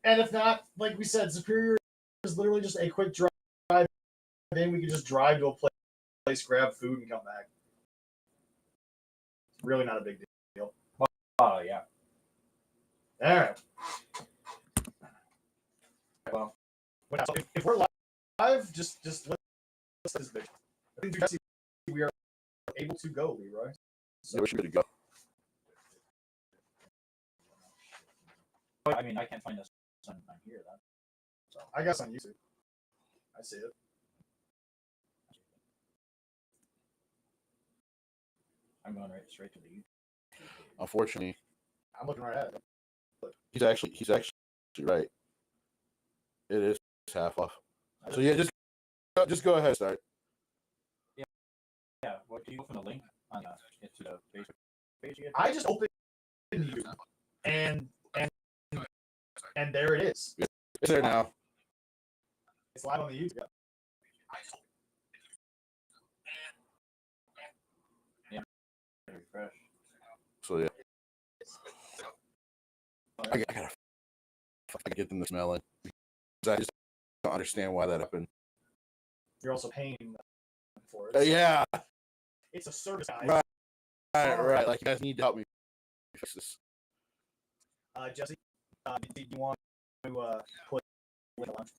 And if not, like we said, Superior is literally just a quick drive. Then we can just drive to a place, grab food, and come back. It's really not a big deal. Oh yeah. All right. Well, if we're live, just let's this big. I think we are able to go, Leroy. So we should be good to go. I mean, I can't find this on here. Then. So I guess on YouTube, I see it. I'm going straight to the YouTube. Unfortunately, I'm looking right at it. He's actually right. It is half off. So yeah, just go ahead, start. Yeah. What do you open the link on to the Facebook page again? I just opened YouTube, and there it is. It's there now. It's live on the YouTube. Yeah. Refresh. So yeah. I gotta get them to smell it. I just don't understand why that happened. You're also paying for it. Yeah. It's a service, guys. Right. Like, you guys need to help me fix this. Jesse, do you want to put lunch?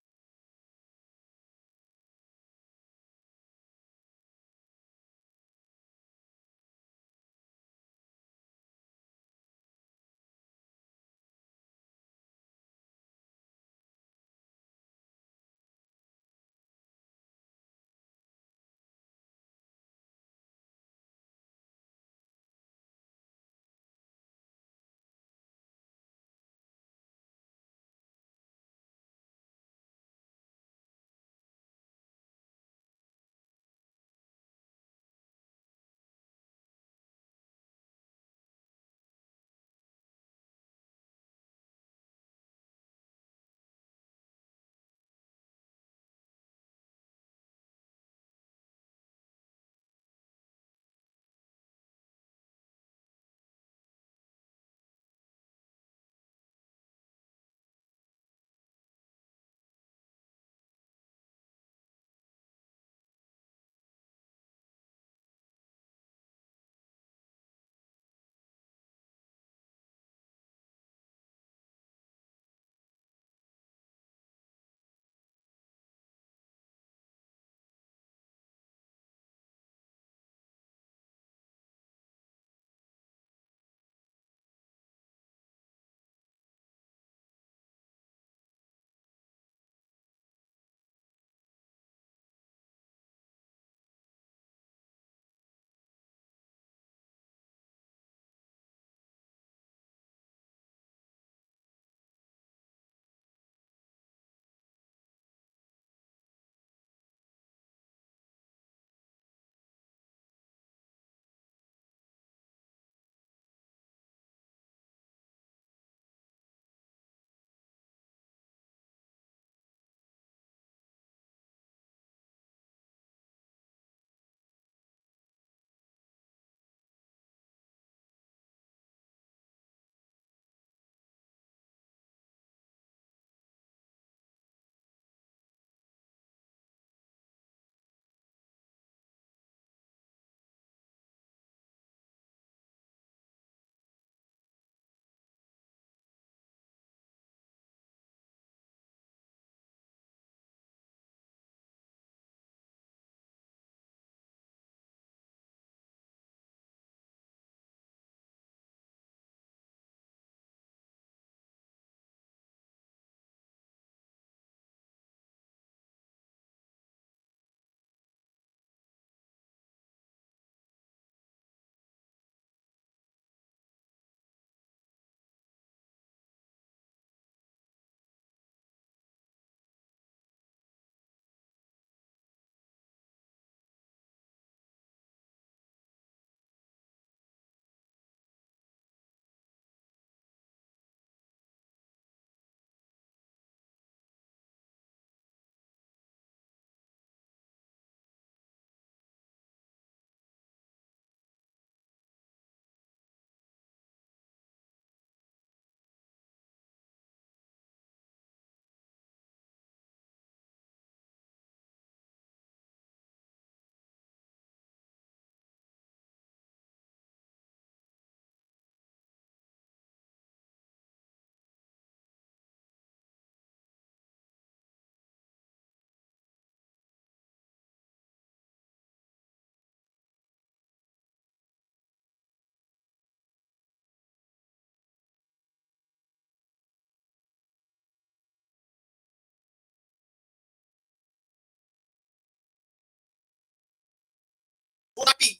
will not be,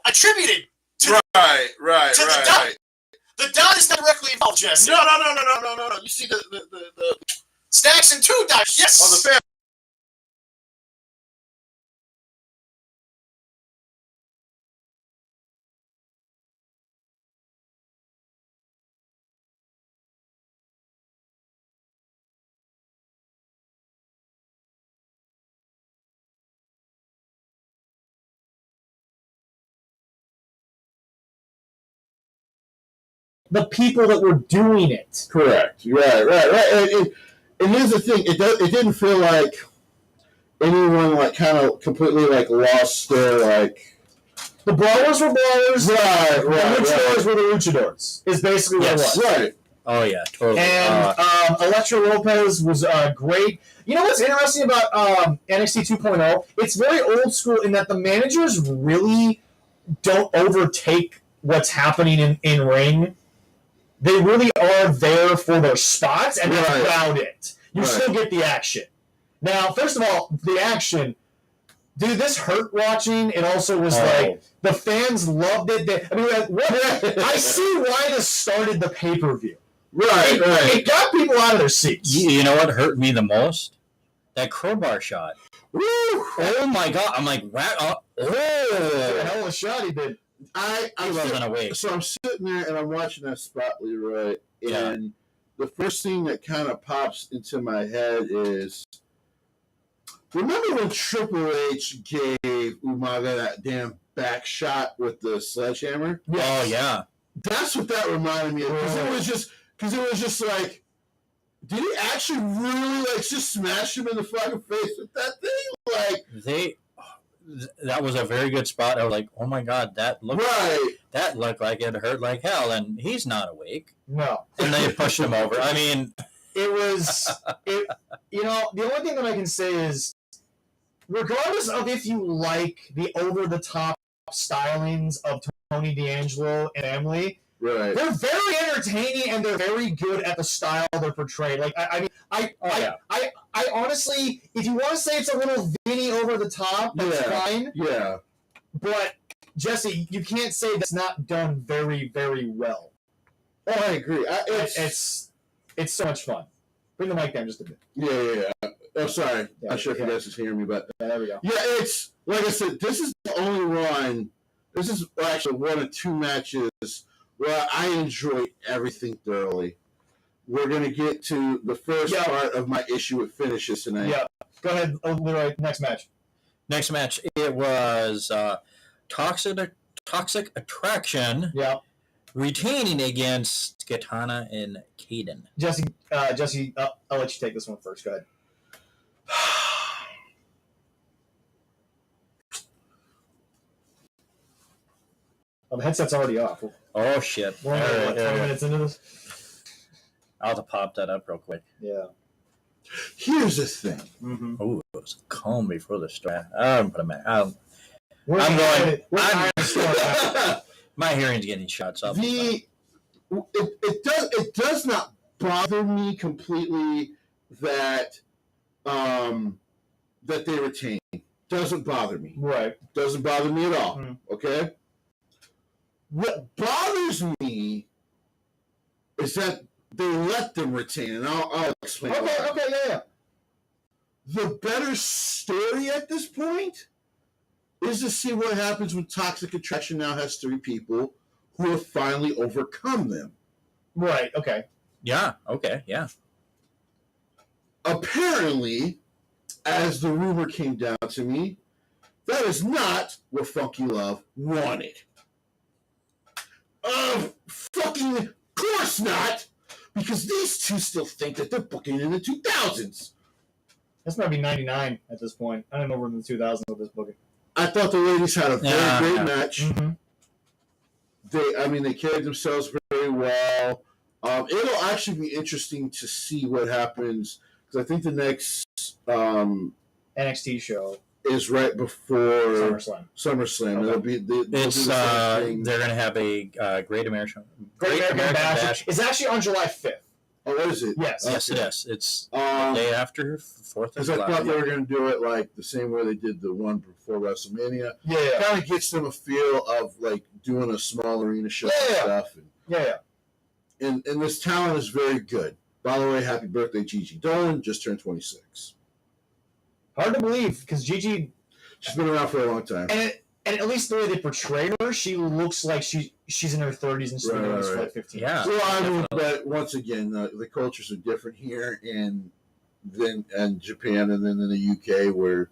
attributed to Right. the Don. The Don is not directly involved, Jesse. No. You see the Snacks and 2 dice. Yes. oh, the family. The people that were doing it. Correct. Right. And here's the thing: it didn't feel like anyone like kind of completely like lost their like. The brawlers were brawlers. Right. The luchadors were the luchadors. Is basically what it was. Right. Oh yeah, totally. And Electra Lopez was great. You know what's interesting about NXT 2.0? It's very old school in that the managers really don't overtake what's happening in ring. They really are there for their spots, and that's about it. You still get the action. Now, first of all, the action. Dude, this hurt watching. It also was like the fans loved it. I see why this started the pay-per-view. Right. It got people out of their seats. You know what hurt me the most? That crowbar shot. Woo! Oh my god! I'm like, wow! The hell of a shot he did. I wasn't awake. So I'm sitting there and I'm watching that spot, Leroy, and the first thing that kind of pops into my head is, remember when Triple H gave Umaga that damn back shot with the sledgehammer? Yes. Oh yeah, that's what that reminded me of. Because it was just like, did he actually really like just smash him in the fucking face with that thing? Like that was a very good spot. I was like, oh my god, that looked like it hurt like hell, and he's not awake. No. And they pushed him over. I mean, it was. The only thing that I can say is, regardless of if you like the over-the-top stylings of Tony D'Angelo and family, they're very entertaining and they're very good at the style they're portrayed. Like I honestly, if you want to say it's a little Vinny over the top, that's fine. Yeah. But Jesse, you can't say that's not done very, very well. Oh, I agree. It's so much fun. Bring the mic down just a bit. Yeah. Oh, sorry. I'm sure if you guys can hear me, but there we go. Yeah, it's like I said. This is the only one. This is actually one of 2 matches where I enjoyed everything thoroughly. We're going to get to the first part of my issue with finishes tonight. Yeah. Go ahead, Leroy. Next match. Next match, it was Toxic Attraction retaining against Katana and Kaden. Jesse, I'll let you take this one first. Go ahead. The headset's already off. Oh, shit. We're only 20 minutes into this? I'll have to pop that up real quick. Yeah. Here's the thing. Mm-hmm. Oh, it was calm before the start. I'm put them. My hearing's getting shot. So it does not bother me completely that that they retain. Doesn't bother me. Right. Doesn't bother me at all. Okay. What bothers me is that they let them retain, and I'll explain. Okay, yeah. The better story at this point is to see what happens when Toxic Attraction now has 3 people who have finally overcome them. Right, okay. Yeah, okay, yeah. Apparently, as the rumor came down to me, that is not what Funky Love wanted. Fucking course not, because these 2 still think that they're booking in the 2000s. That's probably 99 at this point. I don't know we're in the 2000s with this booking. I thought the ladies had a very great match. Mm-hmm. They carried themselves very well. It'll actually be interesting to see what happens, because I think the next NXT show is right before SummerSlam. Okay. It'll be they're going to have a Great American Bash. It's actually on July 5th. Oh, is it? Yes. Yes, it is. It's the day after 4th of Because I July. thought they were going to do it like the same way they did the one before WrestleMania. Yeah. Kind of gets them a feel of like doing a small arena show and Yeah. stuff. And, Yeah. and this talent is very good. By the way, happy birthday, Gigi Dolan. Just turned 26. Hard to believe because Gigi, She's been around for a long time. and at least the way they portray her, she looks like she's in her 30s and she's been doing this for like 15 years. Yeah. Well, I mean, definitely. but once again, the cultures are different here and Japan and then in the UK where,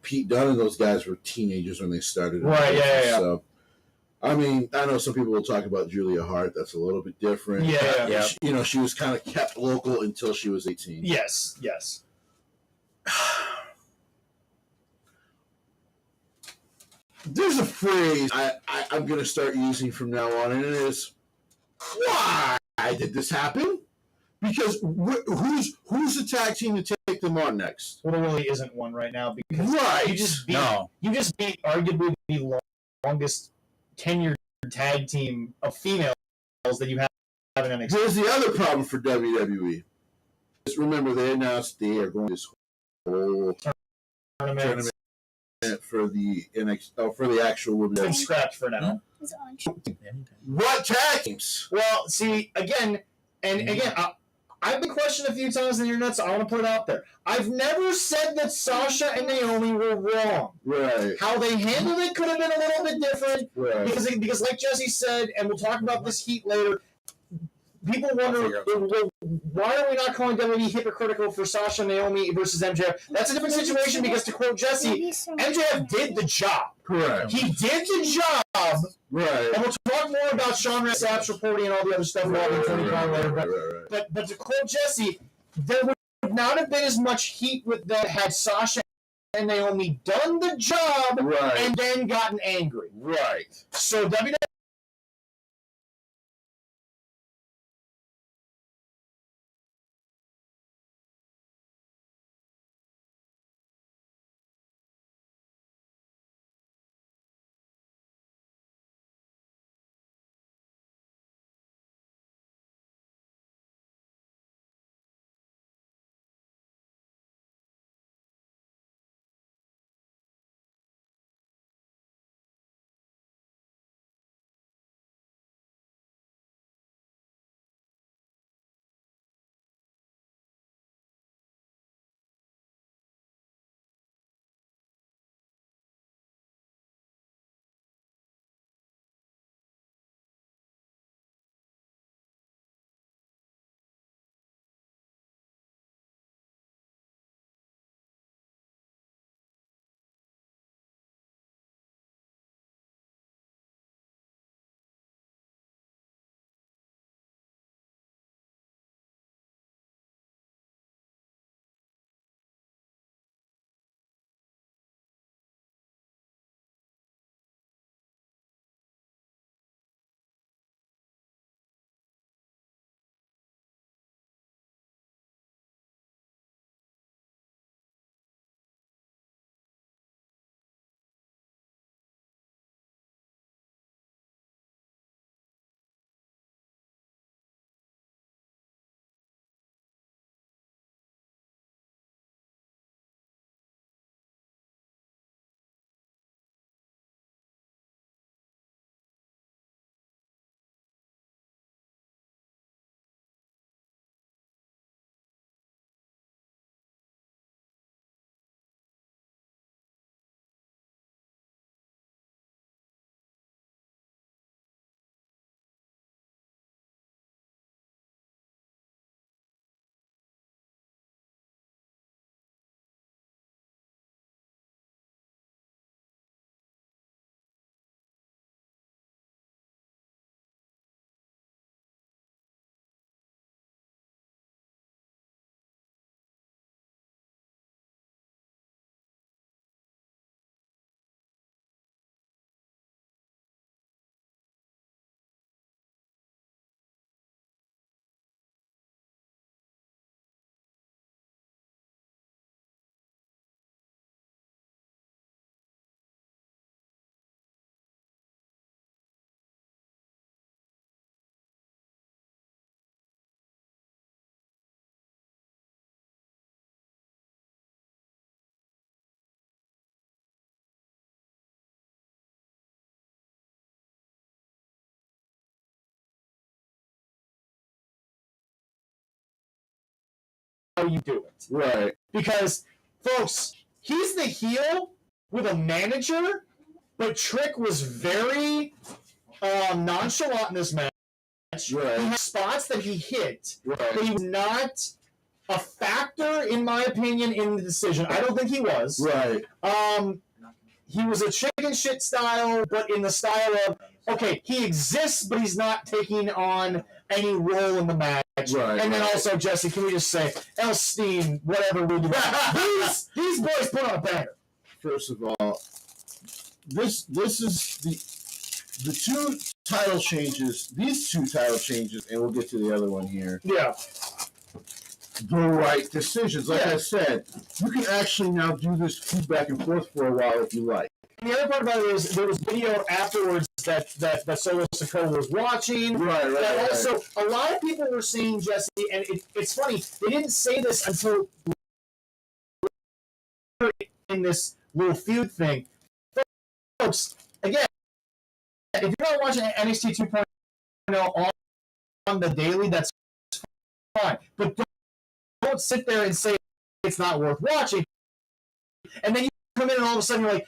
Pete Dunne and those guys were teenagers when they started. Right, yeah. So, I mean, I know some people will talk about Julia Hart. That's a little bit different. Yeah. She was kind of kept local until she was 18. Yes. There's a phrase I'm going to start using from now on, and it is, why did this happen? Because who's the tag team to take them on next? Well, there really isn't one right now because Right. you just beat arguably the longest tenured tag team of females that you have in NXT. Here's the other problem for WWE. Just remember, they announced they are going this whole Tournaments. tournament for the for the actual It's been women. scrapped for now. It's on. What tag teams? Well, see, again, I've been questioned a few times on the internet, so I want to put it out there. I've never said that Sasha and Naomi were wrong. Right. How they handled it could have been a little bit different. Right. Because like Jesse said, and we'll talk about this heat later, people wonder, well, why are we not calling WWE hypocritical for Sasha and Naomi versus MJF? That's a different situation because, to quote Jesse, MJF did the job. Correct. He did the job. Right. And we'll talk more about Sean Sapp's reporting and all the other stuff involving Tony Khan later. But to quote Jesse, there would not have been as much heat with that had Sasha and Naomi done the job and then gotten angry. Right. So WWE how you do it. Right. Because, folks, he's the heel with a manager, but Trick was very nonchalant in this match. Right. He had spots that he hit, Right. but he was not a factor, in my opinion, in the decision. I don't think he was. Right. He was a chicken shit style, but in the style of, okay, he exists, but he's not taking on any role in the match. Right. And then also, Jesse, can we just say, Elstein, whatever we do. These boys put on a banger. First of all, this is the two title changes, these two title changes, and we'll get to the other one here. Yeah. The right decisions. Like I said, you can actually now do this feud back and forth for a while if you like. And the other part about it is there was video afterwards that Solo Sikoa was watching. Right. Also, a lot of people were saying, Jesse, and it's funny, they didn't say this until in this little feud thing. Folks, again, if you're not watching NXT 2.0 on the daily, that's fine. But don't sit there and say it's not worth watching. And then you come in and all of a sudden you're like,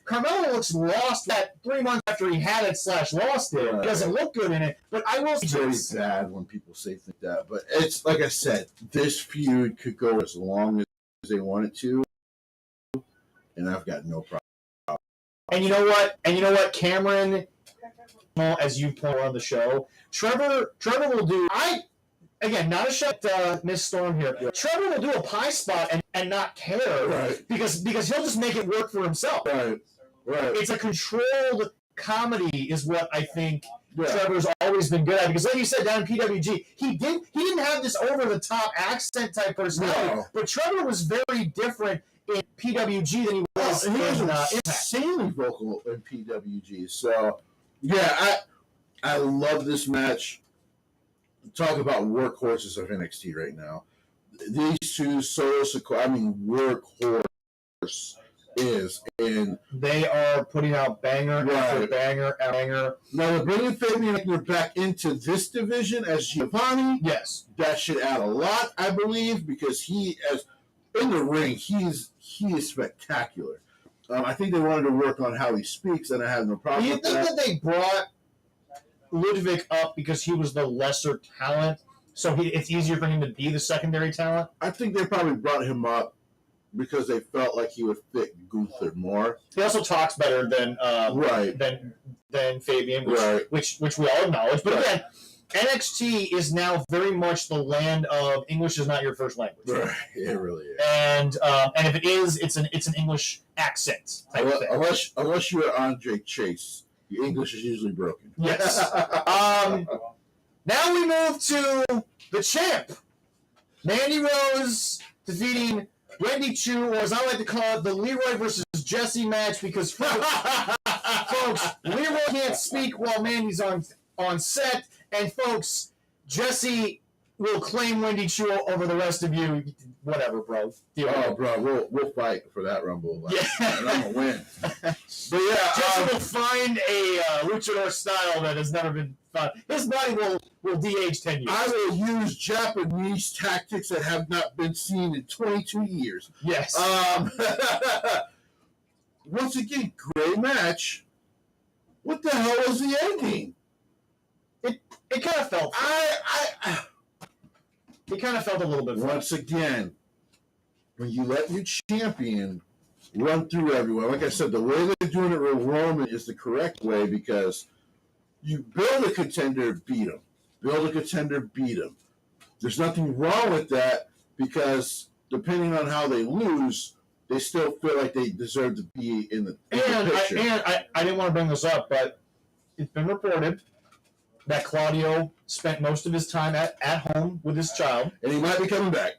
Carmelo looks lost that 3 months after he had it / lost it. He doesn't look good in it. But I will say it's very bad when people say things like that. But it's like I said, this feud could go as long as they want it to, and I've got no problem. And you know what, Cameron, as you point out on the show, Trevor will do. Again, not a shot Miss Storm here. Yeah. Trevor will do a pie spot and not care, right? Because he'll just make it work for himself. Right. It's a controlled comedy, is what I think Trevor's always been good at. Because, like you said, down in PWG, he didn't have this over the top accent type personality, but Trevor was very different in PWG than he was in Impact. Insanely vocal in PWG. So, yeah, I love this match. Talk about workhorses of NXT right now. These two, Solo Sikoa, workhorse is, and they are putting out banger after banger after banger. Now they're bringing Fabian Aichner back into this division as Giovanni. Yes, that should add a lot, I believe, because he, as in the ring, he is spectacular. I think they wanted to work on how he speaks, and I have no problem with that. Do you think that they brought Ludwig up because he was the lesser talent, so it's easier for him to be the secondary talent? I think they probably brought him up because they felt like he would fit Gunther more. He also talks better than Fabian, which we all acknowledge. But again, NXT is now very much the land of English is not your first language. Right, it really is. And if it is, it's an English accent type thing. Unless you're Andre Chase. Your English is usually broken. Yes. Now we move to the champ. Mandy Rose defeating Wendy Chu, or as I like to call it, the Leroy versus Jesse match, because folks, Leroy can't speak while Mandy's on set, and folks, Jesse will claim Wendy Chu over the rest of you. Whatever, bro. Bro, we'll fight for that Rumble. And I'm going to win. But yeah, Jesse will find a luchador style that has never been found. His body will de-age 10 years. I will use Japanese tactics that have not been seen in 22 years. Yes. Once again, great match. What the hell was the ending? It kind of felt. It kind of felt a little bit. Once again, when you let your champion run through everyone, like I said, the way they're doing it with Roman is the correct way, because you build a contender, beat him. Build a contender, beat him. There's nothing wrong with that, because depending on how they lose, they still feel like they deserve to be in the picture. I didn't want to bring this up, but it's been reported that Claudio spent most of his time at home with his child. And he might be coming back.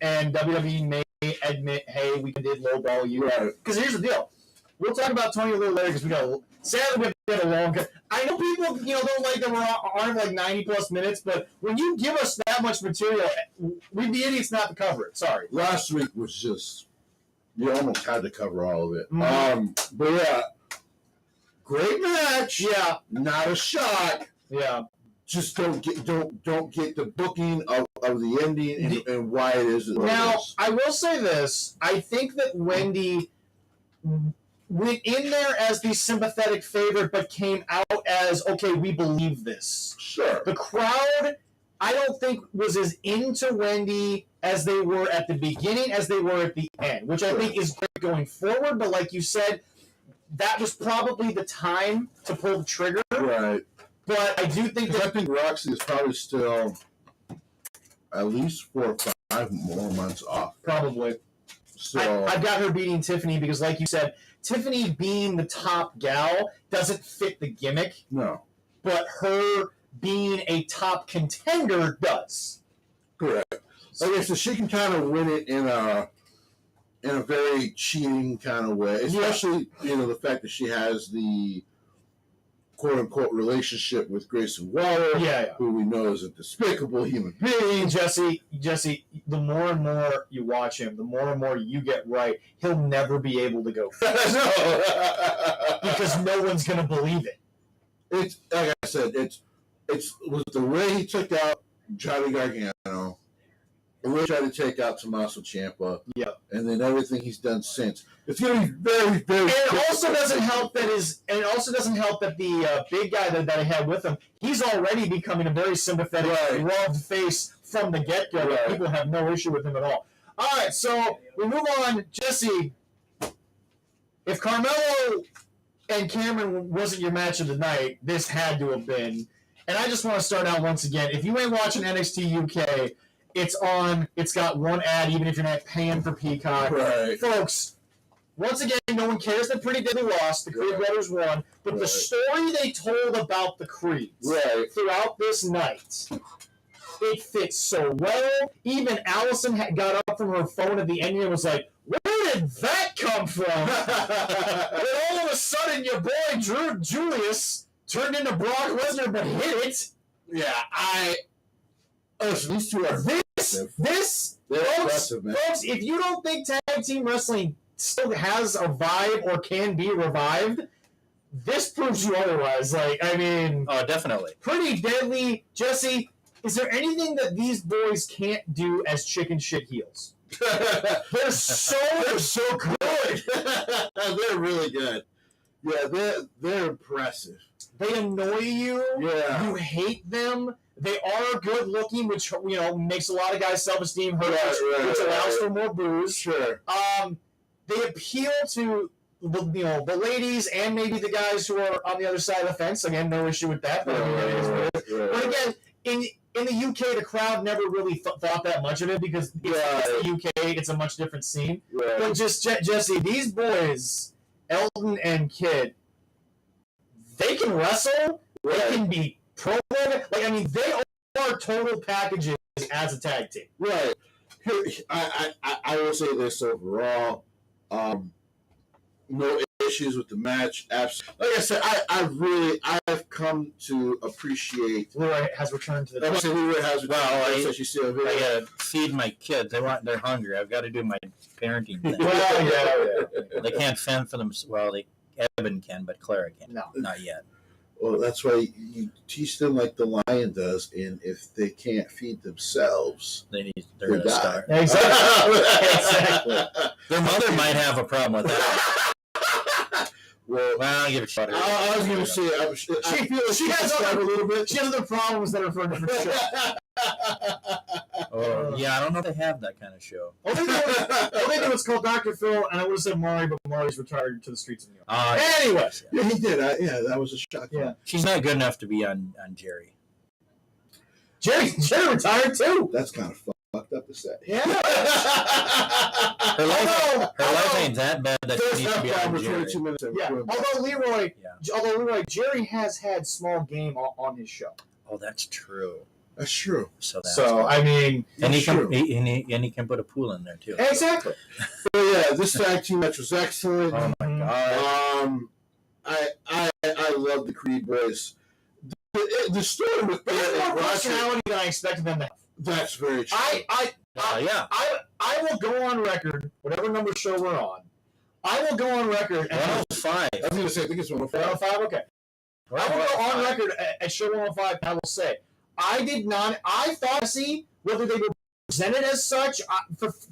And WWE may admit, hey, we did lowball you. Because here's the deal. We'll talk about Tony a little later, because sadly we have a long. I know people don't like that we're on like 90+ minutes, but when you give us that much material, we'd be idiots not to cover it. Sorry. Last week was just, you almost had to cover all of it. Mm-hmm. But yeah, great match. Yeah. Not a shot. Yeah. just don't get the booking of the ending and why it is. Now, I will say this. I think that Wendy went in there as the sympathetic favorite, but came out as, okay, we believe this. Sure. The crowd, I don't think, was as into Wendy as they were at the beginning as they were at the end, which I think is great going forward. But like you said, that was probably the time to pull the trigger. Right. But I do think I think Roxy is probably still at least 4 or 5 more months off. Probably. So I've got her beating Tiffany because, like you said, Tiffany being the top gal doesn't fit the gimmick. No. But her being a top contender does. Correct. Okay, so she can kind of win it in a very cheating kind of way, especially the fact that she has the quote unquote relationship with Grayson Waller, who we know is a despicable human being. Jesse, the more and more you watch him, the more and more you get right, he'll never be able to go because no one's gonna believe it. It's like I said, it's was the way he took out Johnny Gargano, the way he tried to take out Tommaso Ciampa, and then everything he's done since. It's going to be very, very. And it also doesn't help that the big guy that I had with him, he's already becoming a very sympathetic, loved face from the get-go. Right. People have no issue with him at all. All right, so we move on. Jesse, if Carmelo and Cameron wasn't your match of the night, this had to have been. And I just want to start out once again. If you ain't watching NXT UK, it's on. It's got one ad, even if you're not paying for Peacock. Right. Folks, once again, no one cares that Pretty Deadly lost. The Creed brothers won. But the story they told about the Creeds throughout this night, it fits so well. Even Allison got up from her phone at the end and was like, where did that come from? And all of a sudden, your boy Julius turned into Brock Lesnar, but hit it. Yeah, listen, these two are this folks, if you don't think tag team wrestling still has a vibe or can be revived, this proves you otherwise. Oh, definitely. Pretty Deadly. Jesse, is there anything that these boys can't do as chicken shit heels? They're so good. They're really good. Yeah, they're impressive. They annoy you. Yeah. You hate them. They are good looking, which makes a lot of guys' self-esteem hurt, which allows for more booze. Sure. They appeal to the ladies and maybe the guys who are on the other side of the fence. Again, no issue with that. But But again, in the UK, the crowd never really thought that much of it because it's the UK. It's a much different scene. Right. But just Jesse, these boys, Elton and Kid, they can wrestle. They can be pro. They are total packages as a tag team. Right. Here, I will say this overall. No issues with the match. Absolutely. Like I said, I've come to appreciate. Leroy has returned to the. I say Leroy has. I gotta feed my kids. They're hungry. I've got to do my parenting thing. They can't fend for them. Well, Eben can, but Clara can't. No, not yet. Well, that's why you teach them like the lion does, and if they can't feed themselves, they're going to start. Exactly. Their mother might have a problem with that. Well, I'll give it a shot. I was going to say, she has a little bit. She has other problems that are for a different show. Yeah, I don't know if they have that kind of show. All they do is called Dr. Phil, and I would have said Maury, but Maury's retired to the streets of New York. Anyway. Yeah, he did. That was a shock. Yeah. She's not good enough to be on Jerry. Jerry retired, too. That's kind of fucked up to say. Yeah. Her life ain't that bad that she needs to be on Jerry. 22 minutes. Although Leroy, Jerry has had small game on his show. Oh, that's true. That's true. I mean, and he can put a pool in there too. Exactly. So yeah, this tag team match was excellent. Oh my god. I love the Creed boys. The story with more personality than I expected them to have. That's very true. I will go on record, whatever number show we're on. I will go on record. 105. I was going to say, I think it's 105. 105, okay. I will go on record at Show 105, and I will say, I thought, see, whether they were presented as such,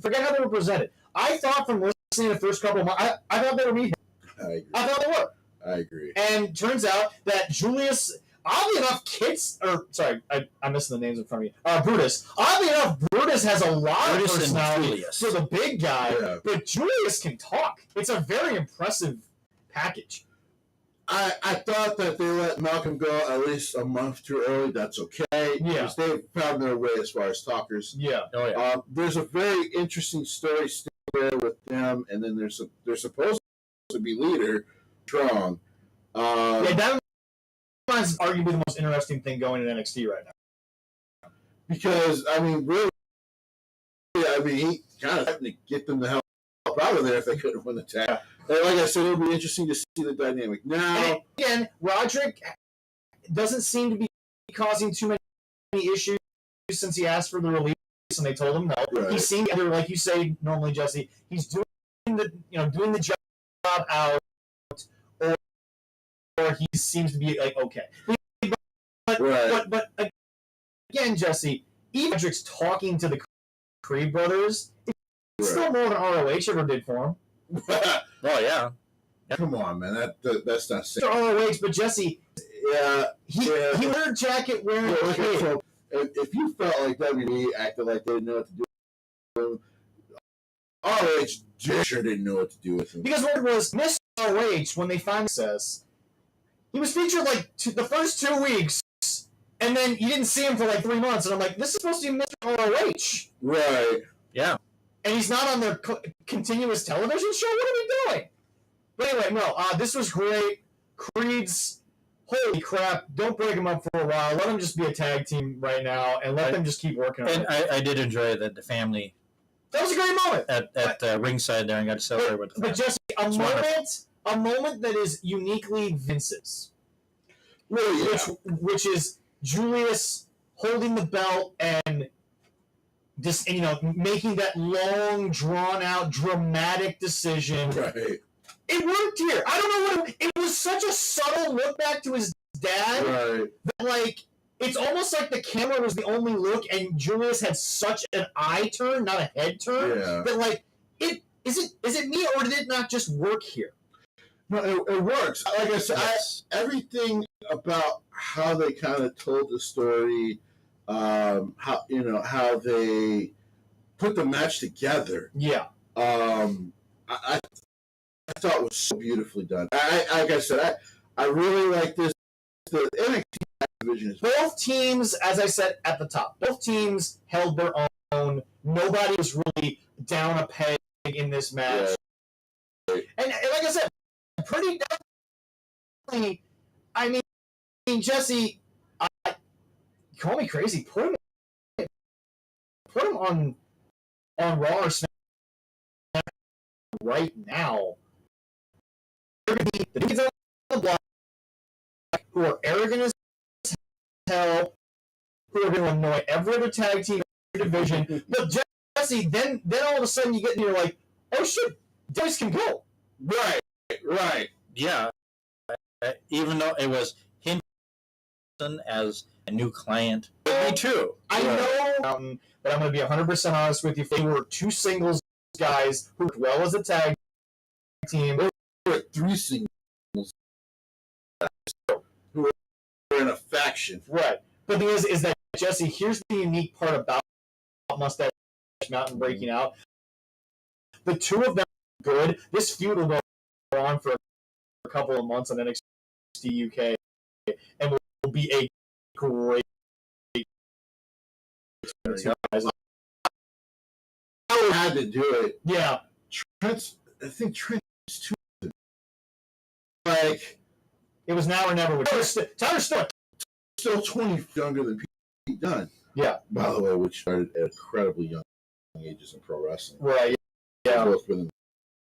forget how they were presented. I thought from listening to the first couple of months, I thought they were meathead. I thought they were. I agree. And turns out that Julius, oddly enough, I'm missing the names in front of me. Brutus. Oddly enough, Brutus has a lot of personality for the big guy, but Julius can talk. It's a very impressive package. I thought that they let Malcolm go at least a month too early. That's okay. Yeah. Because they found their way as far as talkers. Yeah. Oh, yeah. There's a very interesting story still there with them, and then they're supposed to be leader strong. That is arguably the most interesting thing going in NXT right now. Because, I mean, really, he kind of had to get them the hell out of there if they couldn't win the tag. And like I said, it'll be interesting to see the dynamic. Now, and again, Roderick doesn't seem to be causing too many issues since he asked for the release and they told him no. Right. He seemed either, like you say normally, Jesse, he's doing the job out, or he seems to be like okay. But again, Jesse, even Roderick's talking to the Creed brothers. It's still more than ROH ever did for him. Oh yeah. Come on, man. That's not safe. ROH, but Jesse, he learned jacket wearing. So if you felt like WWE acted like they didn't know what to do with him, ROH sure didn't know what to do with him. Because what it was, Mr. ROH, when they finally says, he was featured like the first 2 weeks, and then you didn't see him for like 3 months, and I'm like, this is supposed to be Mr. ROH. Right. Yeah. And he's not on their continuous television show? What are we doing? But anyway, no, this was great. Creed's, holy crap, don't break them up for a while. Let them just be a tag team right now, and let them just keep working on it. And I did enjoy that the family. That was a great moment. At ringside there and got to celebrate with the family. But Jesse, a moment that is uniquely Vince's. Really, which is Julius holding the belt and just making that long, drawn out, dramatic decision. Right. It worked here. I don't know what it was. Such a subtle look back to his dad. Right. That it's almost like the camera was the only look, and Julius had such an eye turn, not a head turn. Yeah. That is it me, or did it not just work here? No, it works. Like I said, everything about how they kind of told the story, how they put the match together. Yeah. I thought was so beautifully done. Like I said, I really like this. The NXT division is both teams, as I said at the top, both teams held their own. Nobody was really down a peg in this match. Yeah. And like I said, pretty definitely. I mean, Jesse, call me crazy. Put him on Raw or SmackDown right now. They're going to be the kids on the block who are arrogant as hell, who are going to annoy every other tag team division. But Jesse, then all of a sudden you get and you're like, oh shit, guys can go. Right. Yeah. Even though it was Hinton as a new client. Me too. I know, but I'm going to be 100% honest with you. They were two singles guys who worked well as a tag team. There were 3 singles who were in a faction. Right. But the thing is that, Jesse, here's the unique part about Mustache Mountain breaking out. The two of them are good. This feud will go on for a couple of months on NXT UK and will be a great experience. I had to do it. Yeah. I think Trent is too. It was now or never with Tyler Stone. Still 20 younger than Pete Dunne. Yeah. By the way, which started at incredibly young ages in pro wrestling. Right. Yeah. They've both been in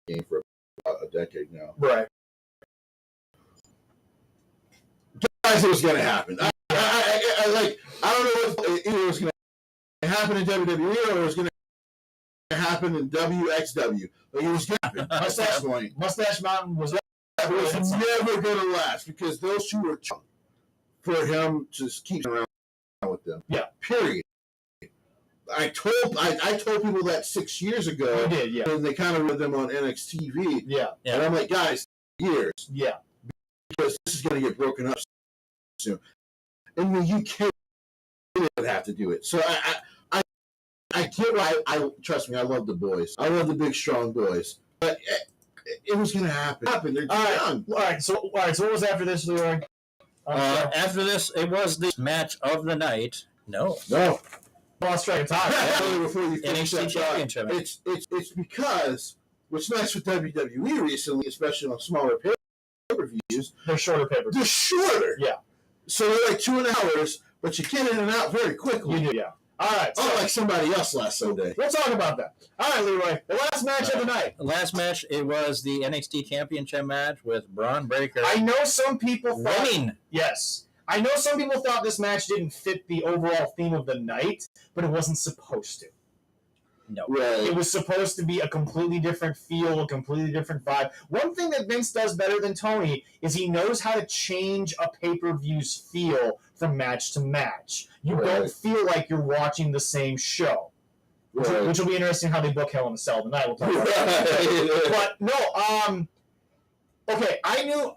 the game for about a decade now. Right. Guys, it was going to happen. I don't know if either it was going to happen in WWE or it was going to happen in WXW. Like, it was going to happen. Mustache Mountain was was never going to last because those two were for him to keep around with them. Yeah. Period. I told people that 6 years ago. You did, yeah. And they kind of read them on NXT TV. Yeah. And I'm like, guys, years. Yeah. Because this is going to get broken up soon. In the UK, they would have to do it. So I get why. Trust me, I love the boys. I love the big, strong boys. But it was going to happen. They're too young. All right. So what was after this, Leroy? After this, it was the match of the night. No. Lost track of time. Before you finish NXT that Championship. It's because what's nice with WWE recently, especially on smaller pay-per-views, They're shorter papers. they're shorter. Yeah. So they're like 2.5 hours, but you get in and out very quickly. You do, yeah. All right. So Unlike somebody else last Sunday. we'll talk about that. All right, Leroy. The last match of the night. The last match, it was the NXT Championship match with Braun Breaker I know some people thought. winning. Yes. I know some people thought this match didn't fit the overall theme of the night, but it wasn't supposed to. No. Right. It was supposed to be a completely different feel, a completely different vibe. One thing that Vince does better than Tony is he knows how to change a pay-per-view's feel from match to match. You don't feel like you're watching the same show. Right. Which will be interesting how they book Hell in a Cell tonight. We'll talk about that. But no, okay, I know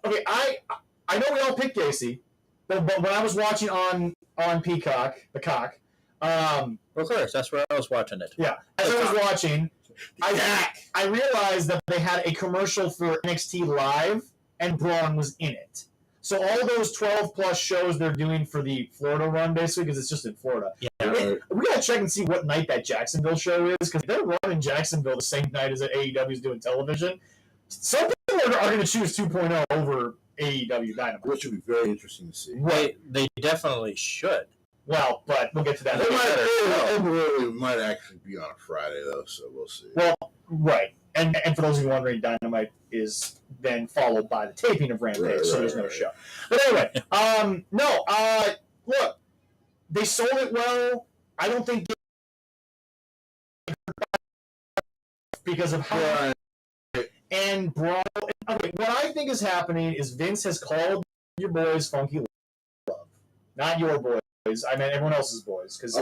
we all picked Gacy, but when I was watching on Peacock, the cock, Of course, that's where I was watching it. yeah, as I was watching, I realized that they had a commercial for NXT Live, and Braun was in it. So all those 12-plus shows they're doing for the Florida run, basically, because it's just in Florida. Yeah. We got to check and see what night that Jacksonville show is, because they're running Jacksonville the same night as AEW is doing television. Some people are going to choose 2.0 over AEW Dynamite. Which would be very interesting to see. They definitely should. Well, but we'll get to that. It might actually be on a Friday, though, so we'll see. Well, right. And for those of you wondering, Dynamite is then followed by the taping of Rampage, so there's no show. But anyway, look, they sold it well. I don't think because of how and Braun. Okay, what I think is happening is Vince has called your boys Funky Love, not your boys. I meant everyone else's boys, because they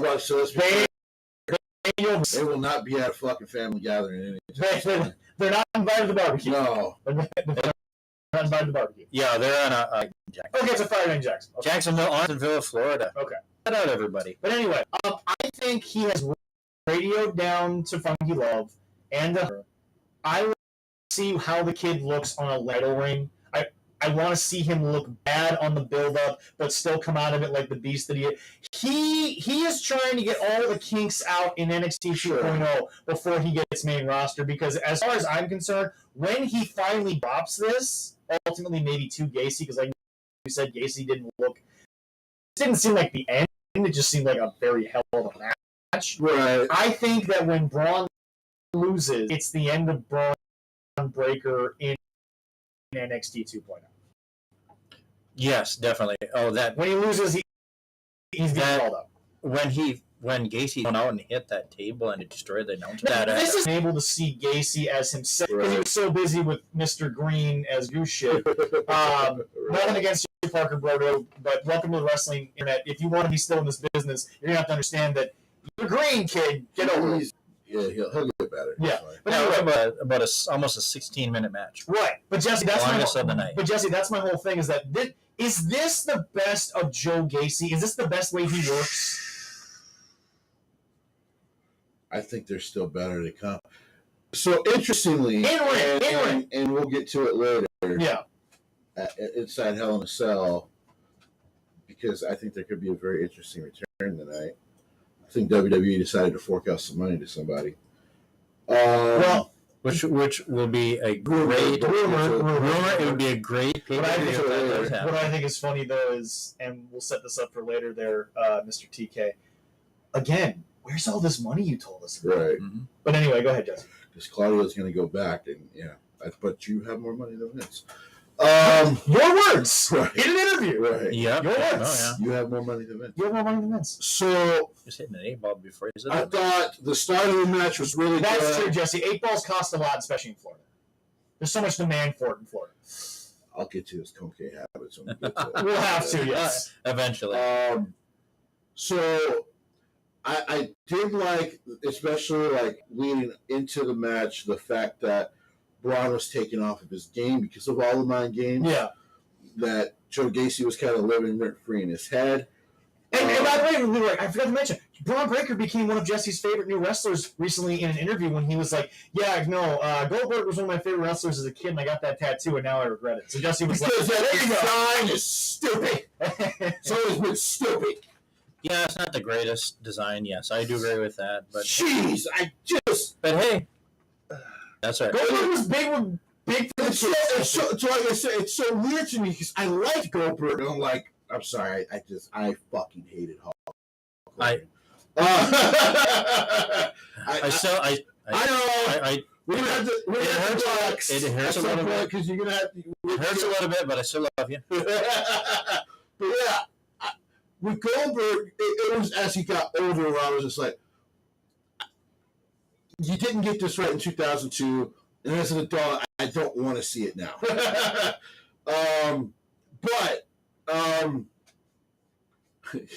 will not be at a fucking family gathering. They're not invited to the barbecue. No. They're not invited to the barbecue. Yeah, they're on a Okay, it's a Friday night in Jacksonville. Okay. Jacksonville, Florida. Okay. Shout out, everybody. But anyway, I think he has radioed down to Funky Love and I want to see how the kid looks on a title ring. I want to see him look bad on the build-up, but still come out of it like the beast that he is. He is trying to get all the kinks out in NXT 2.0 before he gets main roster, because as far as I'm concerned, when he finally drops this, ultimately maybe to Gacy, because like you said, Gacy didn't seem like the end. It just seemed like a very hell of a match. Right. I think that when Braun loses, it's the end of Braun Breaker in NXT 2.0. Yes, definitely. Oh, that When he loses, he's getting called up. When Gacy went out and hit that table and it destroyed the announcer. This is able to see Gacy as himself because he was so busy with Mr. Green as goose shit. Nothing against you, Parker Brodo, but welcome to the wrestling internet. If you want to be still in this business, you're gonna have to understand that you're green, kid. Get over it. Yeah, he'll get better. Yeah, but anyway, about almost a 16-minute match. Right, but Jesse, that's longest of the night. But Jesse, that's my whole thing. Is that is this the best of Joe Gacy? Is this the best way he works? I think there's still better to come. So interestingly, and we'll get to it later. Yeah, inside Hell in a Cell, because I think there could be a very interesting return tonight. I think WWE decided to fork out some money to somebody. Which will be a great rumor. It would be a great pay-per-view. What I think is funny though is, and we'll set this up for later there, Mr. TK. Again, where's all this money you told us about? Right. Mm-hmm. But anyway, go ahead, Jesse. Because Claudio's going to go back, and but you have more money than Vince. Your words in an interview. Right. Yeah. Your words. Oh, yeah. You have more money than Vince. You have more money than Vince. So just hitting an 8-ball before he's I thought the start of the match was really good. That's true, Jesse. 8 balls cost a lot, especially in Florida. There's so much demand for it in Florida. I'll get to his cocaine habits. When we get to it. We'll have to, yes. Eventually. So I did like, especially like leading into the match, the fact that Braun was taken off of his game because of all the mind games. Yeah. That Joe Gacy was kind of living rent free in his head. And by the way, Leroy, I forgot to mention, Braun Breaker became one of Jesse's favorite new wrestlers recently in an interview when he was like, yeah, no, Goldberg was one of my favorite wrestlers as a kid, and I got that tattoo, and now I regret it. So Jesse was because like, that design is stupid. It's always been stupid. Yeah, it's not the greatest design. Yes, I do agree with that. But Jeez, But hey, that's right. Goldberg was big for the so like I said, it's so weird to me because I like Goldberg, and I'm like, I'm sorry, I fucking hated Hulk. I know. We're gonna have to. It hurts a little bit because you're gonna have. It hurts a little bit, but I still love you. But yeah, with Goldberg, it was as he got older where I was just like, you didn't get this right in 2002, and as an adult, I don't want to see it now.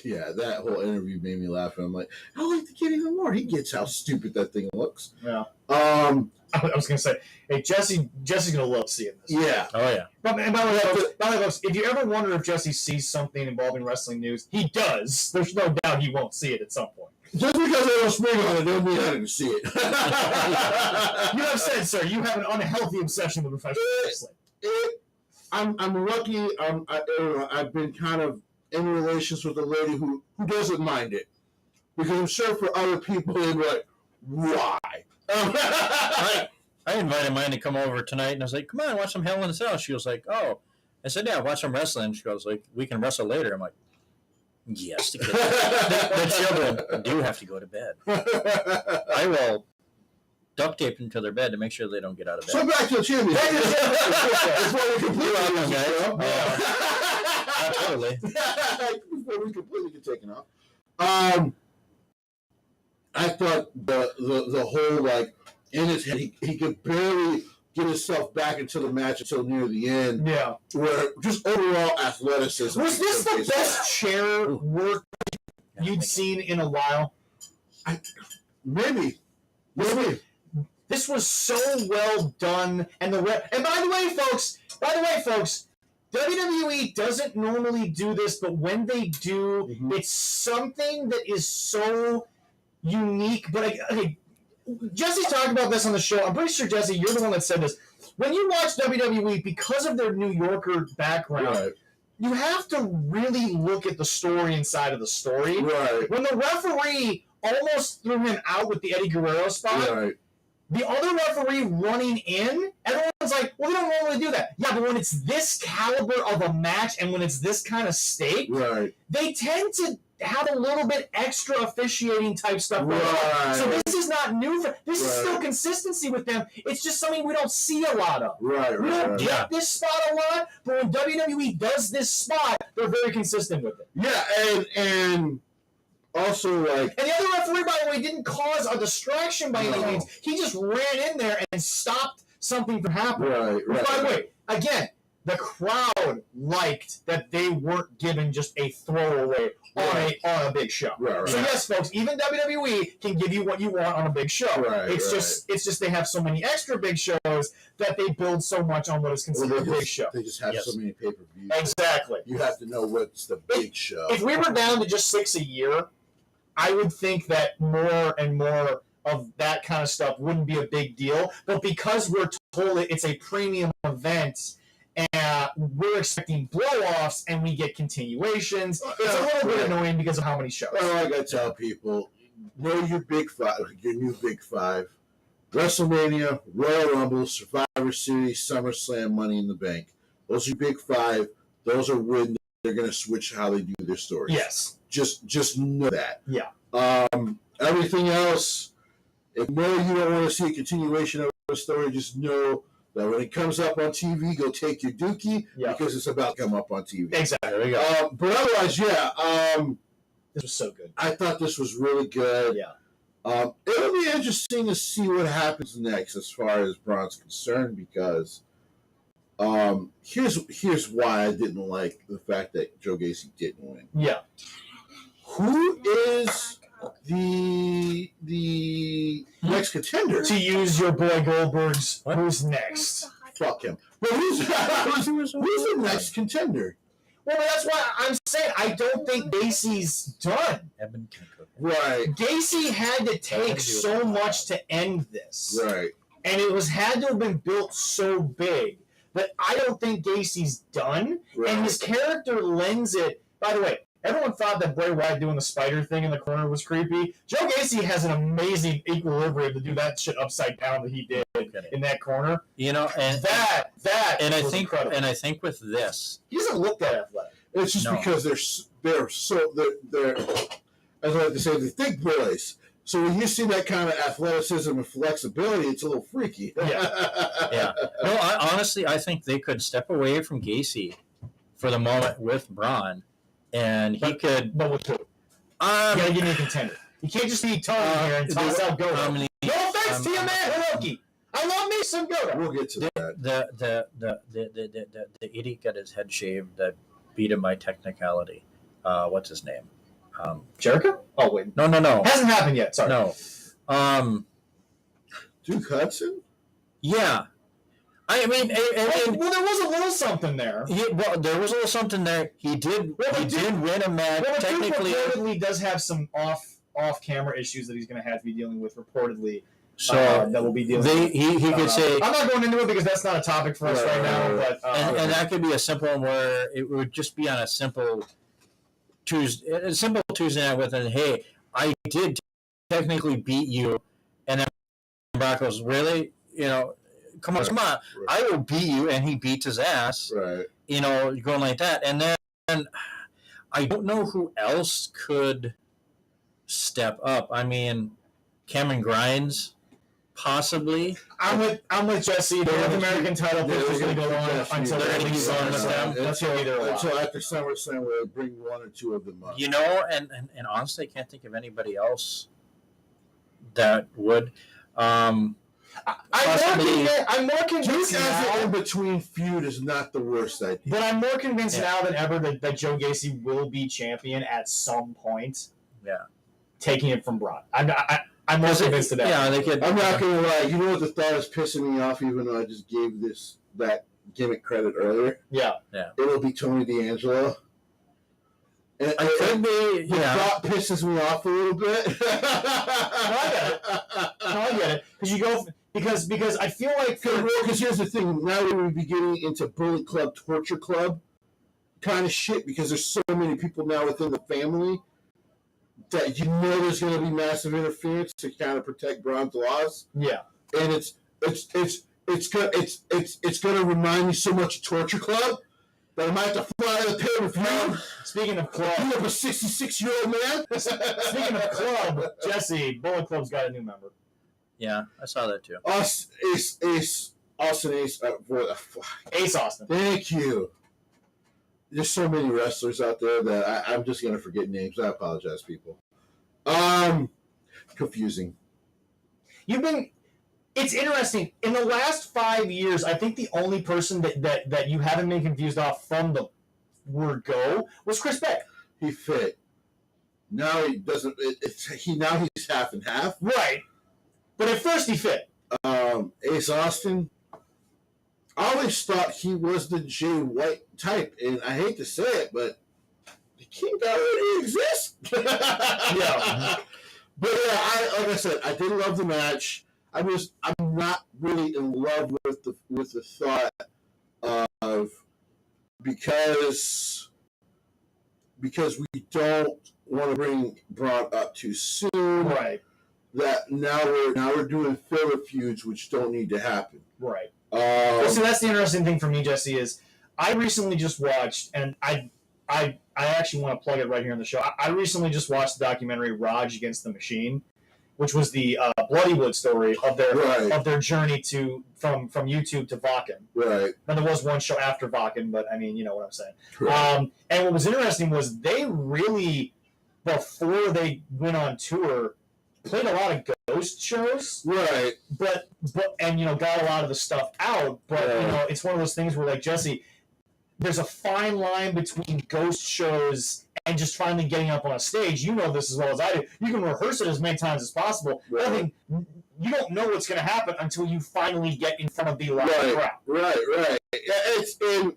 Yeah, that whole interview made me laugh, and I'm like, I like the kid even more. He gets how stupid that thing looks. Yeah. I was gonna say, hey, Jesse's gonna love seeing this. Yeah. Oh yeah. By the way, folks, if you ever wonder if Jesse sees something involving wrestling news, he does. There's no doubt he won't see it at some point. Just because I don't spring on it doesn't mean I didn't see it. You have said, sir, you have an unhealthy obsession with professional wrestling. I'm lucky. I've been kind of in relations with a lady who doesn't mind it, because I'm sure for other people they'd be like, why? I invited mine to come over tonight, and I was like, come on, watch some Hell in a Cell. She was like, oh. I said, yeah, watch some wrestling. She goes, like, we can wrestle later. I'm like, yes. The children do have to go to bed. I will duct tape them to their bed to make sure they don't get out of bed. So back to the champion. That's what we completely Totally. Before we completely get taken off. I thought the whole, like, in his head, he could barely get himself back into the match until near the end. Yeah. Where just overall athleticism. Was this the best chair work you'd seen in a while? Maybe. This was so well done, and by the way, folks, WWE doesn't normally do this, but when they do, it's something that is so unique. But Jesse's talked about this on the show. I'm pretty sure, Jesse, you're the one that said this. When you watch WWE, because of their New Yorker background, Right. You have to really look at the story inside of the story. Right. When the referee almost threw him out with the Eddie Guerrero spot, Right. the other referee running in, everyone's like, well, we don't normally do that. Yeah, but when it's this caliber of a match and when it's this kind of stake, Right. they tend to have a little bit extra officiating type stuff. Right. So this is not new. This is Right. still consistency with them. It's just something we don't see a lot of. Right. We don't Right. get this spot a lot, but when WWE does this spot, they're very consistent with it. Yeah, and also, like, And the other referee, by the way, didn't cause a distraction by any No. means. He just ran in there and stopped something from happening. right. Which, by the way, again, the crowd liked that they weren't given just a throwaway on a big show. Right. So yes, folks, even WWE can give you what you want on a big show. Right, It's right. just they have so many extra big shows that they build so much on what is considered a big show. They just have Yes. so many pay-per-views. Exactly. You have to know what's the big show. If we were down to just 6 a year, I would think that more and more of that kind of stuff wouldn't be a big deal. But because we're told it's a premium event, and we're expecting blow-offs and we get continuations, it's a little bit annoying because of how many shows. Well, I gotta tell people, know your big five, your new big five: WrestleMania, Royal Rumble, Survivor Series, SummerSlam, Money in the Bank. Those are your big five. Those are when they're gonna switch how they do their stories. Yes. Just know that. Yeah. Everything else, if you don't want to see a continuation of a story, just know that when it comes up on TV, go take your dookie because it's about to come up on TV. Exactly. There we go. But otherwise, This was so good. I thought this was really good. Yeah. It'll be interesting to see what happens next as far as Braun's concerned, because Here's why I didn't like the fact that Joe Gacy didn't win. Yeah. Who is the next contender? To use your boy Goldberg's, who's next? Fuck him. But who's the next contender? Well, that's why I'm saying I don't think Gacy's done. Right. Gacy had to take so much to end this. Right. And it had to have been built so big that I don't think Gacy's done. Right. And his character lends it. By the way, everyone thought that Bray Wyatt doing the spider thing in the corner was creepy. Joe Gacy has an amazing equilibrium to do that shit upside down that he did in that corner. You know, and that and I was think incredible. and I think with this, He doesn't look that athletic. It's just because they're as I like to say, the thick boys. So when you see that kind of athleticism and flexibility, it's a little freaky. yeah. No, I think they could step away from Gacy for the moment with Braun, and he could. But with who? You gotta give me a contender. You can't just be Tony here and toss out Goto. No offense to your man Hiroki. I love me some Goto. We'll get to that. The idiot got his head shaved that beat him by technicality. What's his name? Jericho? Oh wait, no. Hasn't happened yet. Sorry. No. Duke Hudson? Yeah. I mean, well, there was a little something there. There was a little something there. He did win a match. Well, technically, Duke reportedly does have some off-camera issues that he's going to have to be dealing with. Reportedly, so that will be dealing with. He could say. I'm not going into it because that's not a topic for us right now. But and that could be a simple one where it would just be on a simple Tuesday night with it. Hey, I did technically beat you, and then Brock goes, really? Come on. Right. I will beat you, and he beats his ass. Right. Going like that. And then I don't know who else could step up. I mean, Cameron Grimes, possibly. I'm with Jesse. The North American title push is going to go on until they're going to be on with them. Until after SummerSlam, we'll bring one or two of them up. And honestly, I can't think of anybody else that would. I'm more convinced now. In between feud is not the worst idea. But I'm more convinced now than ever that Joe Gacy will be champion at some point. Yeah, taking it from Braun. I'm more convinced of that. Yeah, they could. I'm not gonna lie. You know what the thought is pissing me off? Even though I just gave that gimmick credit earlier. Yeah. It'll be Tony D'Angelo. And I could be. The thought pisses me off a little bit. I get it. Because I feel like because here's the thing. Now we would be getting into Bullet Club, Torture Club kind of shit because there's so many people now within the family that there's going to be massive interference to kind of protect Braun's laws. Yeah, and it's going to remind me so much of Torture Club that I might have to fly to the pay-per-view. Speaking of club, you have a 66-year-old man. Speaking of club, Jesse, Bullet Club's got a new member. Yeah, I saw that too. Ace Austin. Ace Austin. Thank you. There's so many wrestlers out there that I'm just gonna forget names. I apologize, people. Confusing. It's interesting. In the last 5 years, I think the only person that you haven't been confused off from the word go was Chris Bay. He fit. Now he doesn't. Now he's half and half. Right. But at first he fit. Ace Austin. I always thought he was the Jay White type, and I hate to say it, but the King already exists. Yeah. But yeah, like I said, I did love the match. I'm not really in love with the thought of because we don't want to bring Braun up too soon. Right. That now we're doing filler feuds which don't need to happen. Right. So that's the interesting thing for me, Jesse, is I recently just watched, and I actually want to plug it right here on the show. I recently just watched the documentary Raj Against the Machine, which was the Bloodywood story of their journey from YouTube to Vakken. Right. And there was one show after Vakken, but I mean, you know what I'm saying. Right. And what was interesting was they really, before they went on tour, played a lot of ghost shows, Right. but and got a lot of the stuff out. But it's one of those things where, like, Jesse, there's a fine line between ghost shows and just finally getting up on a stage. You know this as well as I do. You can rehearse it as many times as possible. Right. I think you don't know what's going to happen until you finally get in front of the live crowd. Right. It's an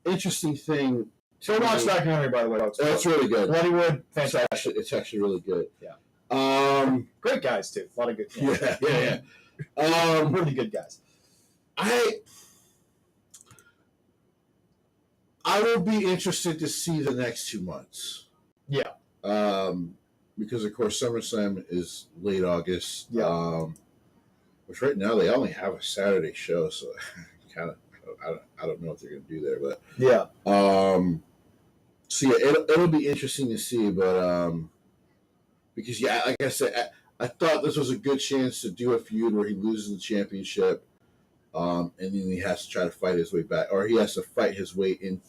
interesting thing. So watch documentary, by the way. That's really good. Bloodywood, fantastic. It's actually really good. Yeah. Great guys too. A lot of good. Yeah. Really good guys. I will be interested to see the next 2 months. Yeah. Because of course SummerSlam is late August. Yeah. Which right now they only have a Saturday show, so I don't know what they're gonna do there, but yeah. So yeah, it'll be interesting to see, but because like I said, I thought this was a good chance to do a feud where he loses the championship, and then he has to try to fight his way back, or he has to fight his way to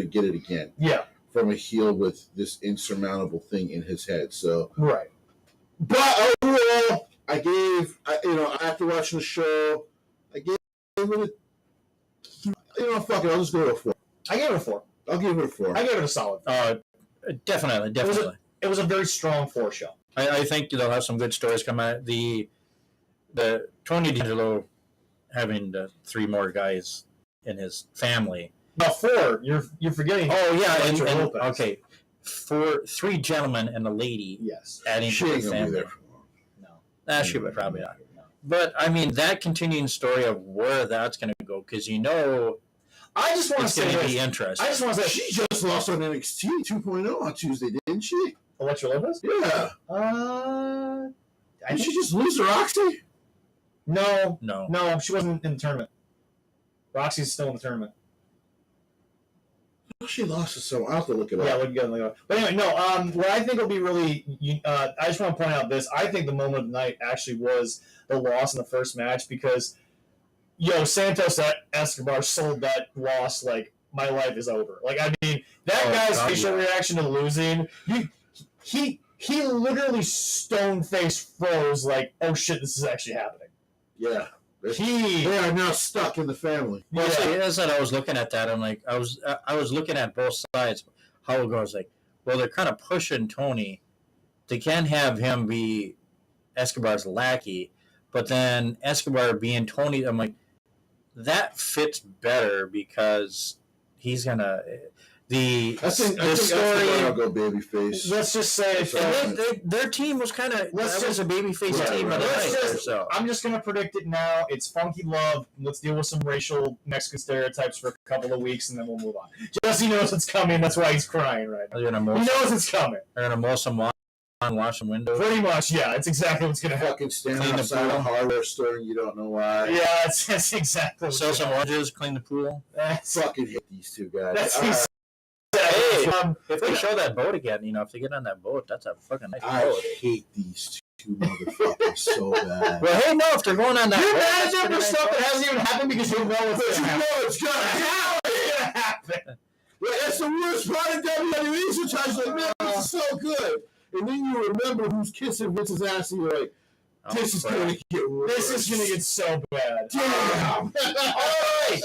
get it again. Yeah. From a heel with this insurmountable thing in his head. So right. But overall, after watching the show, I gave it fuck it, I'll just go to a 4. I gave it a 4. I'll give it a 4. I gave it a solid 4. Definitely. It was a very strong 4 show. I think they'll have some good stories come out. The Tony D'Angelo having the 3 more guys in his family. Now 4, you're forgetting. Oh yeah, and okay, 3 gentlemen and a lady. Yes. Adding She to ain't the gonna be family. there for long. She would probably not. But I mean, that continuing story of where that's going to go, because I just want to say it's going to be interesting. I just want to say She just lost on NXT 2.0 on Tuesday, didn't she? Alexa Lopez? Yeah. Did she just lose to Roxy? No, she wasn't in the tournament. Roxy's still in the tournament. Oh, she lost to someone. I'll have to look it up. Yeah, look good. But anyway, no. What I think will be really, I just want to point out this. I think the moment of the night actually was the loss in the first match because, Santos Escobar sold that loss like my life is over. Like, I mean, that guy's facial reaction to losing, he literally stone face froze like, oh shit, this is actually happening. Yeah. They are now stuck in the family. Well, as I was looking at that, I'm like, I was looking at both sides. How it goes, like, well, they're kind of pushing Tony. They can't have him be Escobar's lackey, but then Escobar being Tony, I'm like, that fits better because he's gonna. I think story. I'll go babyface. Let's just say their team was kind of. That was a babyface team. So I'm just gonna predict it now. It's Funky Love. Let's deal with some racial Mexican stereotypes for a couple of weeks, and then we'll move on. Jesse knows it's coming. That's why he's crying right now. He knows it's coming. They're gonna mow some lawn, wash some windows. Pretty much, yeah. It's exactly what's gonna happen. Fucking stand outside a hardware store and you don't know why. Yeah, that's exactly. Sell some oranges, clean the pool. Fucking hate these two guys. That's Hey, if they show that boat again, if they get on that boat, that's a fucking nice boat. I hate these two motherfuckers so bad. Well, hey, no, if they're going on that you're boat, mad at them for stuff that hasn't even happened because you know it's gonna happen. Yeah, that's the worst part of WWE. Sometimes you're like, man, this is so good. And then you remember who's kissing Vince's ass and you're like, this is going to get worse. This is going to get so bad. Damn. All right.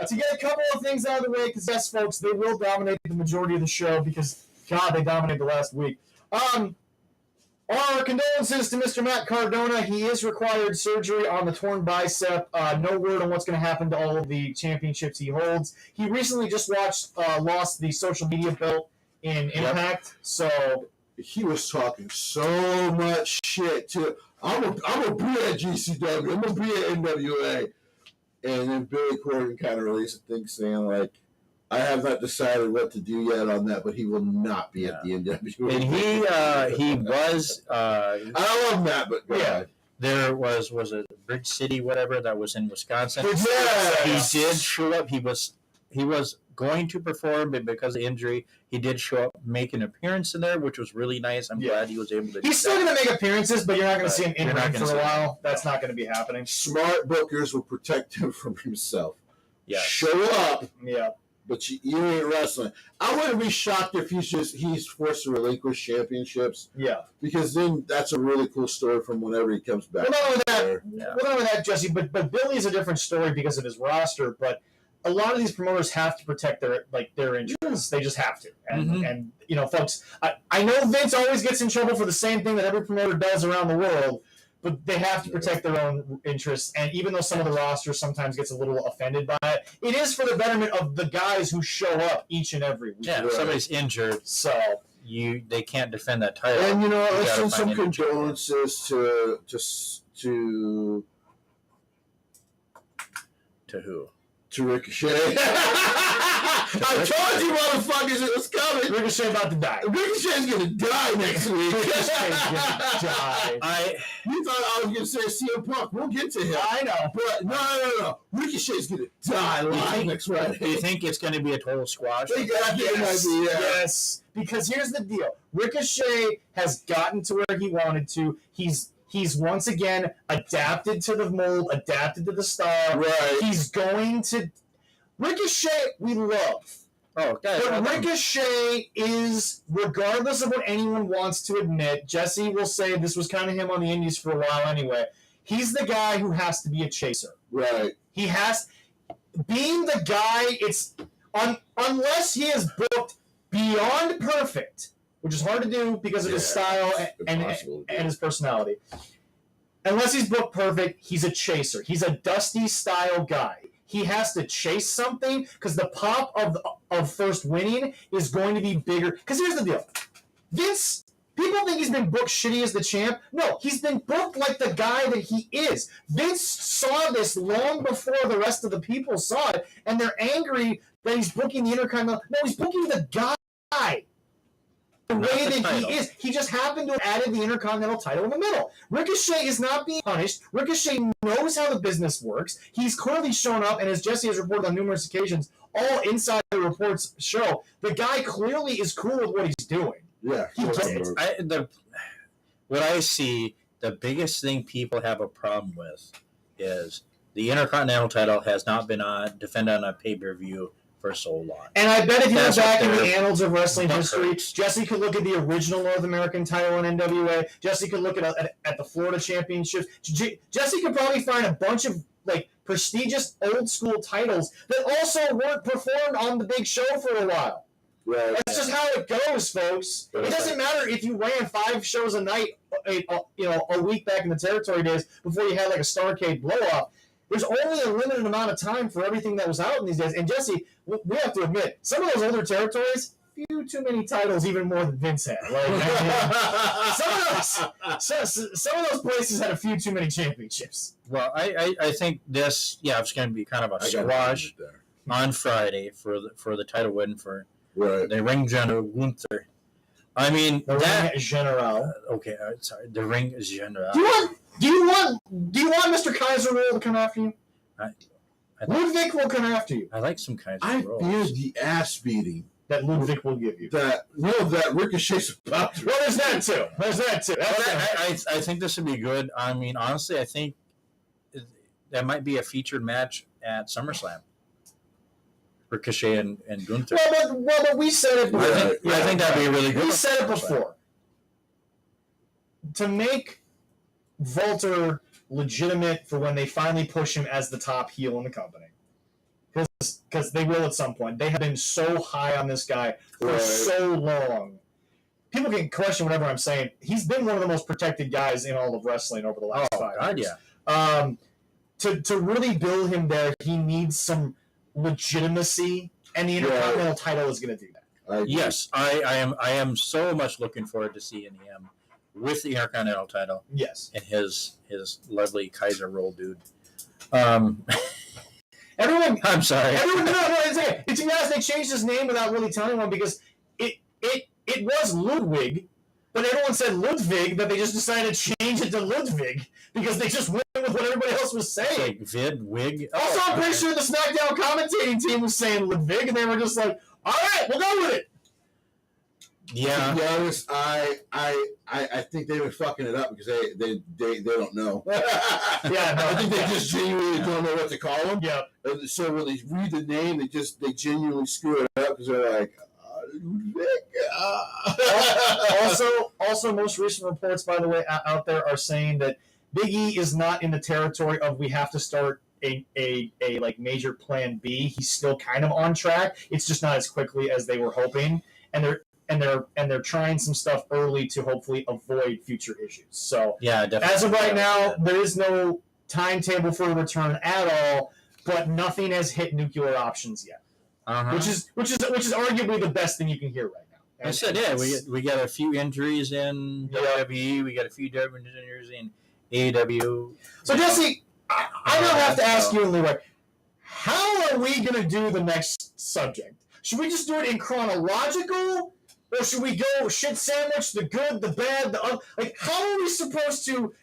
To get a couple of things out of the way, because yes, folks, they will dominate the majority of the show because, God, they dominated the last week. Our condolences to Mr. Matt Cardona. He is required surgery on the torn bicep. No word on what's going to happen to all of the championships he holds. He recently just lost the social media belt in Impact, so... He was talking so much shit to. I'm gonna be at GCW. I'm gonna be at NWA, and then Billy Corgan kind of released a thing saying like, "I have not decided what to do yet on that, but he will not be at the NWA." And he was. I love Matt, but there was it Bridge City, whatever that was in Wisconsin. Yeah. He did show up. He was going to perform, but because of injury, he did show up, make an appearance in there, which was really nice. I'm glad he was able to. He's still going to make appearances, but you're not going to see him in ring for a while. That's not going to be happening. Smart bookers will protect him from himself. Yeah. Show up. Yeah. but you ain't wrestling. I wouldn't be shocked if he's forced to relinquish championships. Yeah. Because then that's a really cool story from whenever he comes back. Well, not only that, Jesse, but Billy is a different story because of his roster. But a lot of these promoters have to protect their interests. They just have to. And folks, I know Vince always gets in trouble for the same thing that every promoter does around the world. But they have to protect their own interests, and even though some of the roster sometimes gets a little offended by it, it is for the betterment of the guys who show up each and every week. Yeah, if somebody's injured, so they can't defend that title. And let's send some condolences to who? To Ricochet. I told you, motherfuckers, it was coming. Ricochet about to die. Ricochet's gonna die next week. Ricochet's gonna die. You thought I was gonna say CM Punk. We'll get to him. I know, but no. Ricochet's gonna die live next Friday. Do you think it's gonna be a total squash? Yes. Because here's the deal: Ricochet has gotten to where he wanted to. He's once again adapted to the mold, adapted to the style. Right. He's going to Ricochet. We love. Oh, guys. But Ricochet is, regardless of what anyone wants to admit, Jesse will say this was kind of him on the Indies for a while anyway. He's the guy who has to be a chaser. Right. He has, being the guy, it's unless he is booked beyond perfect, which is hard to do because of his style and his personality. Unless he's booked perfect, he's a chaser. He's a Dusty style guy. He has to chase something because the pop of first winning is going to be bigger. Because here's the deal. Vince, people think he's been booked shitty as the champ. No, he's been booked like the guy that he is. Vince saw this long before the rest of the people saw it, and they're angry that he's booking the Intercontinental. No, he's booking the guy. The way that he is. He just happened to have added the Intercontinental title in the middle. Ricochet is not being punished. Ricochet knows how the business works. He's clearly shown up, and as Jesse has reported on numerous occasions, all insider reports show the guy clearly is cool with what he's doing. Yeah. He gets it. What I see, the biggest thing people have a problem with is the Intercontinental title has not been defended on a pay-per-view for so long. And I bet if you go back in the annals of wrestling history, Jesse could look at the original North American title in NWA. Jesse could look at the Florida Championships. Jesse could probably find a bunch of prestigious old school titles that also weren't performed on the big show for a while. Right. That's just how it goes, folks. It doesn't matter if you ran 5 shows a night, a week back in the territory days before you had a Starrcade blow-off. There's only a limited amount of time for everything that was out in these days. And Jesse, we have to admit, some of those older territories, few too many titles, even more than Vince had. Some of those places had a few too many championships. Well, I think this, it's going to be kind of a squash on Friday for the title win for the ring general Gunther. I mean, the ring general. Okay, sorry, the ring general. Do you want Mr. Kaiser Roll to come after you? Ludwig will come after you. I like some Kaiser Roll. I fear the ass beating that Ludwig will give you. That Ricochet's about to. Well, there's that too. I think this would be good. I mean, honestly, I think that might be a featured match at SummerSlam. Ricochet and Gunther. Well, but we said it before. I think that'd be really good. We said it before. To make Walter legitimate for when they finally push him as the top heel in the company. Because they will at some point. They have been so high on this guy for so long. People can question whatever I'm saying. He's been one of the most protected guys in all of wrestling over the last 5 years. Yeah. To really build him there, he needs some legitimacy, and the Intercontinental title is going to do that. Yes, I am so much looking forward to seeing him with the Intercontinental title. Yes, and his lovely Kaiser Roll dude. Everyone, I'm sorry. Everyone, no, it's okay. It's because they changed his name without really telling anyone because it was Ludwig, but everyone said Ludwig, but they just decided to change it to Ludwig because they just went with what everybody else was saying. Wig. Also, I'm pretty sure the SmackDown commentating team was saying Ludwig, and they were just like, all right, we'll go with it. Yeah. To be honest, I think they've been fucking it up because they don't know. Yeah, no, I think they just genuinely don't know what to call them. Yeah. And so when they read the name, they genuinely screw it up because they're like, Also, most recent reports, by the way, out there are saying that Big E is not in the territory of we have to start a like major plan B. He's still kind of on track. It's just not as quickly as they were hoping, and they're trying some stuff early to hopefully avoid future issues. So Yeah, definitely. as of right now, there is no timetable for a return at all, but nothing has hit nuclear options yet, which is arguably the best thing you can hear right now. I said, yeah, we got a few injuries in WWE. We got a few different injuries in AEW. So Jesse, I now have to ask you and Leroy, how are we going to do the next subject? Should we just do it in chronological, or should we go shit sandwich, the good, the bad, the like? How are we supposed to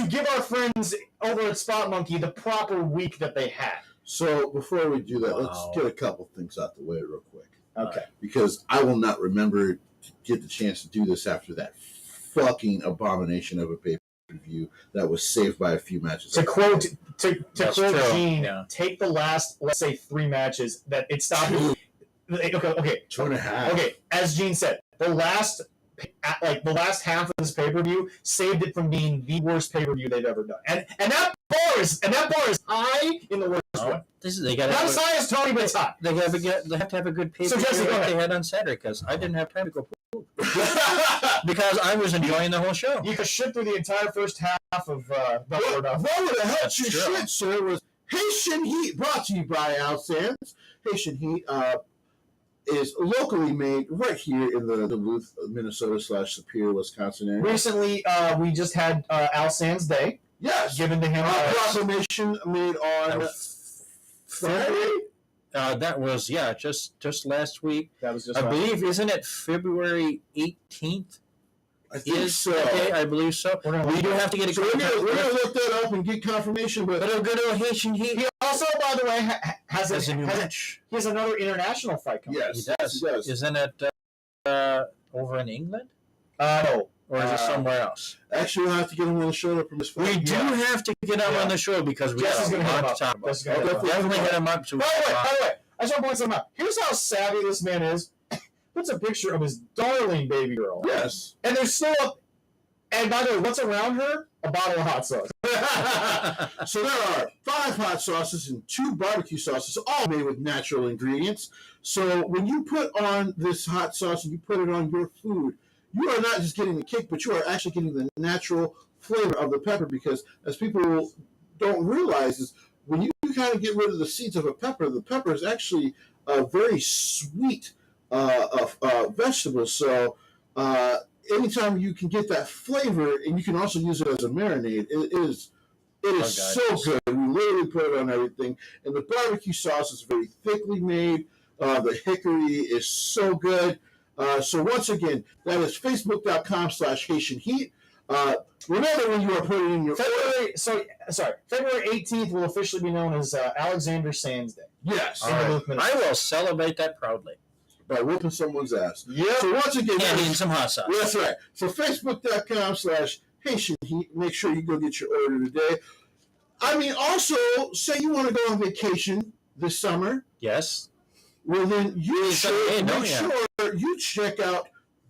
give our friends over at Spot Monkey the proper week that they had? So before we do that, let's get a couple things out the way real quick. Okay. Because I will not remember to get the chance to do this after that fucking abomination of a pay-per-view that was saved by a few matches. To quote Gene, yeah. take the last, let's say, 3 matches that it stopped. Okay. 2.5. Okay, as Gene said, the last half of this pay-per-view saved it from being the worst pay-per-view they've ever done. And that bar is high in the worst way. Not as high as Tony, but it's high. They have to have a good pay-per-view Jesse, go like ahead. they had on Saturday because I didn't have time to go poop. Because I was enjoying the whole show. You could shit through the entire first half of What would have helped you true. shit, sir, was Haitian Heat, brought to you by Al Sands. Haitian Heat is locally made right here in the Duluth, Minnesota / Superior, Wisconsin area. Recently, we just had Al Sands Day. Yes. Given to him. Proclamation made on Friday. That was just last week. That was just. I believe, isn't it February 18th? I think so. Okay, I believe so. We do have to get a. So we're gonna look that up and get confirmation. But it'll go to a Haitian Heat. He also, by the way, has a new match. He has another international fight coming. Yes, He does. Isn't it over in England? No. Or is it somewhere else? Actually, we'll have to get him on the show from this fight. We do have to get him on the show because we Jesse's have a gonna hit him lot up. to talk about. Jesse's gonna hit him up. Definitely hit him up. By the way, I just want to point something out. Here's how savvy this man is. Puts a picture of his darling baby girl. Yes. And there's still and by the way, what's around her? A bottle of hot sauce. So there are 5 hot sauces and 2 barbecue sauces, all made with natural ingredients. So when you put on this hot sauce and you put it on your food, you are not just getting the kick, but you are actually getting the natural flavor of the pepper, because as people don't realize is when you kind of get rid of the seeds of a pepper, the pepper is actually a very sweet vegetable. So anytime you can get that flavor, and you can also use it as a marinade, it is so good. We literally put it on everything. And the barbecue sauce is very thickly made. The hickory is so good. So once again, that is facebook.com/Haitian Heat. Remember when you are putting in your February 18th will officially be known as Alexander Sands Day. Yes. I will celebrate that proudly. By whooping someone's ass. Yep. So once again, and eating some hot sauce. That's right. So facebook.com/Haitian Heat. Make sure you go get your order today. I mean, also, say you want to go on vacation this summer. Yes. Well, then you should make sure you check out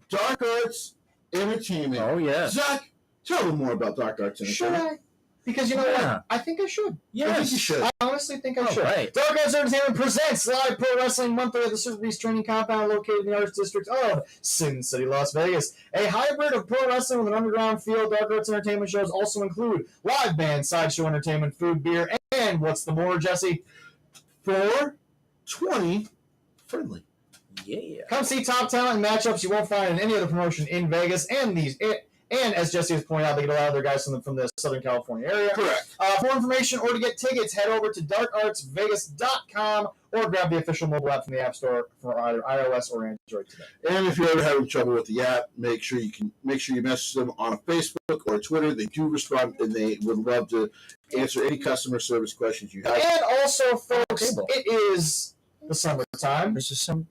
Dark Arts Entertainment. Oh, yes. Zach, tell them more about Dark Arts Entertainment. Should I? Because you know what? I think I should. Yes. I think you should. I honestly think I should. Right. Dark Arts Entertainment presents live pro wrestling monthly at the Super Beast Training Compound located in the Arts District of Sin City, Las Vegas. A hybrid of pro wrestling with an underground feel. Dark Arts Entertainment shows also include live band, sideshow entertainment, food, beer, and what's the more, Jesse? $4.20 friendly. Yeah. Come see top talent and matchups you won't find in any other promotion in Vegas, and as Jesse has pointed out, they get a lot of their guys from the Southern California area. Correct. For more information or to get tickets, head over to darkartsvegas.com or grab the official mobile app from the App Store for either iOS or Android today. And if you're ever having trouble with the app, make sure you message them on Facebook or Twitter. They do respond, and they would love to answer any customer service questions you have. And also, folks, it is the summertime. This is some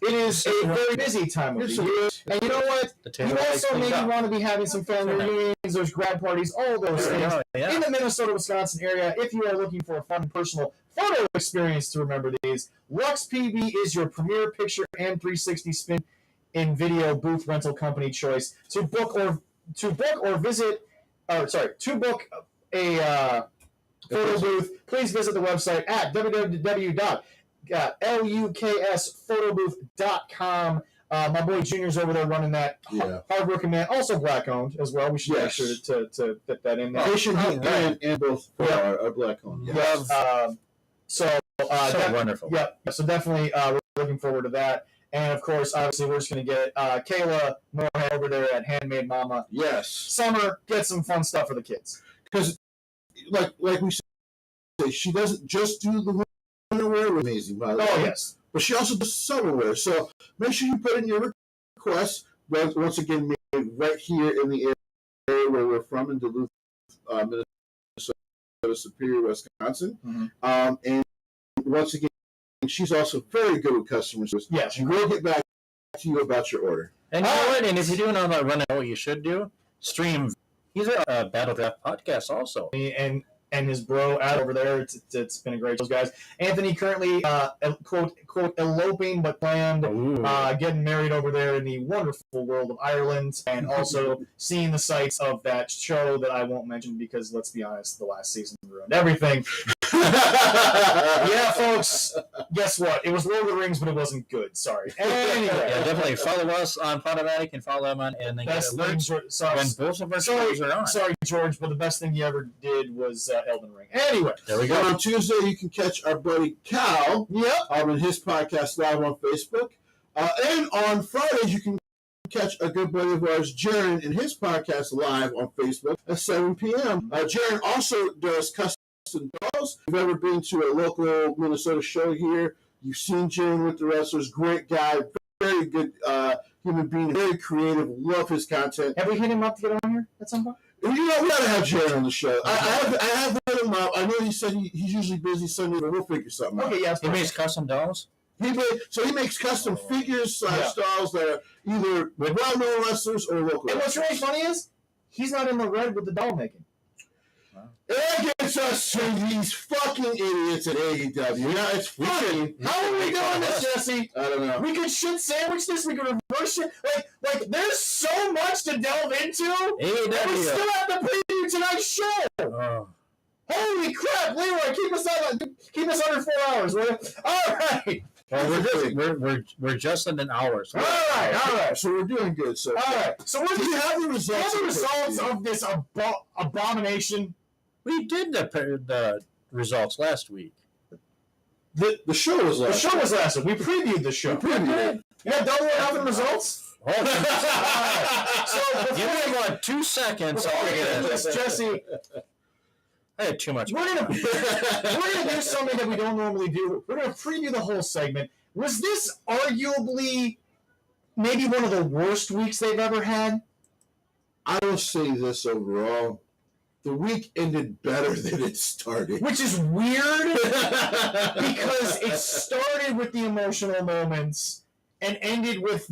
It is a very busy time of the year. And you know what? You also maybe want to be having some family reunions, there's grad parties, all those things. In the Minnesota, Wisconsin area, if you are looking for a fun personal photo experience to remember these, Lux PB is your premier picture and 360 spin in video booth rental company choice. To book a photo booth, please visit the website at www.luksphotobooth.com. My boy Junior's over there running that. Hard-working man, also black-owned as well. We should make sure to fit that in there. Patient and both are black-owned. Yes. So wonderful. Yeah, so definitely we're looking forward to that. And, of course, obviously, we're just going to get Kayla Moorhead over there at Handmade Mama. Yes. Summer, get some fun stuff for the kids. Because, like we say, she doesn't just do the winterwear, amazing, by the way. Oh, yes. But she also does summerwear. So make sure you put in your request. Once again, made right here in the area where we're from, in Duluth, Minnesota, Superior, Wisconsin. Mm-hmm. And once again, she's also very good with customer service. Yes. She will get back to you about your order. And you know what? And if you're doing all that running, what you should do, stream. He's a Battle Draft podcast also. And his bro out over there. It's been a great show, guys. Anthony currently quote eloping but planned, getting married over there in the wonderful world of Ireland, and also seeing the sights of that show that I won't mention because, let's be honest, the last season ruined everything. Yeah, folks, guess what? It was Lord of the Rings, but it wasn't good. Sorry. Anyway. Yeah, definitely follow us on Podomatic and follow them on, and then get alerts when both of our shows are on. Sorry, George, but the best thing you ever did was Elden Ring. Anyway, there we go. On Tuesday, you can catch our buddy Cal on his podcast live on Facebook. And on Fridays, you can catch a good buddy of ours, Jaron, in his podcast live on Facebook at 7 p.m. Jaron also does custom dolls. If you've ever been to a local Minnesota show here, you've seen Jaron with the wrestlers. Great guy, very good human being, very creative. Love his content. Have we hit him up to get on here at some point? You know, we gotta have Jaron on the show. I have hit him up. I know he said he's usually busy Sunday, but we'll figure something out. Okay, yes. He makes custom dolls? He makes custom figures / dolls that are either well-known wrestlers or local. And what's really funny is, he's not in the red with the doll making. It gets us to these fucking idiots at AEW. You know, it's funny. How are we doing this, Jesse? I don't know. We could shit sandwich this. We could reverse it. Like, there's so much to delve into. And we still have to preview tonight's show. Oh. Holy crap, Leroy! Keep us under 4 hours, will you? All right. Well, we're just in an hour. So. All right. So we're doing good. So all right. So do you have the results? Of this abomination? We did the results last week. The show was last. The show was last week. We previewed the show. Yeah, don't we have the results? So give me about 2 seconds. Jesse, I had too much. We're gonna do something that we don't normally do. We're gonna preview the whole segment. Was this arguably maybe one of the worst weeks they've ever had? I will say this overall. The week ended better than it started. Which is weird because it started with the emotional moments and ended with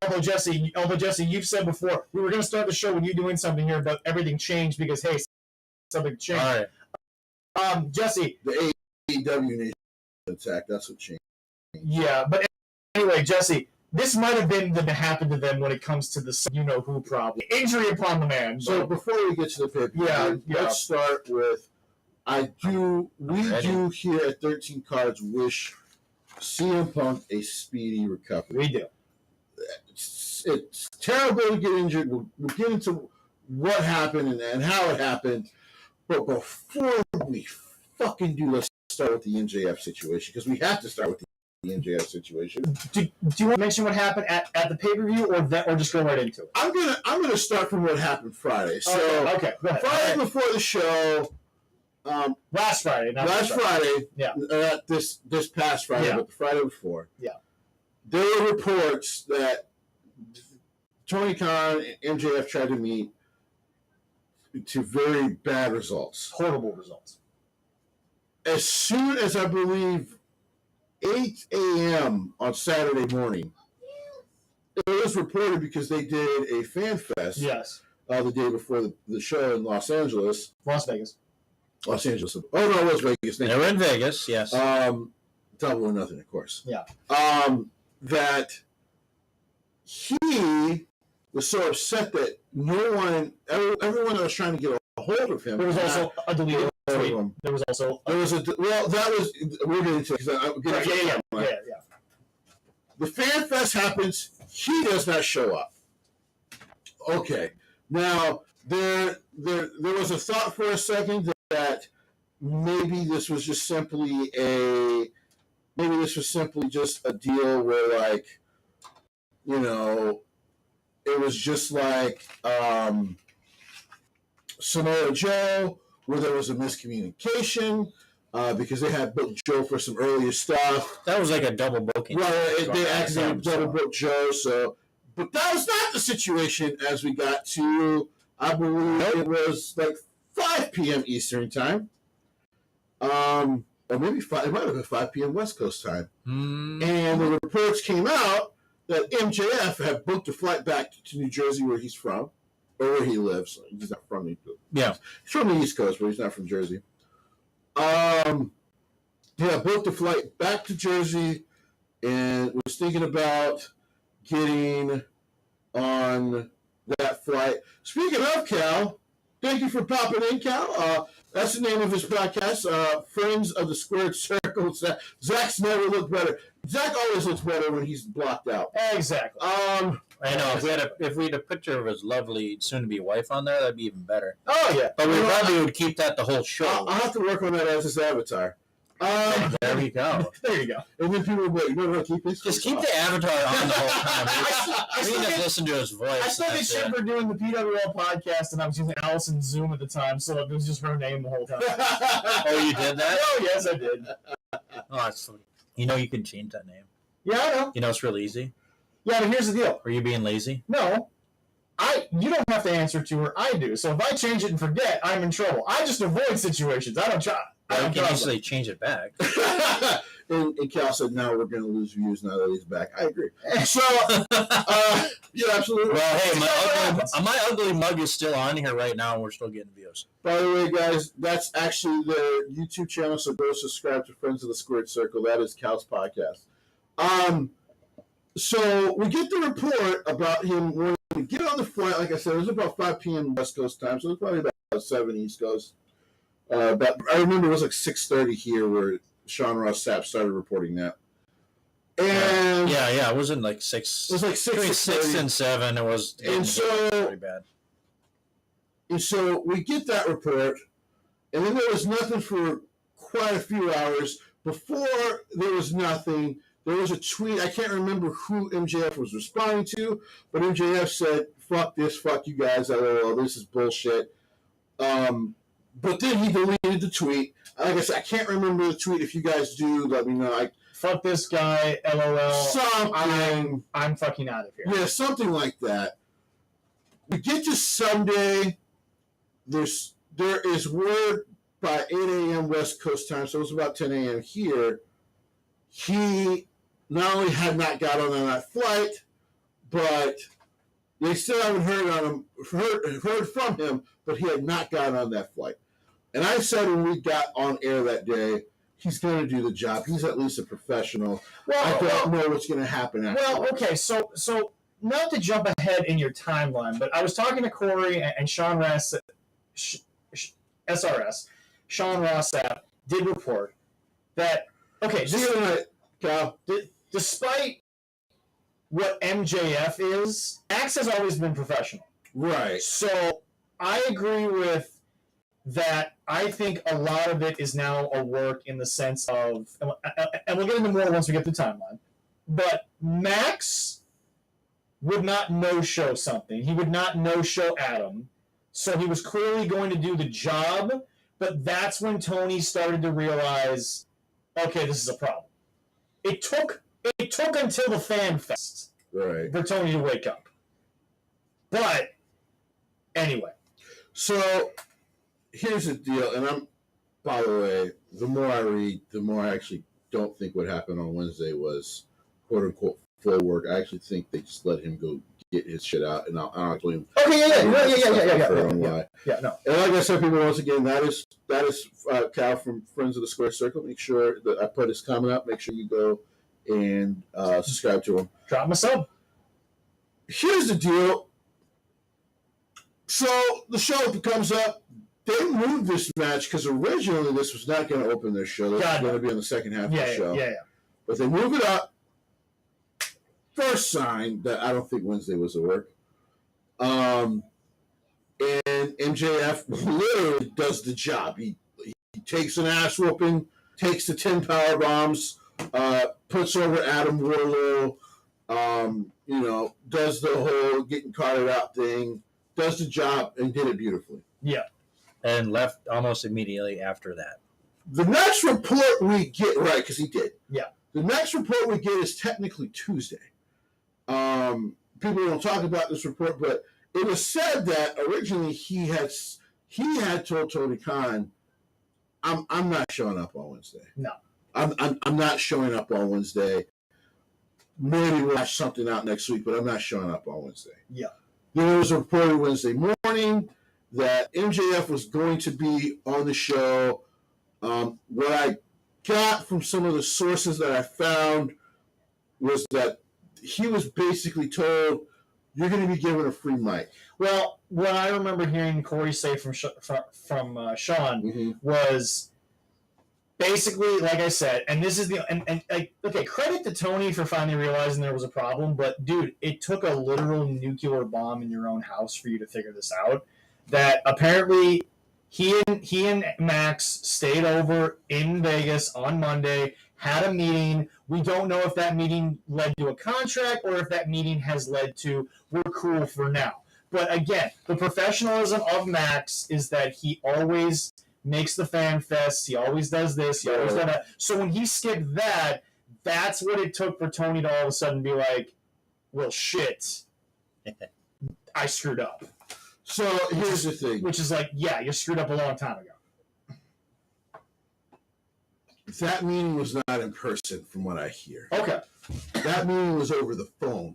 although Jesse, you've said before, we were going to start the show with you doing something here, but everything changed because, hey, something changed. All right. Jesse. The AEW Nation attack, that's what changed. Yeah, but anyway, Jesse, this might have been that happened to them when it comes to the you-know-who problem. Injury upon the man. So before we get to the pay-per-view, let's start with, we do here at 13 Cards wish CM Punk a speedy recovery. We do. It's terrible to get injured. We'll get into what happened and how it happened. But before we fucking do, let's start with the MJF situation, because we have to start with the MJF situation. Do you want to mention what happened at the pay-per-view or just go right into it? I'm gonna start from what happened Friday. So okay. Friday before the show. Last Friday. Last Friday. Yeah. This past Friday, but the Friday before. Yeah. There were reports that Tony Khan and MJF tried to meet to very bad results. Horrible results. As soon as I believe 8 a.m. on Saturday morning. It was reported because they did a fan fest Yes. the day before the show in Los Angeles. Las Vegas. Los Angeles. Oh, no, it was Vegas. They were in Vegas, yes. Double or nothing, of course. Yeah. That he was so upset that everyone that was trying to get a hold of him. There was also a deleted tweet. There was also we'll get into it because I'm getting yeah. The fan fest happens. He does not show up. Okay. Now there was a thought for a second that maybe this was just simply just a deal where, like, you know, it was just like Samoa Joe, where there was a miscommunication because they had booked Joe for some earlier stuff. That was like a double booking. Well, they accidentally double booked Joe, so. But that was not the situation as we got to, I believe it was like 5 p.m. Eastern time. Or maybe 5, it might have been 5 p.m. West Coast time. And the reports came out that MJF had booked a flight back to New Jersey, where he's from, or where he lives. He's not from New Jersey. Yeah. He's from the East Coast, but he's not from Jersey. Booked a flight back to Jersey and was thinking about getting on that flight. Speaking of Cal, thank you for popping in, Cal. That's the name of his podcast, Friends of the Squared Circle. Zach's never looked better. Zach always looks better when he's blocked out. Exactly. I know. If we had a picture of his lovely soon-to-be wife on there, that'd be even better. Oh, yeah. But we probably would keep that the whole show. I'll have to work on that as his avatar. There we go. There you go. And then people will be like, you know what, keep this? Just keep the avatar on the whole time. I We just listen to his voice. I still get shit for doing the PWL podcast, and I was using Allison's Zoom at the time, so it was just her name the whole time. Oh, you did that? Oh, yes, I did. Oh, that's funny. You know you can change that name. Yeah, I know. You know it's real easy. Yeah, but here's the deal. Are you being lazy? No. You don't have to answer to her. I do. So if I change it and forget, I'm in trouble. I just avoid situations. I don't try. I can easily change it back. and Cal said, now we're going to lose views now that he's back. I agree. So, yeah, absolutely. Well, hey, my ugly mug is still on here right now, and we're still getting views. By the way, guys, that's actually their YouTube channel, so go subscribe to Friends of the Squared Circle. That is Cal's podcast. So we get the report about him wanting to get on the flight. Like I said, it was about 5 p.m. West Coast time, so it was probably about 7 East Coast. But I remember it was like 6:30 here where Sean Ross Sapp started reporting that. And yeah, it wasn't like 6. It was like 6, between 6 and 7. It was pretty bad. And so we get that report, and then there was nothing for quite a few hours. Before there was nothing, there was a tweet. I can't remember who MJF was responding to, but MJF said, "Fuck this, fuck you guys, LOL, this is bullshit." But then he deleted the tweet. Like I said, I can't remember the tweet. If you guys do, let me know. Fuck this guy, LOL. Something. I'm fucking out of here. Yeah, something like that. We get to Sunday. There is word by 8 a.m. West Coast time, so it was about 10 a.m. here. He not only had not got on that flight, but they still haven't heard from him, but he had not gotten on that flight. And I said when we got on air that day, he's going to do the job. He's at least a professional. I don't know what's going to happen after. Well, okay, so not to jump ahead in your timeline, but I was talking to Corey and Sean Ross, SRS. Sean Ross did report that, okay, despite what MJF is, Axe has always been professional. Right. So I agree with that. I think a lot of it is now a work in the sense of, and we'll get into more once we get the timeline, but Max would not no-show something. He would not no-show Adam. So he was clearly going to do the job, but that's when Tony started to realize, okay, this is a problem. It took until the fan fest for Tony to wake up. But anyway. So here's the deal, and by the way, the more I read, the more I actually don't think what happened on Wednesday was quote unquote flow work. I actually think they just let him go get his shit out, and I'll blame. Okay, yeah. No. No. And like I said, people, once again, that is Cal from Friends of the Square Circle. Make sure that I put his comment up. Make sure you go and subscribe to him. Drop him a sub. Here's the deal. So the show comes up. They moved this match because originally this was not going to open their show. This was going to be on the second half of the show. Yeah. But they move it up. First sign that I don't think Wednesday was a work. And MJF literally does the job. He takes an ass whooping, takes the 10 power bombs, puts over Adam Warlow, does the whole getting carted out thing, does the job, and did it beautifully. Yeah. And left almost immediately after that. The next report we get, right, because he did. Yeah. The next report we get is technically Tuesday. People don't talk about this report, but it was said that originally he had told Tony Khan, I'm not showing up on Wednesday. No. I'm not showing up on Wednesday. Maybe we'll hash something out next week, but I'm not showing up on Wednesday. Yeah. There was a report Wednesday morning that MJF was going to be on the show. What I got from some of the sources that I found was that he was basically told, you're going to be given a free mic. Well, what I remember hearing Corey say from Sean Mm-hmm. was basically, like I said, and this is okay, credit to Tony for finally realizing there was a problem, but dude, it took a literal nuclear bomb in your own house for you to figure this out. That apparently he and Max stayed over in Vegas on Monday, had a meeting. We don't know if that meeting led to a contract or if that meeting has led to we're cool for now. But again, the professionalism of Max is that he always makes the fan fest. He always does this. He always does that. So when he skipped that, that's what it took for Tony to all of a sudden be like, well, shit, I screwed up. So here's the thing. Which is like, yeah, you screwed up a long time ago. That meeting was not in person, from what I hear. Okay. That meeting was over the phone.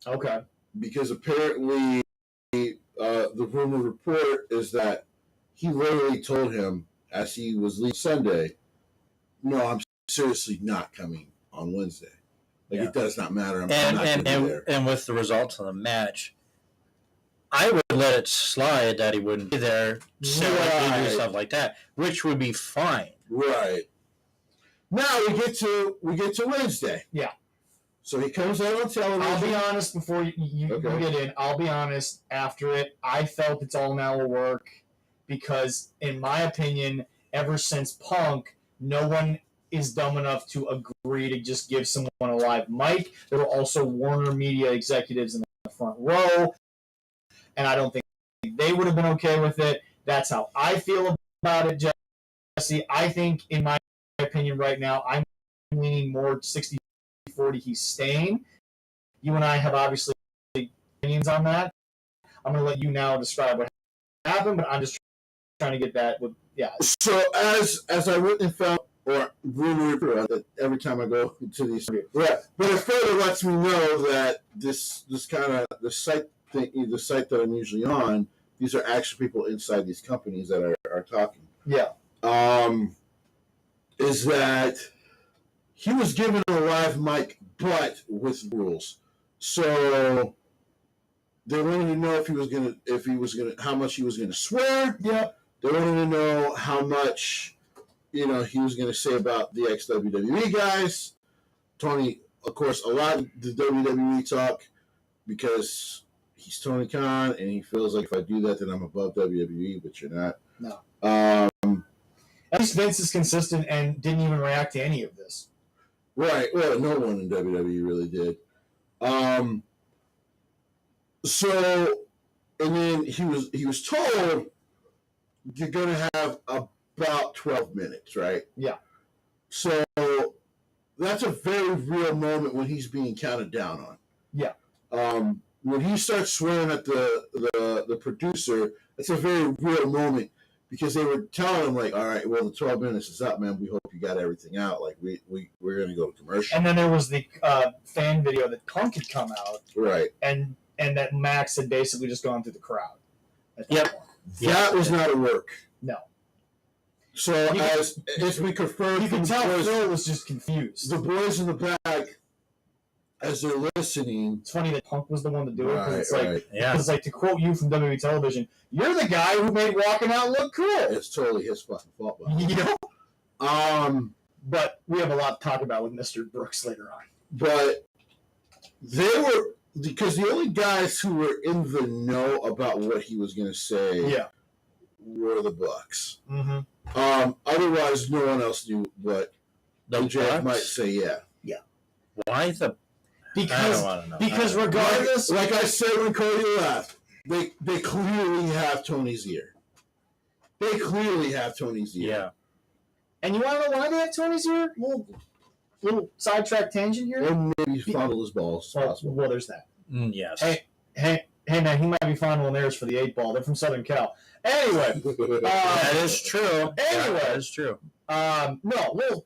Okay. Because apparently the rumor report is that he literally told him as he was leaving Sunday, no, I'm seriously not coming on Wednesday. Like, It does not matter. I'm not going to be there. And with the results of the match, I would let it slide that he wouldn't be there, do stuff like that, which would be fine. Right. Now we get to Wednesday. Yeah. So he comes out on television. I'll be honest before you get in. I'll be honest. After it, I felt it's all now a work because, in my opinion, ever since Punk, no one is dumb enough to agree to just give someone a live mic. There were also Warner Media executives in the front row, and I don't think they would have been okay with it. That's how I feel about it, Jesse. I think, in my opinion right now, I'm leaning more 60-40 he's staying. You and I have obviously opinions on that. I'm going to let you now describe what happened, but I'm just trying to get that with, yeah. So as I went and found, or rumor that every time I go to these, yeah, but it further lets me know that this kind of the site that I'm usually on, these are actually people inside these companies that are talking. Yeah. Is that he was given a live mic, but with rules. So they wanted to know how much he was gonna swear. Yeah. They wanted to know how much, he was gonna say about the ex-WWE guys. Tony, of course, a lot of the WWE talk because he's Tony Khan and he feels like if I do that, then I'm above WWE, but you're not. No. At least Vince is consistent and didn't even react to any of this. Right. Well, no one in WWE really did. So, and then he was told you're going to have about 12 minutes, right? Yeah. So that's a very real moment when he's being counted down on. Yeah. When he starts swearing at the producer, it's a very real moment because they were telling him like, all right, well the 12 minutes is up, man. We hope you got everything out. Like we're gonna go to commercial. And then there was the fan video that Punk had come out, Right. And that Max had basically just gone through the crowd. Yep. That was not a work. No. So as it's been confirmed, You can tell Phil was just confused. The boys in the back, as they're listening. It's funny that Punk was the one to do it because it's like, right. it's like, to quote you from WWE television, "You're the guy who made walking out look cool." It's totally his fucking fault. You know? Um, But we have a lot to talk about with Mr. Brooks later on. but they were, because the only guys who were in the know about what he was going to say Yeah. were the Bucks. Mm-hmm. Otherwise, no one else knew what The Jack Bucks? might say. Yeah. Why the? I Because don't want to know. because regardless, Like I said when Cody left, they clearly have Tony's ear. They clearly have Tony's ear. Yeah. and you want to know why they have Tony's ear? Little sidetrack tangent here. And maybe fondle his balls. Well, there's that. Yes. Hey, man, he might be fondling theirs for the 8-ball. They're from Southern Cal. Anyway, That is true. Anyway. That is true. no,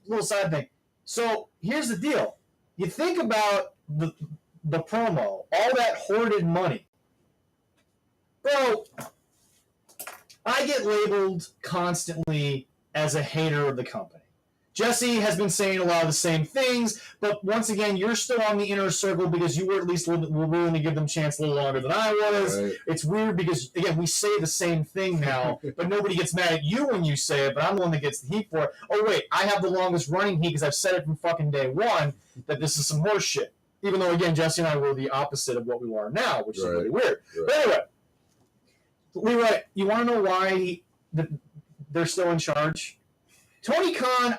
little side thing. So here's the deal. You think about the promo, all that hoarded money. Bro, I get labeled constantly as a hater of the company. Jesse has been saying a lot of the same things, but once again, you're still on the inner circle because you were at least willing to give them a chance a little longer than I was. Right. It's weird because, again, we say the same thing now, but nobody gets mad at you when you say it, but I'm the one that gets the heat for it. Oh, wait, I have the longest running heat because I've said it from fucking day one that this is some horse shit. Even though, again, Jesse and I were the opposite of what we are now, which is really weird. Right. But anyway, Leroy, you want to know why they're still in charge? Tony Khan,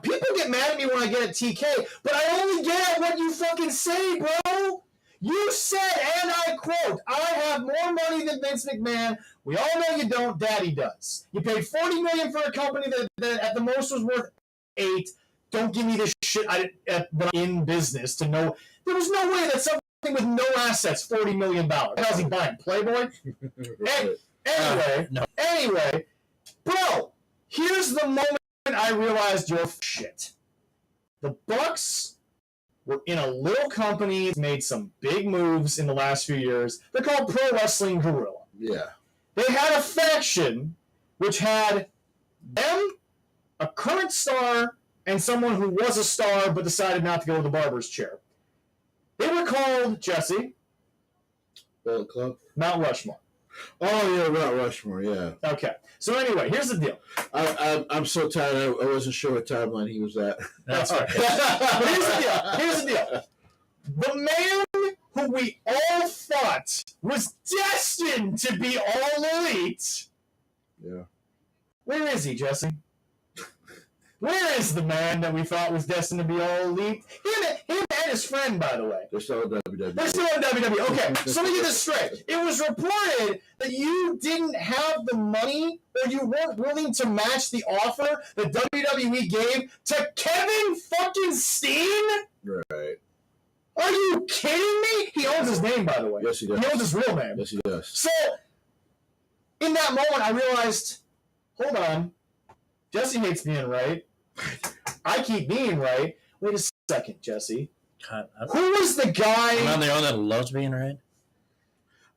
people get mad at me when I get at TK, but I only get at what you fucking say, bro. You said, and I quote, "I have more money than Vince McMahon." We all know you don't. Daddy does. You paid $40 million for a company that at the most was worth $8 million. Don't give me this shit that I'm in business to know. There was no way that something with no assets, $40 million. How's he buying? Playboy? Anyway, bro. Here's the moment I realized you're shit. The Bucks were in a little company, made some big moves in the last few years. They're called Pro Wrestling Guerrilla. Yeah. They had a faction which had them, a current star, and someone who was a star but decided not to go to the barber's chair. They were called, Jesse, Bullet Club. Mount Rushmore. Oh yeah, Mount Rushmore. Yeah. Okay. So anyway, here's the deal. I'm so tired. I wasn't sure what timeline he was at. That's right. But here's the deal. The man who we all thought was destined to be all elite. Yeah. Where is he, Jesse? Where is the man that we thought was destined to be all elite? Him and his friend, by the way. They're still in WWE. They're still in WWE. Okay, so let me get this straight. It was reported that you didn't have the money or you weren't willing to match the offer that WWE gave to Kevin fucking Steen? Right. Are you kidding me? He owns his name, by the way. Yes, he does. He owns his real name. Yes, he does. So, in that moment, I realized, hold on. Jesse hates being right. I keep being right. Wait a second, Jesse. God, Who was the guy? I'm the only one that loves being right.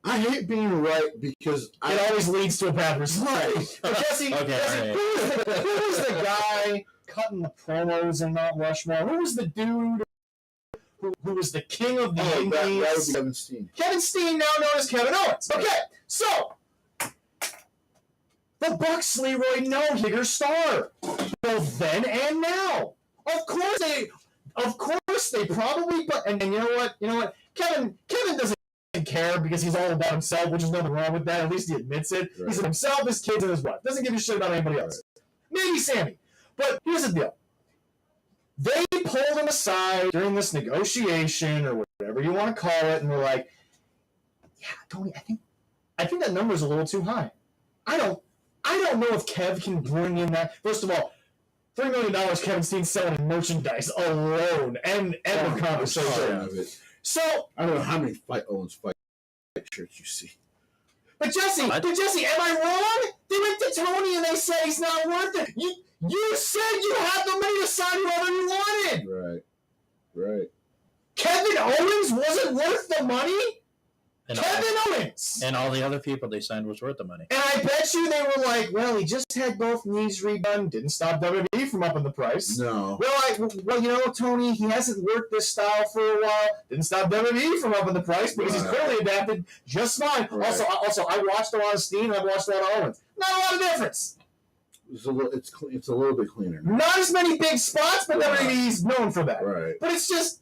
I hate being right because It always leads to a bad result. Right. But Jesse, Okay, Jesse, all right. who was the guy cutting the promos in Mount Rushmore? Who was the dude who was the king of the that would Indies? be Kevin Steen. Kevin Steen, now known as Kevin Owens. Okay, so the Bucks, Leroy, no bigger star, both then and now. Of course they probably, but and you know what? Kevin doesn't care because he's all about himself, which is nothing wrong with that. At least he admits it. Right. He's himself, his kids, and his wife. Doesn't give a shit about anybody else. Maybe Sammy. But here's the deal. They pulled him aside during this negotiation or whatever you want to call it, and were like, "Yeah, Tony, I think that number's a little too high. I don't know if Kev can bring in that. First of all, $3 million Kevin Steen's selling in merchandise alone, and the conversation. Of it. So I don't know how many Owens fight shirts you see. But Jesse, am I wrong? They went to Tony and they said he's not worth it. You said you had the money to sign whoever you wanted. Right. Kevin Owens wasn't worth the money? And Kevin Owens! And all the other people they signed was worth the money. And I bet you they were like, well, he just had both knees redone. Didn't stop WWE from upping the price. No. Well, you know, Tony, he hasn't worked this style for a while. Didn't stop WWE from upping the price because he's clearly adapted just fine. Right. Also, I watched a lot of Steen and I watched a lot of Owens. Not a lot of difference. It's a little bit cleaner. Not as many big spots, but Right. WWE's known for that. Right. But it's just,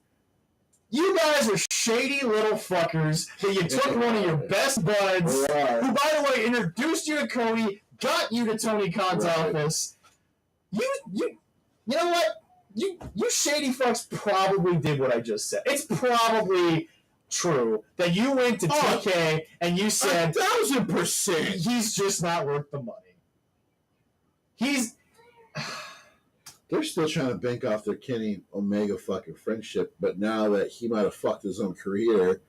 you guys are shady little fuckers that you took one of your best buds, who, by the way, introduced you to Cody, got you to Tony Khan's office. You know what? You shady fucks probably did what I just said. It's probably true that you went to TK and you said 1,000%. he's just not worth the money. They're still trying to bank off their Kenny Omega fucking friendship, but now that he might have fucked his own career,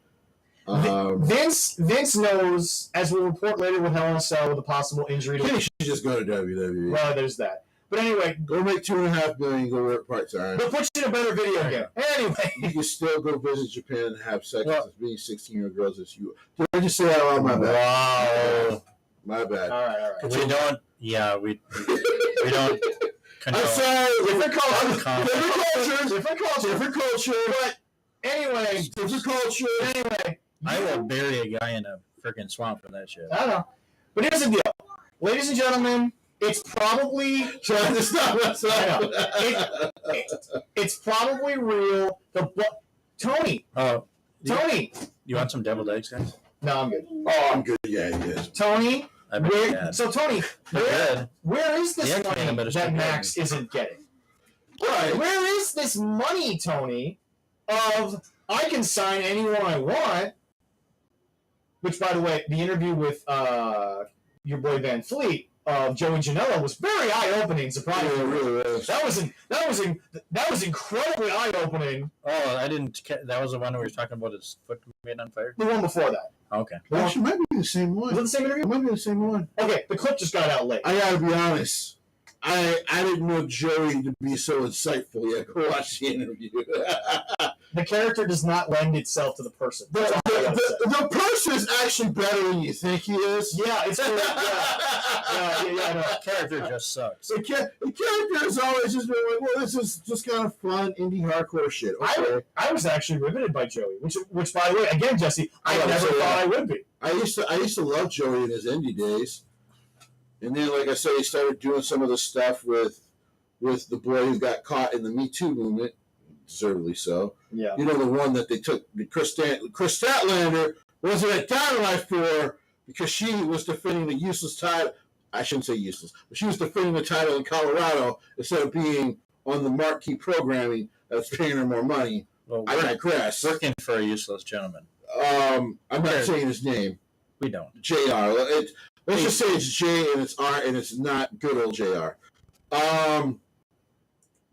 Vince knows, as we'll report later with Hell in a Cell, with a possible injury. Kenny should just go to WWE. Well, there's that. But anyway, Go make $2.5 million. Go work part time. we'll put you in a better video game. Anyway, You can still go visit Japan and have sex with being 16-year-old girls as you. Did I just say that out loud? My bad. Wow. My bad. all right. We don't. Yeah, we don't. I'm sorry. Different culture. Different culture. But anyway, Different culture. Anyway, I will bury a guy in a freaking swamp for that shit. I don't know. But here's the deal, ladies and gentlemen. It's probably Trying to stop us. it's probably real. Tony. Tony. You want some deviled eggs, guys? No, I'm good. Oh, I'm good. Yeah, he is. Tony. I bet you can. So Tony, where is this Yeah, money but it's that good. Max isn't getting? Right. Where is this money, Tony, of I can sign anyone I want? Which, by the way, the interview with your boy Van Fleet of Joey Janela was very eye-opening. Surprisingly, Yeah, it really is. that was incredibly eye-opening. Oh, I didn't. That was the one where we were talking about his foot being on fire. The one before that. Okay. Actually, it might be the same Was it one. the same interview? It might be the same one. Okay, the clip just got out late. I gotta be honest. I didn't know Joey to be so insightful yet. Go watch the interview. The character does not lend itself to the person. That's all I gotta say. The person is actually better than you think he is. Yeah, it's true. Yeah, no. Character just sucks. The character has always just been like, well, this is just kind of fun indie hardcore shit. Okay. I was actually riveted by Joey, which by the way, again, Jesse, I Yeah, never so, thought I would be. I used to love Joey in his indie days, and then, like I said, he started doing some of the stuff with the boy who got caught in the Me Too movement, deservedly so. Yeah. You know, the one that they took, Chris Statlander wasn't at Dynamite for because she was defending the useless title. I shouldn't say useless, but she was defending the title in Colorado instead of being on the marquee programming that's paying her more money. Well, I digress. working for a useless gentleman. I'm not saying his name. We don't. JR. Let's just say it's J and it's R and it's not good old JR.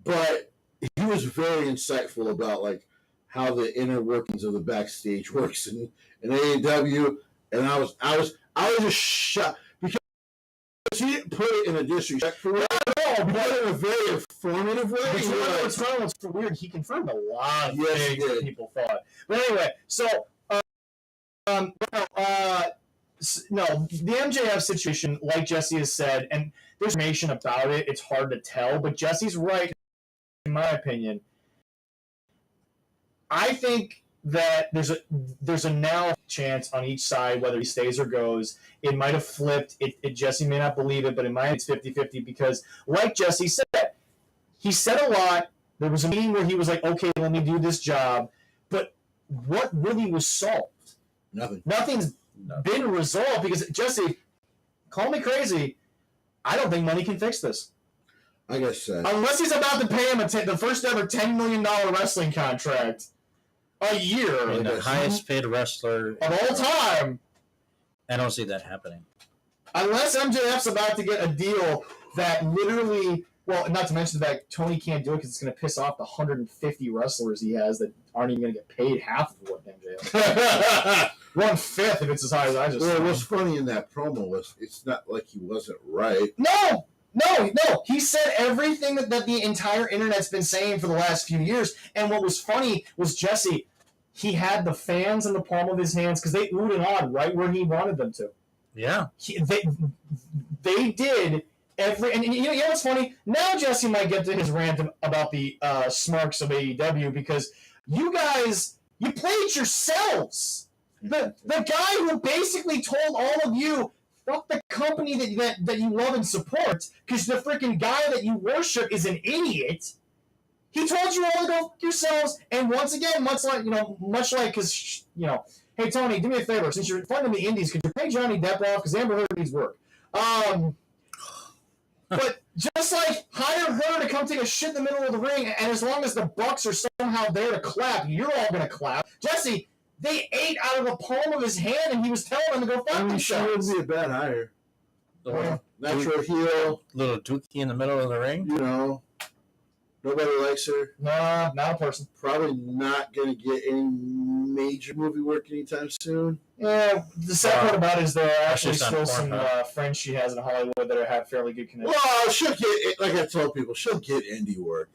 But he was very insightful about like how the inner workings of the backstage works in AEW, and I was just shocked because he didn't put it in a disrespectful way. No, but in a very informative way. But you know what's weird? He confirmed a lot of Yes, he things did. that people thought. But anyway, so no, the MJF situation, like Jesse has said, and there's information about it. It's hard to tell, but Jesse's right, in my opinion. I think that there's a now chance on each side whether he stays or goes. It might have flipped. Jesse may not believe it, but in my head it's 50-50 because, like Jesse said, he said a lot. There was a meeting where he was like, okay, let me do this job. But what really was solved? Nothing. Nothing's been resolved because, Jesse, call me crazy, I don't think money can fix this. I guess Unless he's about to pay him the first ever $10 million wrestling contract a year And the highest paid wrestler of all time. I don't see that happening. Unless MJF's about to get a deal that literally Well, not to mention the fact Tony can't do it because it's going to piss off the 150 wrestlers he has that aren't even going to get paid half of what MJF. 1/5 if it's as high as I just Well, said. what's funny in that promo was it's not like he wasn't right. No. He said everything that the entire internet's been saying for the last few years. And what was funny was Jesse, he had the fans in the palm of his hands because they oohed and awed right where he wanted them to. Yeah. They did every, and you know what's funny? Now Jesse might get to his rant about the smarks of AEW because you guys, you played yourselves. The guy who basically told all of you, fuck the company that you love and support because the freaking guy that you worship is an idiot. He told you all to go fuck yourselves, and once again, much like because hey Tony, do me a favor, since you're funding the indies, could you pay Johnny Depp off because Amber Heard needs work. But just like hire her to come take a shit in the middle of the ring, and as long as the Bucks are somehow there to clap, you're all gonna clap. Jesse, they ate out of the palm of his hand, and he was telling them to go fuck themselves. She wouldn't be a bad hire. Natural heel, little dookie in the middle of the ring. Nobody likes her. Nah, not a person. Probably not going to get any major movie work anytime soon. Yeah, the sad part about it is there are actually just on still some Pornhub. friends she has in Hollywood that have fairly good connections. Well, she'll get, like I told people, she'll get indie work.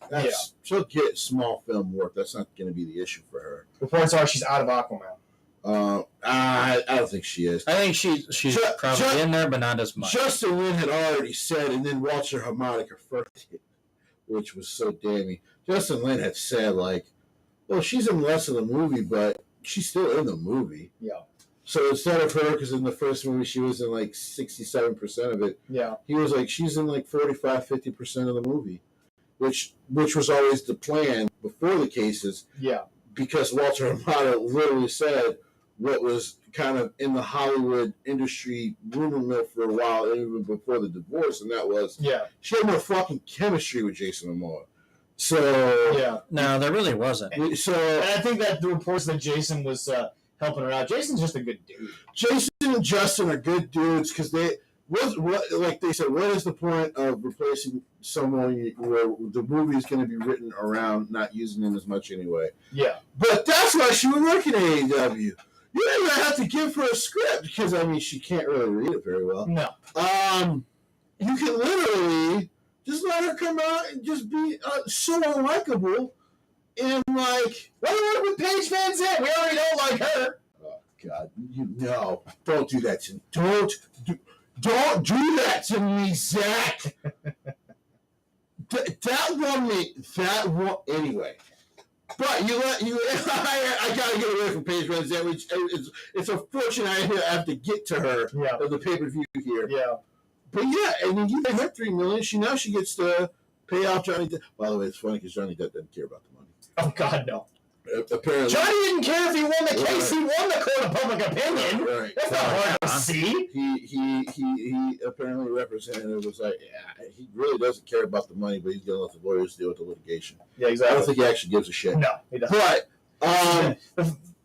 She'll get small film work. That's not going to be the issue for her. Reports are she's out of Aquaman. I don't think she is. I think she's probably in there, but not as much. Justin Lin had already said, and then Walter Hamada confirmed it, which was so damning. Justin Lin had said, well, she's in less of the movie, but she's still in the movie. Yeah. So instead of her, because in the first movie she was in 67% of it, yeah, he was she's in 45-50% of the movie, which was always the plan before the cases. Yeah. Because Walter Hamada literally said what was kind of in the Hollywood industry rumor mill for a while, even before the divorce, and that was she had no fucking chemistry with Jason Momoa. So no, there really wasn't. So and I think that the reports that Jason was helping her out. Jason's just a good dude. Jason and Justin are good dudes because like they said, what is the point of replacing someone where the movie is going to be written around not using him as much anyway? Yeah. But that's why she would work at AEW. You don't even have to give her a script because, she can't really read it very well. No. You can literally just let her come out and just be so unlikable and let her work with Paige Van Zandt. We already don't like her. Oh, God. Don't do that to me. Don't do that to me, Zach. That one, anyway. But I gotta get away from Paige Van Zandt, which it's unfortunate I have to get to her of the pay-per-view here. Yeah. But you pay her $3 million. She gets to pay off Johnny Depp. By the way, it's funny because Johnny Depp doesn't care about the money. Oh God, no. Apparently, Johnny didn't care if he won the case. He won the court of public opinion. Right. That's not hard to see. He apparently representative was he really doesn't care about the money, but he's going to let the lawyers deal with the litigation. Yeah, exactly. I don't think he actually gives a shit. No, he doesn't. But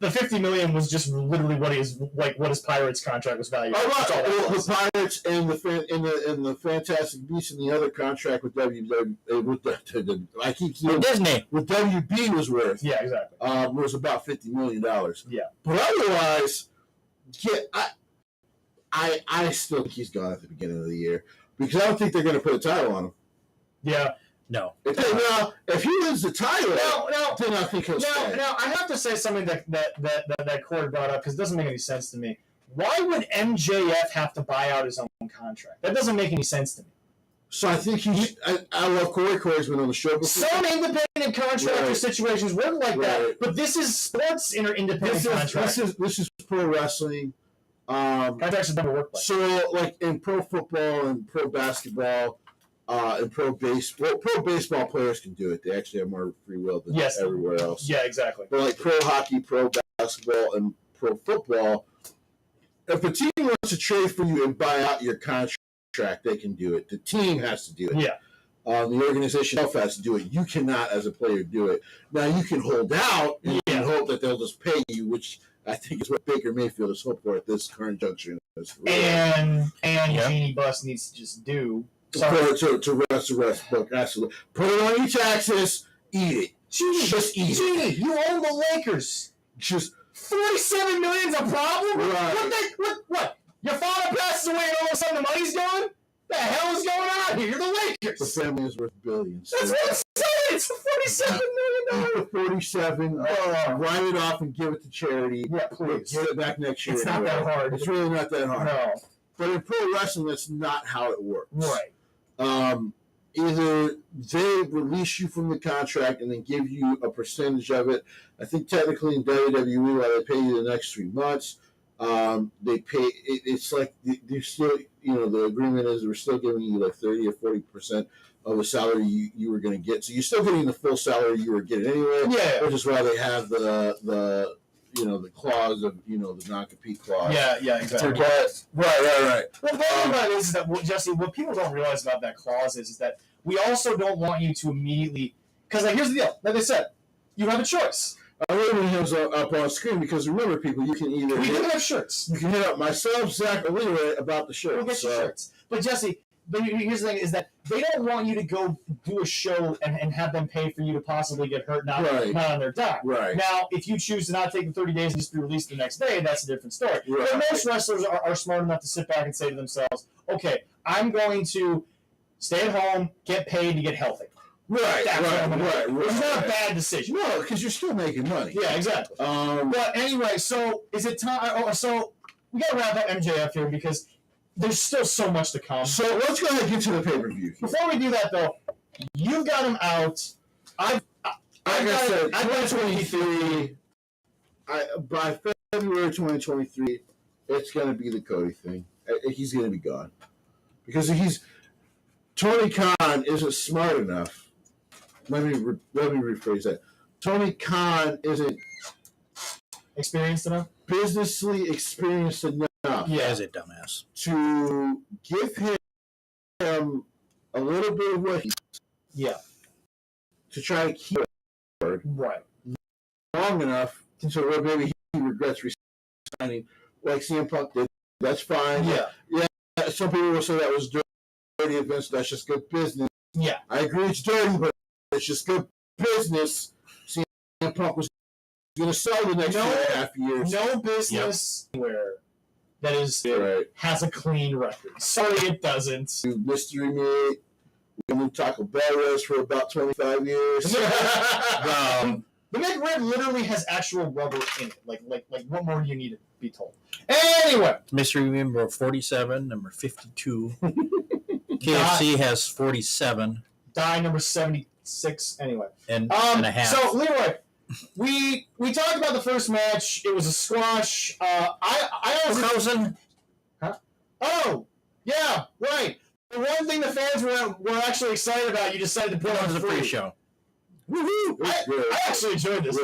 the $50 million was just literally what his Pirates contract was valued. The Pirates and the Fantastic Beasts and the other contract with WB with WB was worth. Yeah, exactly. Was about $50 million. Yeah, but otherwise, I still think he's gone at the beginning of the year because I don't think they're going to put a title on him. Yeah. No. If he wins the title, then I think he'll stay. Now, I have to say something that Corey brought up because it doesn't make any sense to me. Why would MJF have to buy out his own contract? That doesn't make any sense to me. So I think I love Corey. Corey's been on the show before. Some independent contractor situations work like that, but this is sports independent contract. This is pro wrestling. Contracts have never worked like so, like in pro football and pro basketball. And pro baseball players can do it. They actually have more free will than everywhere else. Yeah, exactly. But like pro hockey, pro basketball, and pro football, if a team wants to trade for you and buy out your contract, they can do it. The team has to do it. Yeah. The organization itself has to do it. You cannot, as a player, do it. Now, you can hold out and hope that they'll just pay you, which I think is what Baker Mayfield is hoping for at this current juncture in his career. And Jeannie Buss needs to just do To rest book. Absolutely. Put it on each axis. Eat it. Just eat it. You own the Lakers. Just $47 million's a problem? Right. What? Your father passes away and all of a sudden the money's gone? What the hell is going on here? You're the the Lakers. family is worth billions. That's what I'm saying. It's $47 million. 47. Write it off and give it to charity. Yeah, please. Get it back next year. It's not that hard. It's really not that hard. No. But in pro wrestling, that's not how it works. Right. Either they release you from the contract and then give you a percentage of it. I think technically in WWE, while they pay you the next 3 months, they pay. It's like they're still, the agreement is we're still giving you like 30 or 40% of the salary you were going to get. So you're still getting the full salary you were getting anyway. Yeah. Which is why they have the clause of the non-compete clause. Yeah, exactly. Right. Well, the thing about it is that, Jesse, what people don't realize about that clause is that we also don't want you to immediately, because here's the deal. Like I said, you have a choice. I really want him up on screen because remember, people, you can either We do have shirts. you can hit up myself, Zach, or Leroy about the shirt. We'll get you shirts. But Jesse, here's the thing: is that they don't want you to go do a show and have them pay for you to possibly get hurt, not on their dime. Right. Now, if you choose to not take the 30 days and just be released the next day, that's a different story. Right. But most wrestlers are smart enough to sit back and say to themselves, "Okay, I'm going to stay at home, get paid to get healthy." Right. It's not a bad decision. No, because you're still making money. Yeah, exactly. But anyway, so is it time? So we got to wrap up MJF here because there's still so much to come. So let's go ahead and get to the pay-per-view. Before we do that, though, you got him out. I said, got 2023. By February 2023, it's going to be the Cody thing. He's going to be gone because Tony Khan isn't smart enough. Let me rephrase that. Tony Khan isn't experienced enough, businessly experienced enough. Yeah, as a dumbass. To give him a little bit of what he to try to keep it long enough until maybe he regrets resigning, like CM Punk did. That's fine. Yeah. Some people will say that was dirty, Vince. That's just good business. Yeah, I agree it's dirty, but it's just good business. CM Punk was going to sell the next 2.5 years. No business where that has a clean record. Sorry, it doesn't. Mystery meat. We moved Taco Bell for about 25 years. The McRib literally has actual rubber in it. Like what more do you need to be told? Anyway, mystery meat number 47, number 52. KFC has 47. Die number 76. Anyway, and a half. So Leroy, we talked about the first match. It was a squash. I also. Huh? Oh, yeah, right. The one thing the fans were actually excited about, you decided to put on the pre-show. Woohoo! I actually enjoyed this.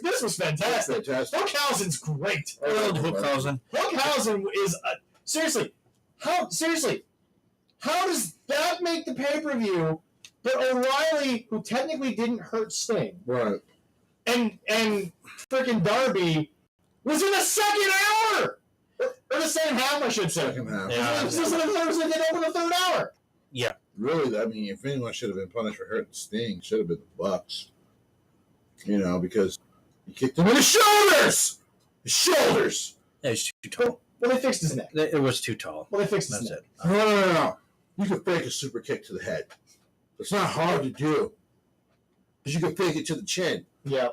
This was fantastic. Hookhausen's great. I love Hookhausen. Hookhausen is seriously. How does that make the pay-per-view? But O'Reilly, who technically didn't hurt Sting, right, and freaking Darby was in the second hour. Or the second half, I should say. Second half. Yeah. This is the Thursday they open the third hour. Yeah. Really, I mean, if anyone should have been punished for hurting Sting, should have been the Bucks. Because he kicked him in the shoulders. The shoulders. It was too tall. Well, they fixed his neck. It was too tall. Well, they fixed his neck. No. You can fake a super kick to the head. It's not hard to do. Because you can fake it to the chin. Yeah.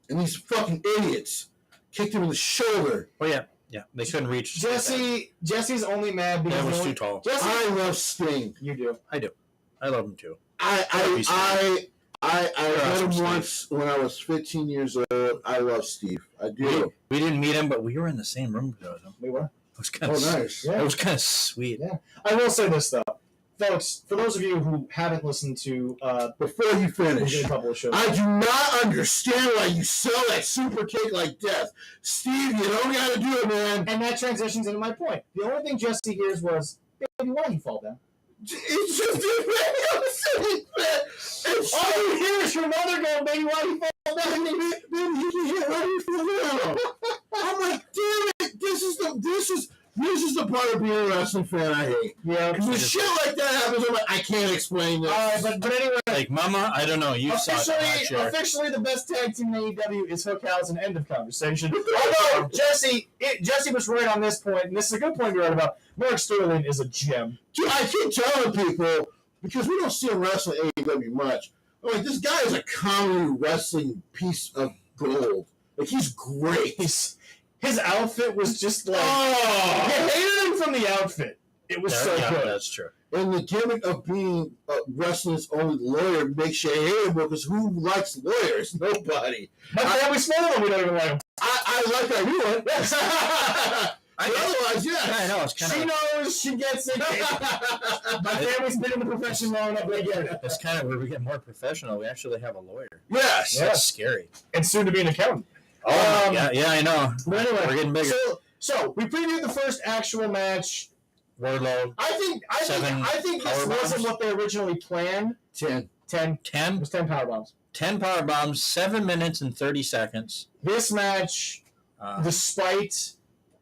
And these fucking idiots kicked him in the shoulder. Oh, yeah. Yeah, they couldn't reach. Jesse's only mad because that was too tall. I love Sting. You do. I do. I love him too. I met him once when I was 15 years old. I love Steve. I do. We didn't meet him, but we were in the same room with him. We were. It was kind of nice. Yeah. It was kind of sweet. Yeah. I will say this though, folks. For those of you who haven't listened to, before you finish, a couple of shows. I do not understand why you sell that super kick like death, Steve. You don't got to do it, man. And that transitions into my point. The only thing Jesse hears was, "Baby, why you fall down?" It's just all you hear is your mother going, "Baby, why you fall down?" Baby, you can hear why you fall down. I'm like, damn it! This is This is the part of being a wrestling fan I hate. Yeah. Because when shit like that happens, I'm like, I can't explain this. But anyway, Like, Mama, I don't know. You saw it. I'm not sure. Officially, the best tag team in AEW is Hookhausen. End of conversation. Although Jesse was right on this point, and this is a good point you're right about. Mark Sterling is a gem. Dude, I keep telling people, because we don't see him wrestle AEW much, I'm like, this guy is a comedy wrestling piece of gold. Like, he's great. His outfit was just like... Oh! You hated him from the outfit. It was so good. That's true. And the gimmick of being wrestling's only lawyer makes you hate him, because who likes lawyers? Nobody. My family's small and we don't even like him. I like that new one. Yes. Otherwise, yes. Yeah, I know. It's kind She of... knows, she gets it. My family's been in the profession long enough, they get it. That's kind of where we get more professional. We actually have a lawyer. Yes. That's scary. And soon to be an accountant. Oh, yeah, I know. But anyway, we're getting bigger. So we previewed the first actual match. Wardlow. I think this power wasn't bombs? what they originally planned. 10. 10. 10? It was 10 power bombs. 10 power bombs, 7 minutes and 30 seconds. This match, despite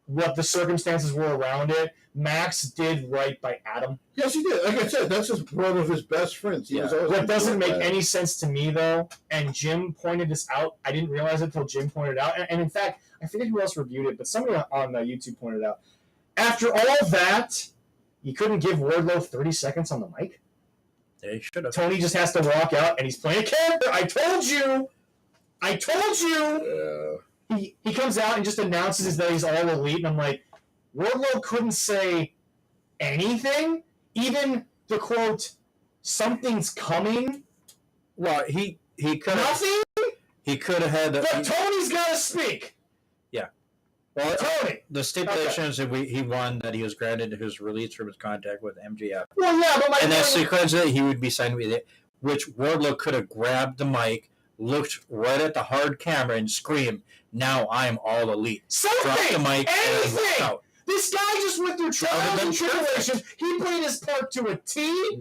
what the circumstances were around it, Max did right by Adam. Yes, he did. Like I said, that's just one of his best friends. He was always What doesn't make that. any sense to me, though, and Jim pointed this out. I didn't realize it until Jim pointed it out. And in fact, I forget who else reviewed it, but somebody on YouTube pointed it out. After all that, you couldn't give Wardlow 30 seconds on the mic? They should have. Tony just has to walk out, and he's playing a character. I told you! He comes out and just announces that he's all elite, and I'm like, Wardlow couldn't say anything? Even the quote, something's coming? Well, he could have. Nothing? He could have had. But Tony's got to speak. Well, Tony. the stipulation is that he won, that he was granted his release from his contract with MJF. Well, yeah, but And that sequence that he would be signed with it, which Wardlow could have grabbed the mic, looked right at the hard camera, and screamed, "Now I'm all elite." something, Drop the mic and walk anything. out. This guy just went through trials and tribulations. perfect. He played his part to a T,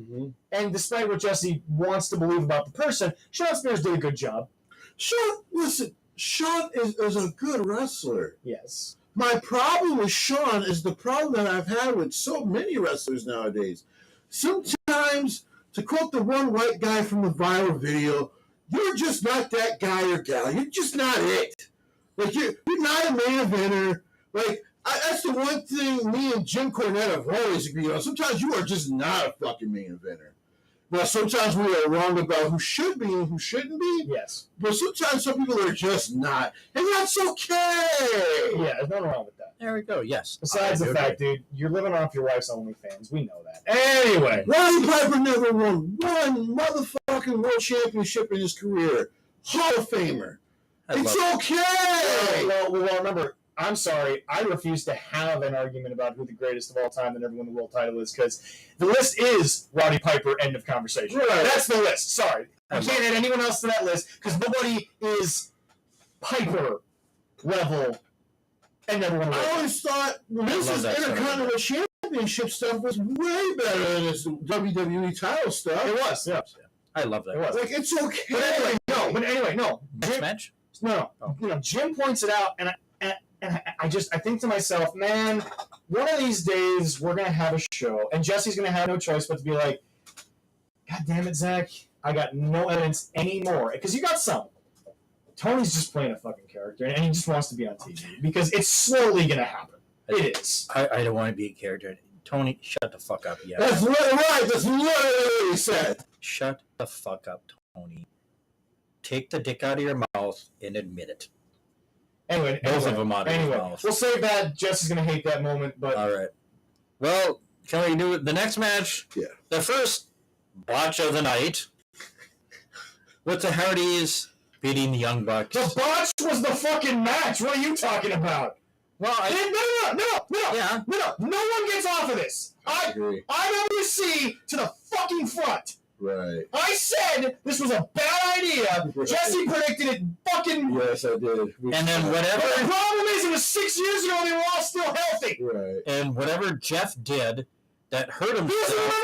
and despite what Jesse wants to believe about the person, Sean Spears did a good job. Sean, listen, Sean is a good wrestler. Yes. My problem with Sean is the problem that I've had with so many wrestlers nowadays. Sometimes, to quote the one white guy from the viral video, you're just not that guy or gal. You're just not it. Like, you're not a main eventer. Like, that's the one thing me and Jim Cornette have always agreed on. Sometimes you are just not a fucking main eventer. Now, sometimes we are wrong about who should be and who shouldn't be. Yes. But sometimes some people are just not. And that's okay. Yeah, there's nothing wrong with that. There we go. Yes. Besides the fact, dude, you're living off your wife's OnlyFans. We know that. Anyway. Roddy Piper never won one motherfucking world championship in his career. Hall of Famer. It's okay. Well, remember, I'm sorry. I refuse to have an argument about who the greatest of all time that never won the world title is, because the list is Roddy Piper, end of conversation. Right. That's the list. Sorry. I can't add anyone else to that list, because nobody is Piper level and never won the world I title. always thought Vince's Intercontinental Championship stuff was way better than his WWE title stuff. It was, yeah. I love that. It was. Like, it's okay. But anyway, no. Next match? No. Oh. You know, Jim points it out, and I think to myself, man, one of these days we're going to have a show, and Jesse's going to have no choice but to be like, God damn it, Zach, I got no evidence anymore. Because you got some. Tony's just playing a fucking character, and he just wants to be on TV, because it's slowly going to happen. It is. I don't want to be a character. Tony, shut the fuck up. Yeah. That's right. That's literally what he said. Shut the fuck up, Tony. Take the dick out of your mouth and admit it. Anyway, Both of them out of his anyway, mouth. we'll save that. Jesse's going to hate that moment, but... All right. Well, can we do the next match? Yeah. The first botch of the night with the Hardys beating the Young Bucks. The botch was the fucking match. What are you talking about? Well, No. No one gets off of this. I agree. IWC to the fucking front. Right. I said this was a bad idea. Jesse predicted it fucking... Yes, I did. and then But the whatever, problem is it was 6 years ago and they were all still healthy. Right. and whatever Jeff did that hurt He doesn't himself. remember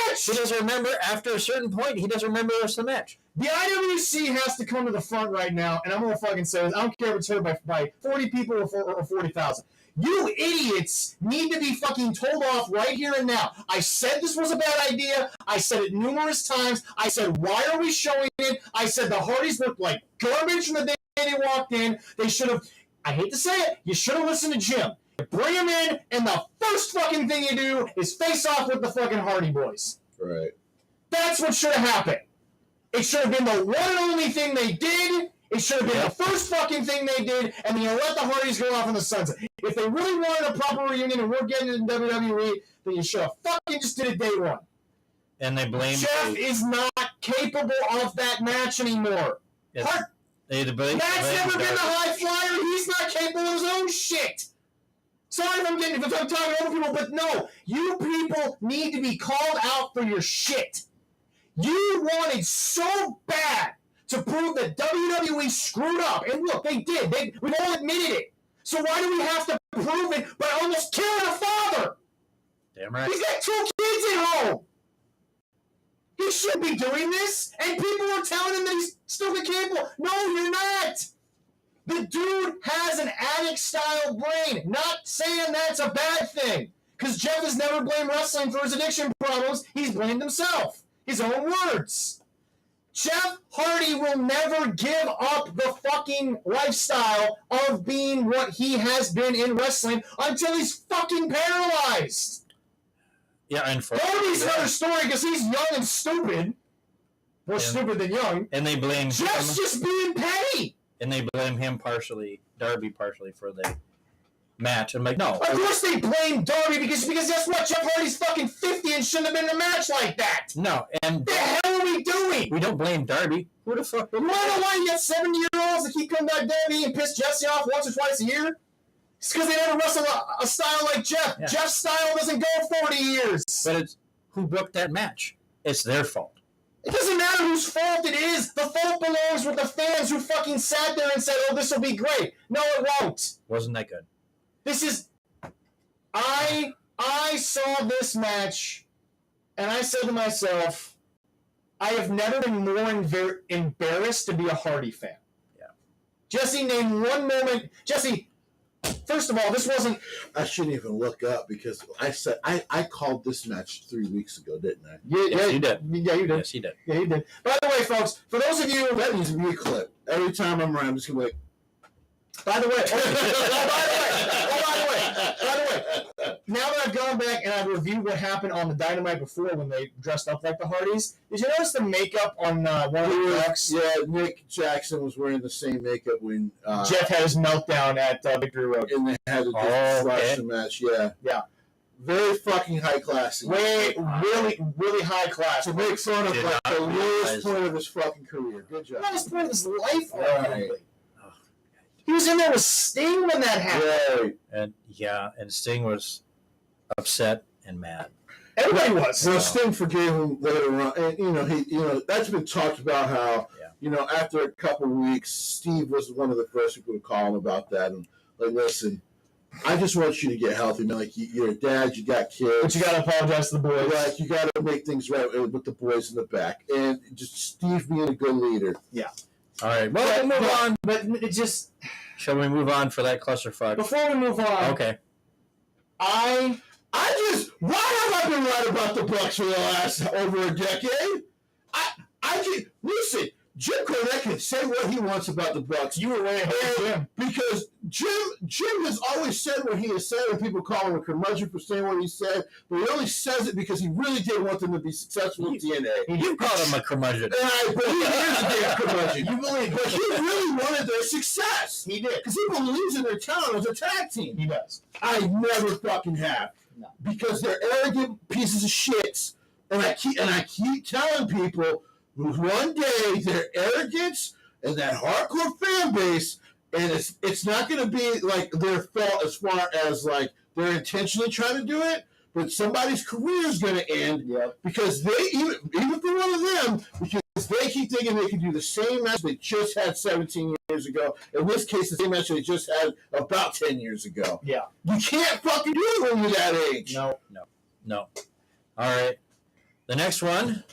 the match. He doesn't remember after a certain point. He doesn't remember the rest of the match. The IWC has to come to the front right now, and I'm going to fucking say this. I don't care if it's heard by 40 people or 40,000. You idiots need to be fucking told off right here and now. I said this was a bad idea. I said it numerous times. I said, why are we showing it? I said the Hardys looked like garbage from the day they walked in. They should have, I hate to say it, you should have listened to Jim. You bring him in, and the first fucking thing you do is face off with the fucking Hardy Boys. Right. That's what should have happened. It should have been the one and only thing they did. It should have been the first fucking thing they did, and then you let the Hardys go off in the sunset. If they really wanted a proper reunion and we're getting it in WWE, then you should have fucking just did it day one. And they blame Jeff is not capable of that match anymore. Matt's never been the high flyer. He's not capable of his own shit. Sorry if I'm talking to other people, but no. You people need to be called out for your shit. You wanted so bad to prove that WWE screwed up. And look, they did. We've all admitted it. So why do we have to prove it by almost killing a father? Damn right. He's got 2 kids at home. He should be doing this. And people are telling him that he's still capable. No, you're not. The dude has an addict-style brain. Not saying that's a bad thing. Because Jeff has never blamed wrestling for his addiction problems. He's blamed himself. His own words. Jeff Hardy will never give up the fucking lifestyle of being what he has been in wrestling until he's fucking paralyzed. Yeah, and Hardy's another story because he's young and stupid. More stupid than young. And they blame Jeff's just being petty. And they blame him partially, Darby partially, for the match. I'm like, no. Of course they blame Darby because guess what? Jeff Hardy's fucking 50 and shouldn't have been in a match like that. No, and what the hell are we doing? We don't blame Darby. Who the fuck? You want to know why you got 70-year-olds that keep coming back Darby and piss Jesse off once or twice a year? It's because they never wrestle a style like Jeff. Yeah. Jeff's style doesn't go 40 years. But it's who booked that match? It's their fault. It doesn't matter whose fault it is. The fault belongs with the fans who fucking sat there and said, oh, this will be great. No, it won't. Wasn't that good? This is... I saw this match, and I said to myself, I have never been more embarrassed to be a Hardy fan. Yeah. Jesse, name one moment... Jesse... First of all, this wasn't... I shouldn't even look up because I said I called this match 3 weeks ago, didn't I? Yes, you did. Yeah, you did. Yes, you did. Yeah, you did. By the way, folks, for those of you... That needs to be a clip. Every time I'm around, I'm just going to be like... By the way, now that I've gone back and I've reviewed what happened on the Dynamite before when they dressed up like the Hardys, did you notice the makeup on one of the Bucks? Yeah, Nick Jackson was wearing the same makeup when Jeff had his meltdown at Victory Road. And they had a different match. Yeah. Yeah. Very fucking high class. Really high class. To make fun of like the lowest point of his fucking career. Good job. Lowest point of his life, right. He was in there with Sting when that happened. Right. And Sting was upset and mad. Everybody was. Well, Sting forgave him later on, and that's been talked about how after a couple of weeks, Steve was one of the first people to call him about that and like, listen, I just want you to get healthy, man. Like you're a dad, you got kids, but you got to apologize to the boys. Like you got to make things right with the boys in the back, and just Steve being a good leader. Yeah. All right. Well, we'll move on. But it just... Shall we move on for that clusterfuck? Before we move on... Okay. Why have I been right about the Bucks for the last over a decade? Listen, Jim Cornette can say what he wants about the Bucks. You were way ahead of Jim. Because Jim has always said what he has said, and people call him a curmudgeon for saying what he said, but he only says it because he really did want them to be successful in TNA. You called him a curmudgeon. But he is a damn curmudgeon. You believe, but he really wanted their success. He did. Because he believes in their talent as a tag team. He does. I never fucking have. No. Because they're arrogant pieces of shits. And I keep telling people, one day their arrogance and that hardcore fan base, and it's not going to be like their fault as far as like they're intentionally trying to do it, but somebody's career is going to end because they even for one of them, because they keep thinking they can do the same match they just had 17 years ago. In this case, the same match they just had about 10 years ago. Yeah, you can't fucking do it when you're that age. No. All right. The next one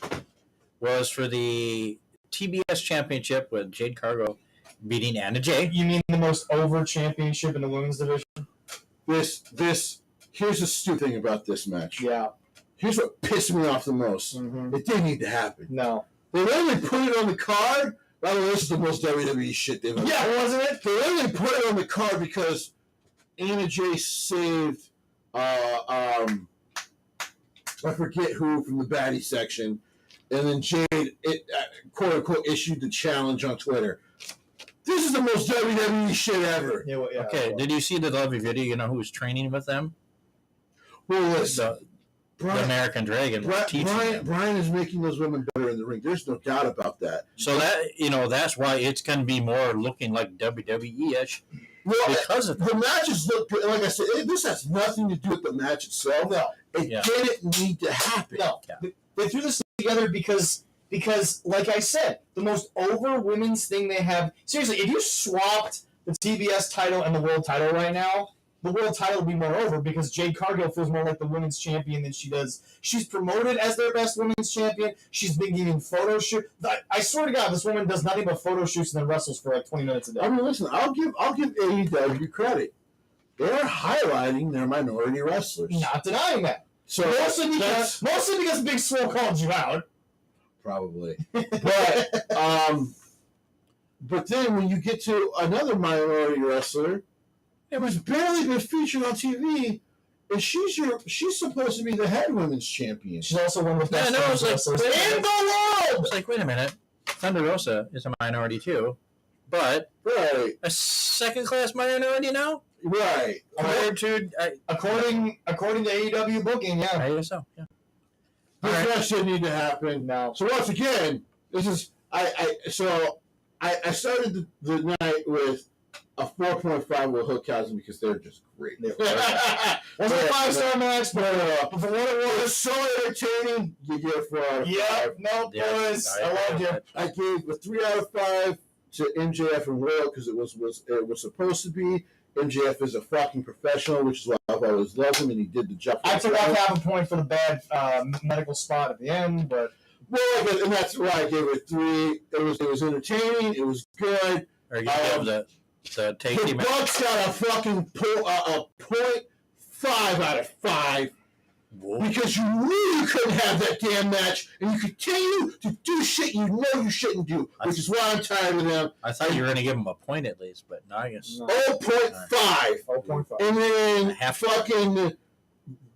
was for the TBS Championship with Jade Cargill beating Anna Jay. You mean the most over championship in the women's division? Here's the stupid thing about this match. Yeah. Here's what pissed me off the most. Mm-hmm. It didn't need to happen. No. They literally put it on the card. By the way, this is the most WWE shit they've ever Yeah, wasn't it? They literally put it on the card because Anna Jay saved, I forget who from the baddie section, and then Jade, quote unquote, issued the challenge on Twitter. This is the most WWE shit ever. Yeah, well, yeah, Okay, well. did you see the lovely video? You know who was training with them? Well, listen, The American Dragon was teaching them. Brian is making those women better in the ring. There's no doubt about that. So that's why it's going to be more looking like WWE-ish Well, because of that. the matches look good. Like I said, this has nothing to do with the match itself. No. It Yeah. didn't need to happen. No. Yeah. They threw this together because, like I said, the most over women's thing they have. Seriously, if you swapped the TBS title and the world title right now, the world title would be more over because Jade Cargill feels more like the women's champion than she does. She's promoted as their best women's champion. She's been giving photo shoots. I swear to God, this woman does nothing but photo shoots and then wrestles for like 20 minutes a day. I mean, listen, I'll give AEW credit. They're highlighting their minority wrestlers. Not denying that. So Mostly that's because Big Swole called you out. probably. But then when you get to another minority wrestler, it was barely been featured on TV, and she's supposed to be the head women's champion. She's also one of the best Yeah, I know, it's like, wrestlers wait a in minute. the world. It's like, wait a minute. Thunder Rosa is a minority too, but Right, a second-class minority now? right. Compared to, According to AEW booking, yeah. I guess so, yeah. This All right. match didn't need to happen. No. So once again, this is I started the night with a 4.5 with Hookhausen because they're just great. Wasn't a 5-star match, but for what it It was, was so entertaining. You get a 4 out of 5. yeah, no, Yeah, boys, I loved you. I gave a 3 out of 5 to MJF and Royal because it was supposed to be. MJF is a fucking professional, which is why I've always loved him, and he did the job. I took off half a point for the bad medical spot at the end, but Well, and that's why I gave it a 3. It was entertaining. It was good. Or you have the take The team. Bucks got a fucking 0.5 out of 5 because you knew you couldn't have that damn match, and you continue to do shit you know you shouldn't do, which is why I'm tired of them. I thought you were going to give him a point at least, but no, I guess. No. 0.5. 0.5. And then Half. fucking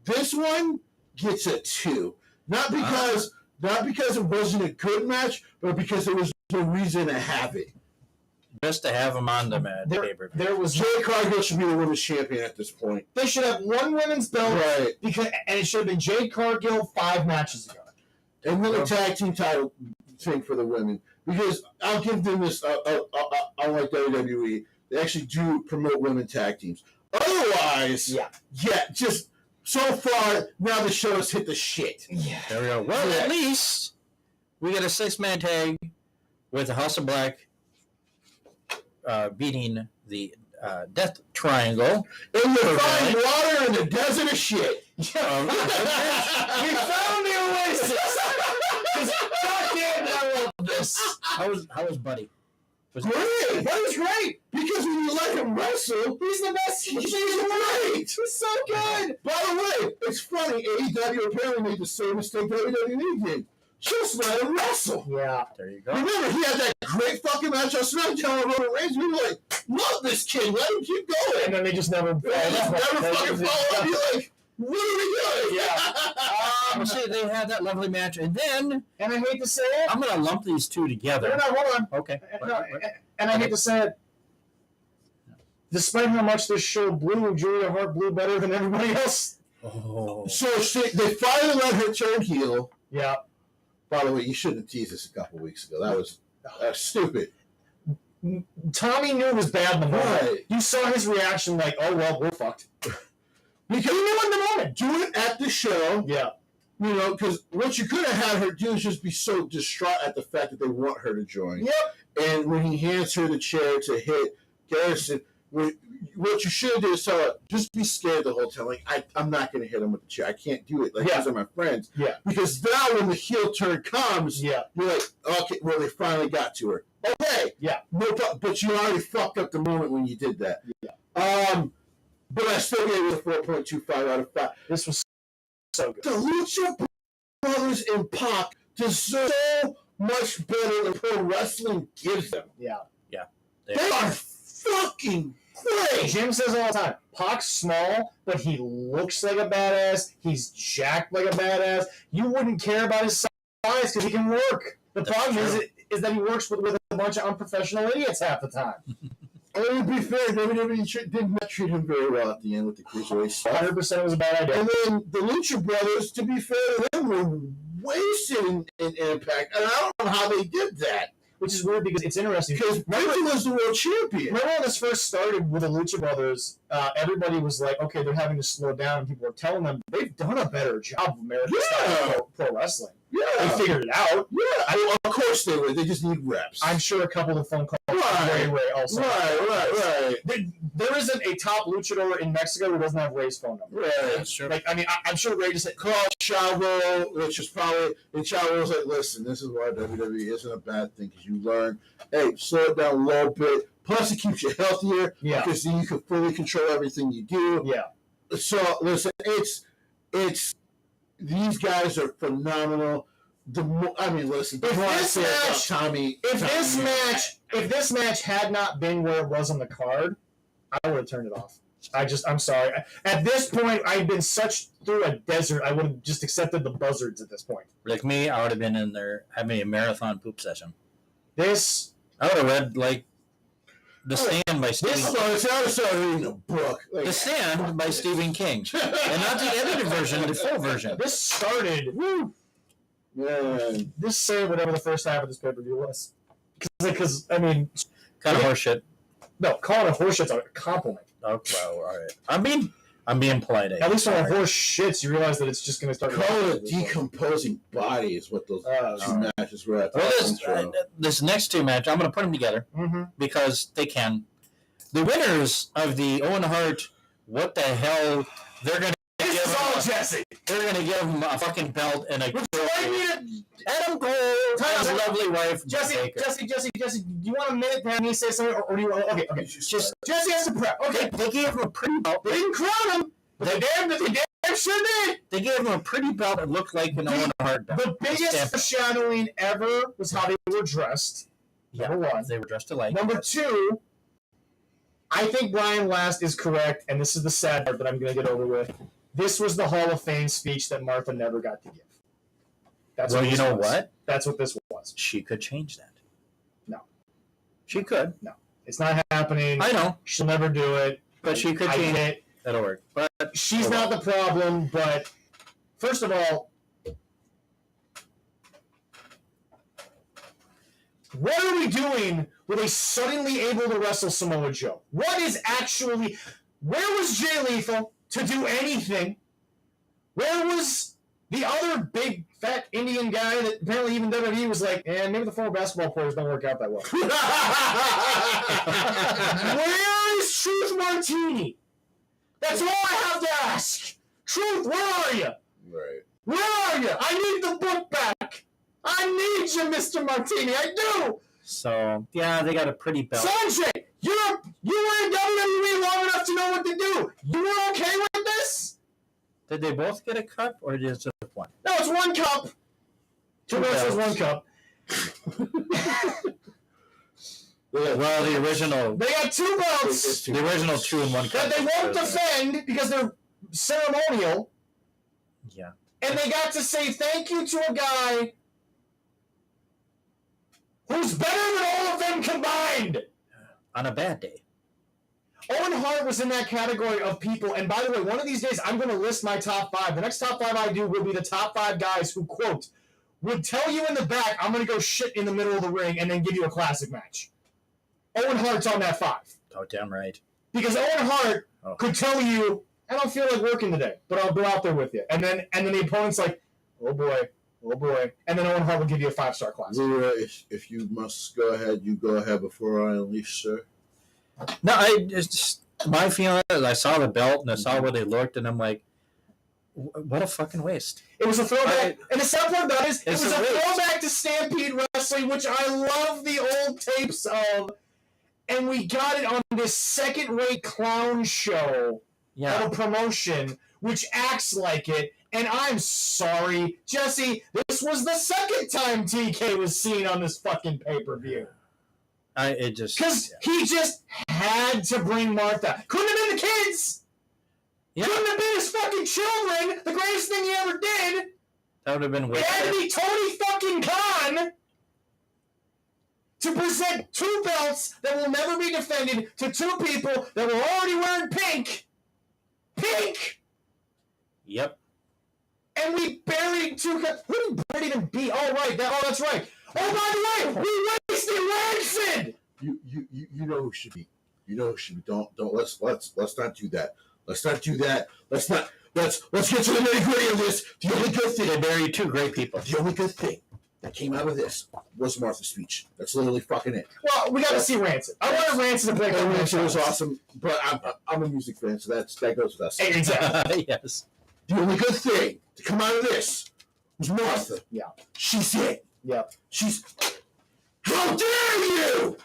this one gets a 2. Not because it wasn't a good match, but because there was no reason to have it. Just to have him on the paper. There was Jade Cargill should be the women's champion at this point. they should have one women's belt Right. and it should have been Jade Cargill 5 matches ago. And then the tag team title thing for the women. Because I'll give them this, unlike WWE, they actually do promote women tag teams. Otherwise, Yeah. just so far, now the show has hit the shit. Yeah. There we go. Well, Yeah. at least we get a 6-man tag with the House of Black beating the Death Triangle. In the Okay. fine water in the desert of shit. We found the oasis! 'Cause goddamn, I love this. How was Buddy? Was Great! That was great. Because when you let him wrestle, He's the best. he's great! He's so good. By the way, it's funny, AEW apparently made the same mistake WWE did. Just let him wrestle. Yeah. There you go. Remember, he had that great fucking match on SmackDown with Roman Reigns. We were like, love this kid, let him keep going. And then they just never. They just never fucking follow up. You're like, what are we doing? Yeah. Well, see, they had that lovely match, and then And I hate to say it. I'm going to lump these two No, together. no, hold on. Okay. No, and I hate to say it. Despite how much this show blew, Julia Hart blew better than everybody else. Oh. So they finally let her turn heel. Yeah. By the way, you shouldn't have teased this a couple weeks ago. That was stupid. Tommy knew it was bad in the moment. Right. You saw his reaction like, oh, well, we're fucked. Because you knew in the moment, do it at the show. Yeah. You know, because what you could have had her do is just be so distraught at the fact that they want her to join. Yep. And when he hands her the chair to hit Garrison, what you should do is tell her, just be scared the whole time. Like, I'm not going to hit him with the chair. I can't do it. Like, these are my friends. Yeah. Because now when the heel turn comes, Yeah. you're like, okay, well, they finally got to her. Okay. Yeah. No, but you already fucked up the moment when you did that. Yeah. But I still gave it a 4.25 out of 5. This was so good. The Lucha Brothers and Pac deserve so much better than pro wrestling gives them. Yeah. They are fucking great. Jim says all the time, Pac's small, but he looks like a badass. He's jacked like a badass. You wouldn't care about his size because he can work. The problem is that he works with a bunch of unprofessional idiots half the time. I mean, to be fair, WWE did not treat him very well at the end with the cruiserweight stuff. 100% was a bad idea. And then the Lucha Brothers, to be fair to them, were wasted in Impact. And I don't know how they did that. Which is weird because it's interesting. Because Ricky was the world champion. Remember when this first started with the Lucha Brothers, everybody was like, okay, they're having to slow down. And people were telling them they've done a better job of American style pro wrestling. Yeah. They figured it out. Yeah. Of course they would. They just need reps. I'm sure a couple of phone calls. Ray also. Right. There isn't a top luchador in Mexico who doesn't have Ray's phone number. Right. That's true. Like, I mean, I'm sure Ray just said, Call Chavo, which is probably, and Chavo was like, listen, this is why WWE isn't a bad thing, because you learn, hey, slow it down a little bit. Plus, it keeps you healthier, because then you can fully control everything you do. Yeah. So, listen, it's these guys are phenomenal. Listen, If this match had not been where it was on the card, I would have turned it off. I'm sorry. At this point, I've been such through a desert, I would have just accepted the buzzards at this point. Like me, I would have been in there having a marathon poop session. I would have read, like, The Stand by Stephen King. I started reading a book. Like, The Stand by Stephen King. And not the edited version, the full version. This started... Man. This say whatever the first half of this pay-per-view was. Because, I mean... Kind of horseshit. No, calling it horseshit's a compliment. Oh, well, all right. I'm being polite. At least when a horse shits, you realize that it's just going to start... Call it a decomposing body is what those two matches were at. Well, this next two match, I'm going to put them together because they can. The winners of the Owen Hart, what the hell, they're going to Jesse. They're going to give him a fucking belt and a Adam Cole and his lovely wife, Jesse, do you want a minute to have me say something, or do you want... Okay. Just Jesse has to prep. Okay. They gave him a pretty belt. They didn't crown him, but they damn sure did. They gave him a pretty belt that looked like an Owen Hart belt. The biggest foreshadowing ever was how they were dressed. Number one. They were dressed alike. Number two, I think Brian Last is correct, and this is the sad part that I'm going to get over with. This was the Hall of Fame speech that Martha never got to give. That's well, you know what? That's what this was. She could change that. No. She could. No. It's not happening. I know. She'll never do it. But she could change it. That'll work. But she's not the problem, but first of all, what are we doing with a suddenly able to wrestle Samoa Joe? What is actually... Where was Jay Lethal to do anything? Where was the other big, fat Indian guy that apparently even WWE was like, maybe the former basketball players don't work out that well. Where is Truth Martini? That's all I have to ask. Truth, where are you? Right. Where are you? I need the book back. I need you, Mr. Martini. I do. So, yeah, they got a pretty belt. Sanjay, you were in WWE long enough to know what to do. You were okay with this? Did they both get a cup, or just one? No, it's one cup. Two wrestlers, one cup. Well, the original... They got two belts. The original 2 in 1 cup. That they won't defend because they're ceremonial. Yeah. And they got to say thank you to a guy who's better than all of them combined. On a bad day. Owen Hart was in that category of people, and by the way, one of these days I'm going to list my top 5. The next top 5 I do will be the top 5 guys who, quote, would tell you in the back, I'm going to go shit in the middle of the ring and then give you a classic match. Owen Hart's on that 5. Oh, damn right. Because Owen Hart could tell you, I don't feel like working today, but I'll go out there with you. And then the opponent's like, oh boy. And then Owen Hart will give you a 5-star class. Leroy, if you must go ahead, you go ahead before I unleash, sir. No, it's just my feeling is I saw the belt and I saw where they looked, and I'm like, what a fucking waste. It was a throwback. And the sad part about it is, it was a waste. throwback to Stampede Wrestling, which I love the old tapes of. And we got it on this second-rate clown show of a promotion, which acts like it. And I'm sorry, Jesse, this was the second time TK was seen on this fucking pay-per-view. Because he just had to bring Martha. Couldn't have been the kids. Yeah. Couldn't have been his fucking children. The greatest thing he ever did. That would have been weird. It had to be Tony fucking Khan to present two belts that will never be defended to two people that were already wearing pink. Pink! Yep. And we buried two... Who did Brett even beat? Oh, right. That's right. Oh, by the way, we wasted Rancid! You know who should be. You know who should be. Don't let's not do that. Let's not do that. Let's get to the nitty-gritty of this. The only good thing... They buried two great people. The only good thing that came out of this was Martha's speech. That's literally fucking it. Well, we got to see Rancid. I wanted Rancid to break up. Rancid was awesome, but I'm a music fan, so that goes with us. Exactly. Yes. The only good thing to come out of this was Martha. Yeah. She's it. Yeah. She's... How dare you!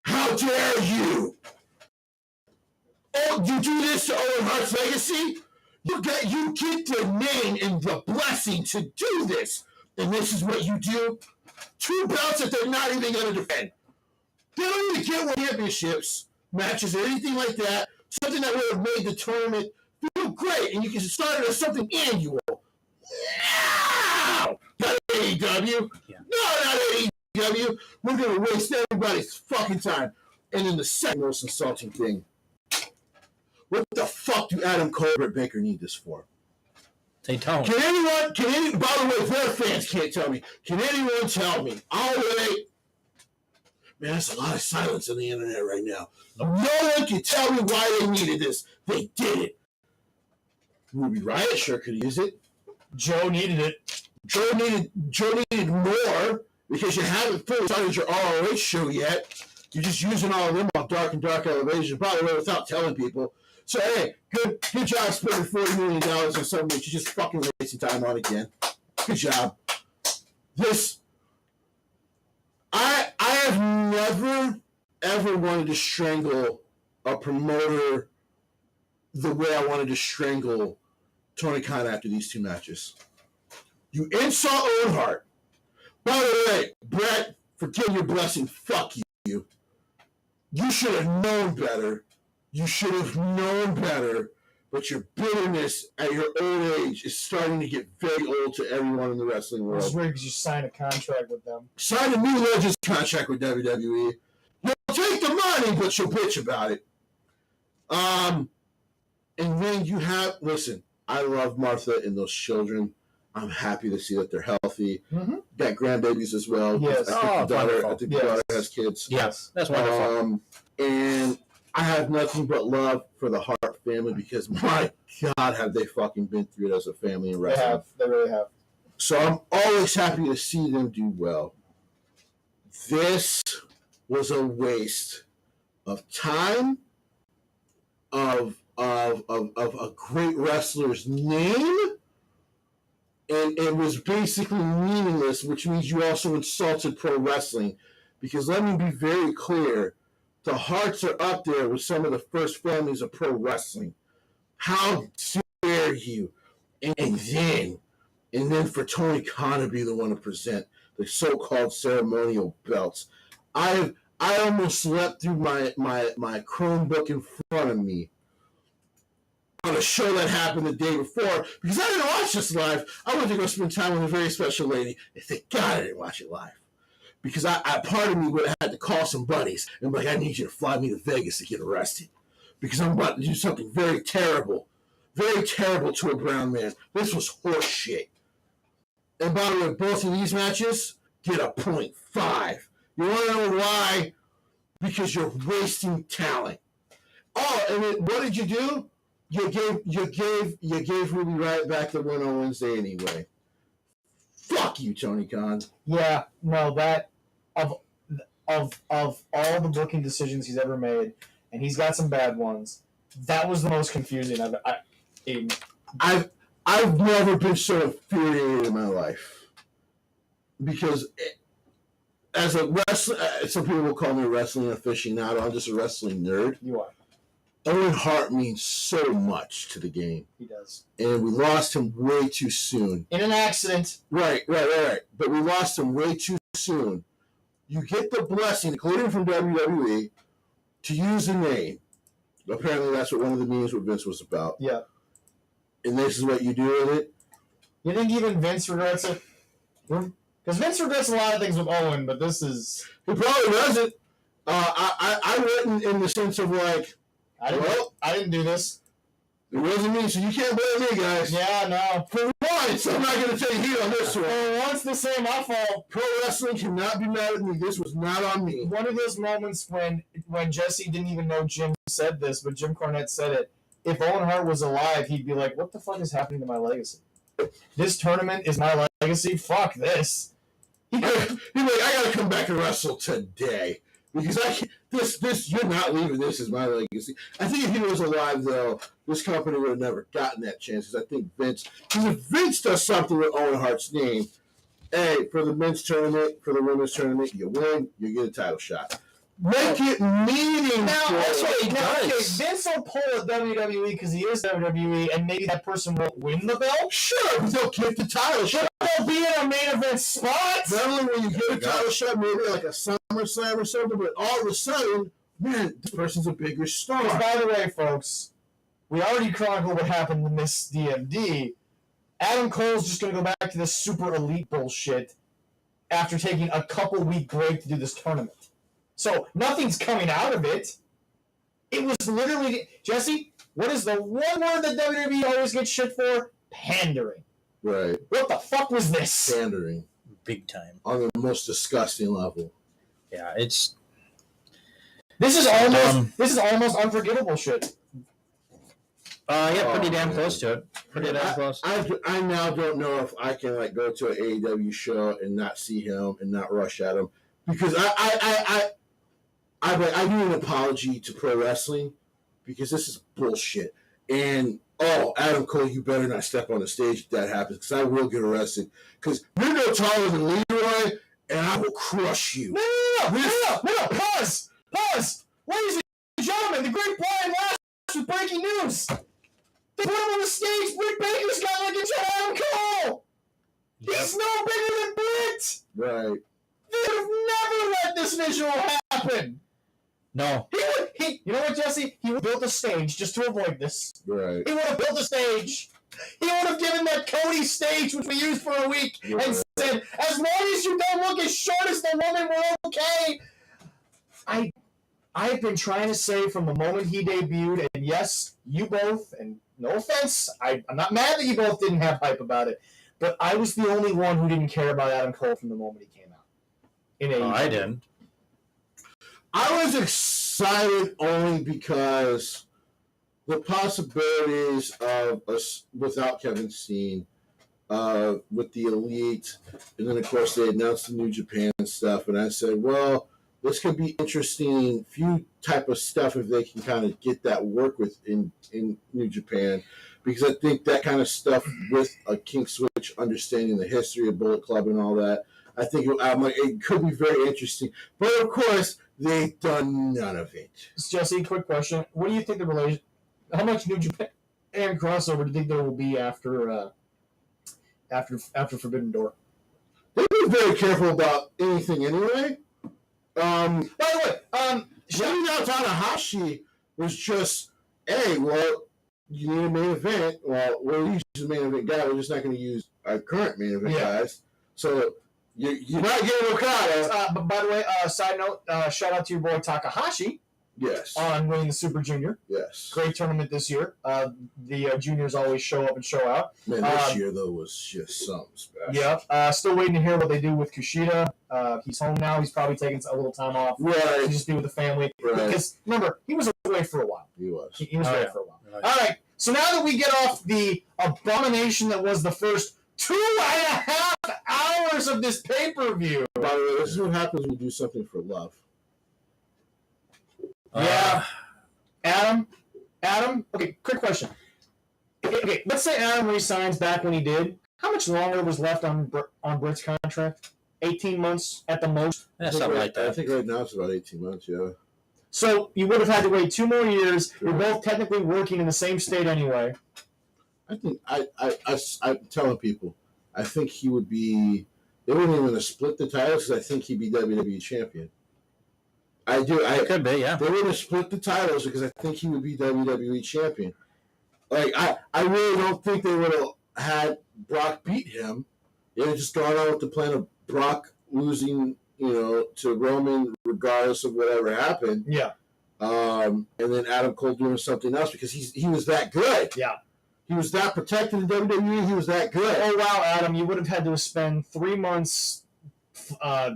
How dare you! Oh, you do this to Owen Hart's legacy? You get the name and the blessing to do this. And this is what you do? Two belts that they're not even going to defend. They don't even get championships, matches, or anything like that. Something that would have made the tournament feel great. And you can start it as something annual. No! Not AEW. Yeah. No, not AEW. We're going to waste everybody's fucking time. And then the second most insulting thing. What the fuck do Adam Cole and Baker need this for? They don't. Can anyone, by the way, their fans can't tell me. Can anyone tell me? I'll wait. Man, there's a lot of silence on the internet right now. No one can tell me why they needed this. They did it. Ruby Riott sure could use it. Joe needed it. Joe needed more because you haven't fully started your ROH show yet. You're just using all of them off Dark and Dark Elevation, by the way, without telling people. So, hey, good job spending $40 million on something that you just fucking wasting time on again. Good job. I have never, ever wanted to strangle a promoter the way I wanted to strangle Tony Khan after these two matches. You insult Owen Hart. By the way, Brett, for getting your blessing, fuck you. You should have known better. You should have known better, but your bitterness at your old age is starting to get very old to everyone in the wrestling world. It's weird because you signed a contract with them. Sign a new Legends contract with WWE. You'll take the money, but you'll bitch about it. And then you have, listen, I love Martha and those children. I'm happy to see that they're healthy. Mm-hmm. Got grandbabies as well. Yes. I think the daughter has kids. Yes, that's wonderful. And I have nothing but love for the Hart family because, my God, have they fucking been through it as a family in wrestling. They have. They really have. So I'm always happy to see them do well. This was a waste of time, of a great wrestler's name, and it was basically meaningless, which means you also insulted pro wrestling. Because let me be very clear, the Harts are up there with some of the first families of pro wrestling. How dare you? And then for Tony Khan to be the one to present the so-called ceremonial belts. I almost slept through my Chromebook in front of me on a show that happened the day before because I didn't watch this live. I went to go spend time with a very special lady, and thank God I didn't watch it live. Because I part of me would have had to call some buddies and be like, I need you to fly me to Vegas to get arrested. Because I'm about to do something very terrible to a brown man. This was horse shit. And by the way, both of these matches get a 0.5. You want to know why? Because you're wasting talent. Oh, and then what did you do? You gave Ruby Riott back the win on Wednesday anyway. Fuck you, Tony Khan. Yeah, no, that of of all the booking decisions he's ever made, and he's got some bad ones. That was the most confusing I've never been so infuriated in my life because as a wrestler, some people will call me a wrestling aficionado. I'm just a wrestling nerd. You are. Owen Hart means so much to the game. He does. And we lost him way too soon. In an accident. Right. But we lost him way too soon. You get the blessing, including from WWE, to use the name. Apparently that's what one of the meetings with Vince was about. Yeah. And this is what you do with it? You think even Vince regrets it? Because Vince regrets a lot of things with Owen, but this is... He probably doesn't. I went in the sense of like, I didn't do this. It wasn't me, so you can't blame me, guys. Yeah, no. For once, I'm not going to take heat on this one. For once, this ain't my fault. Pro wrestling cannot be mad at me. This was not on me. One of those moments when Jesse didn't even know Jim said this, but Jim Cornette said it. If Owen Hart was alive, he'd be like, what the fuck is happening to my legacy? This tournament is my legacy? Fuck this. He'd be like, I got to come back and wrestle today. Because this, you're not leaving. This is my legacy. I think if he was alive, though, this company would have never gotten that chance. Because I think because if Vince does something with Owen Hart's name, hey, for the men's tournament, for the women's tournament, you win, you get a title shot. Make it meaningful. Now, That's what he does. Okay, Vince will pull at WWE because he is WWE, and maybe that person won't win the belt. Sure, but they'll get the title shot. They'll be in a main event spot. Not only when you get a title shot, maybe like a SummerSlam or something, but all of a sudden, man, this person's a bigger star. By the way, folks, we already chronicled what happened in this DMD. Adam Cole's just going to go back to this super elite bullshit after taking a couple-week break to do this tournament. So nothing's coming out of it. It was literally... Jesse, what is the one word that WWE always gets shit for? Pandering. Right. What the fuck was this? Pandering. Big time. On the most disgusting level. Yeah, it's... This is almost unforgivable shit. Yeah, pretty damn close to it. Pretty damn close. I now don't know if I can like go to an AEW show and not see him and not rush at him because I need an apology to pro wrestling because this is bullshit. And Adam Cole, you better not step on the stage if that happens because I will get arrested because you're no taller than Leroy and I will crush you. No, pause. Ladies and gentlemen, the great Brian Last with breaking news. They put him on the stage. Britt Baker's got like into Adam Cole. Yep. He's no bigger than Britt. Right. They would have never let this visual happen. No. You know what, Jesse? He would have built a stage just to avoid this. Right. He would have built a stage. He would have given that Cody stage, which we used for a week, and said, as long as you don't look as short as the woman, we're okay. I've been trying to say from the moment he debuted, and yes, you both, and no offense, I'm not mad that you both didn't have hype about it, but I was the only one who didn't care about Adam Cole from the moment he came out. I didn't. I was excited only because the possibilities of us without Kevin Steen, with the Elite, and then of course they announced the New Japan stuff, and I said, well, this could be interesting, few type of stuff if they can kind of get that work with in New Japan, because I think that kind of stuff with a King Switch, understanding the history of Bullet Club and all that, I think it could be very interesting. But of course, they've done none of it. Jesse, quick question: what do you think the relation? How much New Japan and crossover do you think there will be after Forbidden Door? They've been very careful about anything anyway. By the way, shutting down Tanahashi was just, hey, well, you need a main event. Well, we're using the main event guy. We're just not going to use our current main event guys. So you're not getting Okada. But by the way, side note, shout out to your boy Takahashi. Yes. On winning the Super Junior. Yes. Great tournament this year. The juniors always show up and show out. Man, this year, though, was just something special. Yeah. Still waiting to hear what they do with Kushida. He's home now. He's probably taking a little time off. Right. To just be with the family. Right. Because, remember, he was away for a while. He was. He was away for a while. All right. So now that we get off the abomination that was the first 2.5 hours of this pay-per-view. By the way, this is what happens when you do something for love. Yeah. Adam, okay, quick question. Okay, let's say Adam resigns back when he did. How much longer was left on Britt's contract? 18 months at the most? Yeah, something like that. I think right now it's about 18 months, yeah. So you would have had to wait 2 more years. You're both technically working in the same state anyway. I think I'm telling people, I think he would be. They wouldn't even split the titles because I think he'd be WWE champion. I do. It could be, yeah. They wouldn't have split the titles because I think he would be WWE champion. Like I really don't think they would have had Brock beat him. They would have just gone on with the plan of Brock losing, to Roman regardless of whatever happened. Yeah. And then Adam Cole doing something else because he was that good. Yeah. He was that protected in WWE. He was that good. Oh, wow, Adam, you would have had to spend 3 months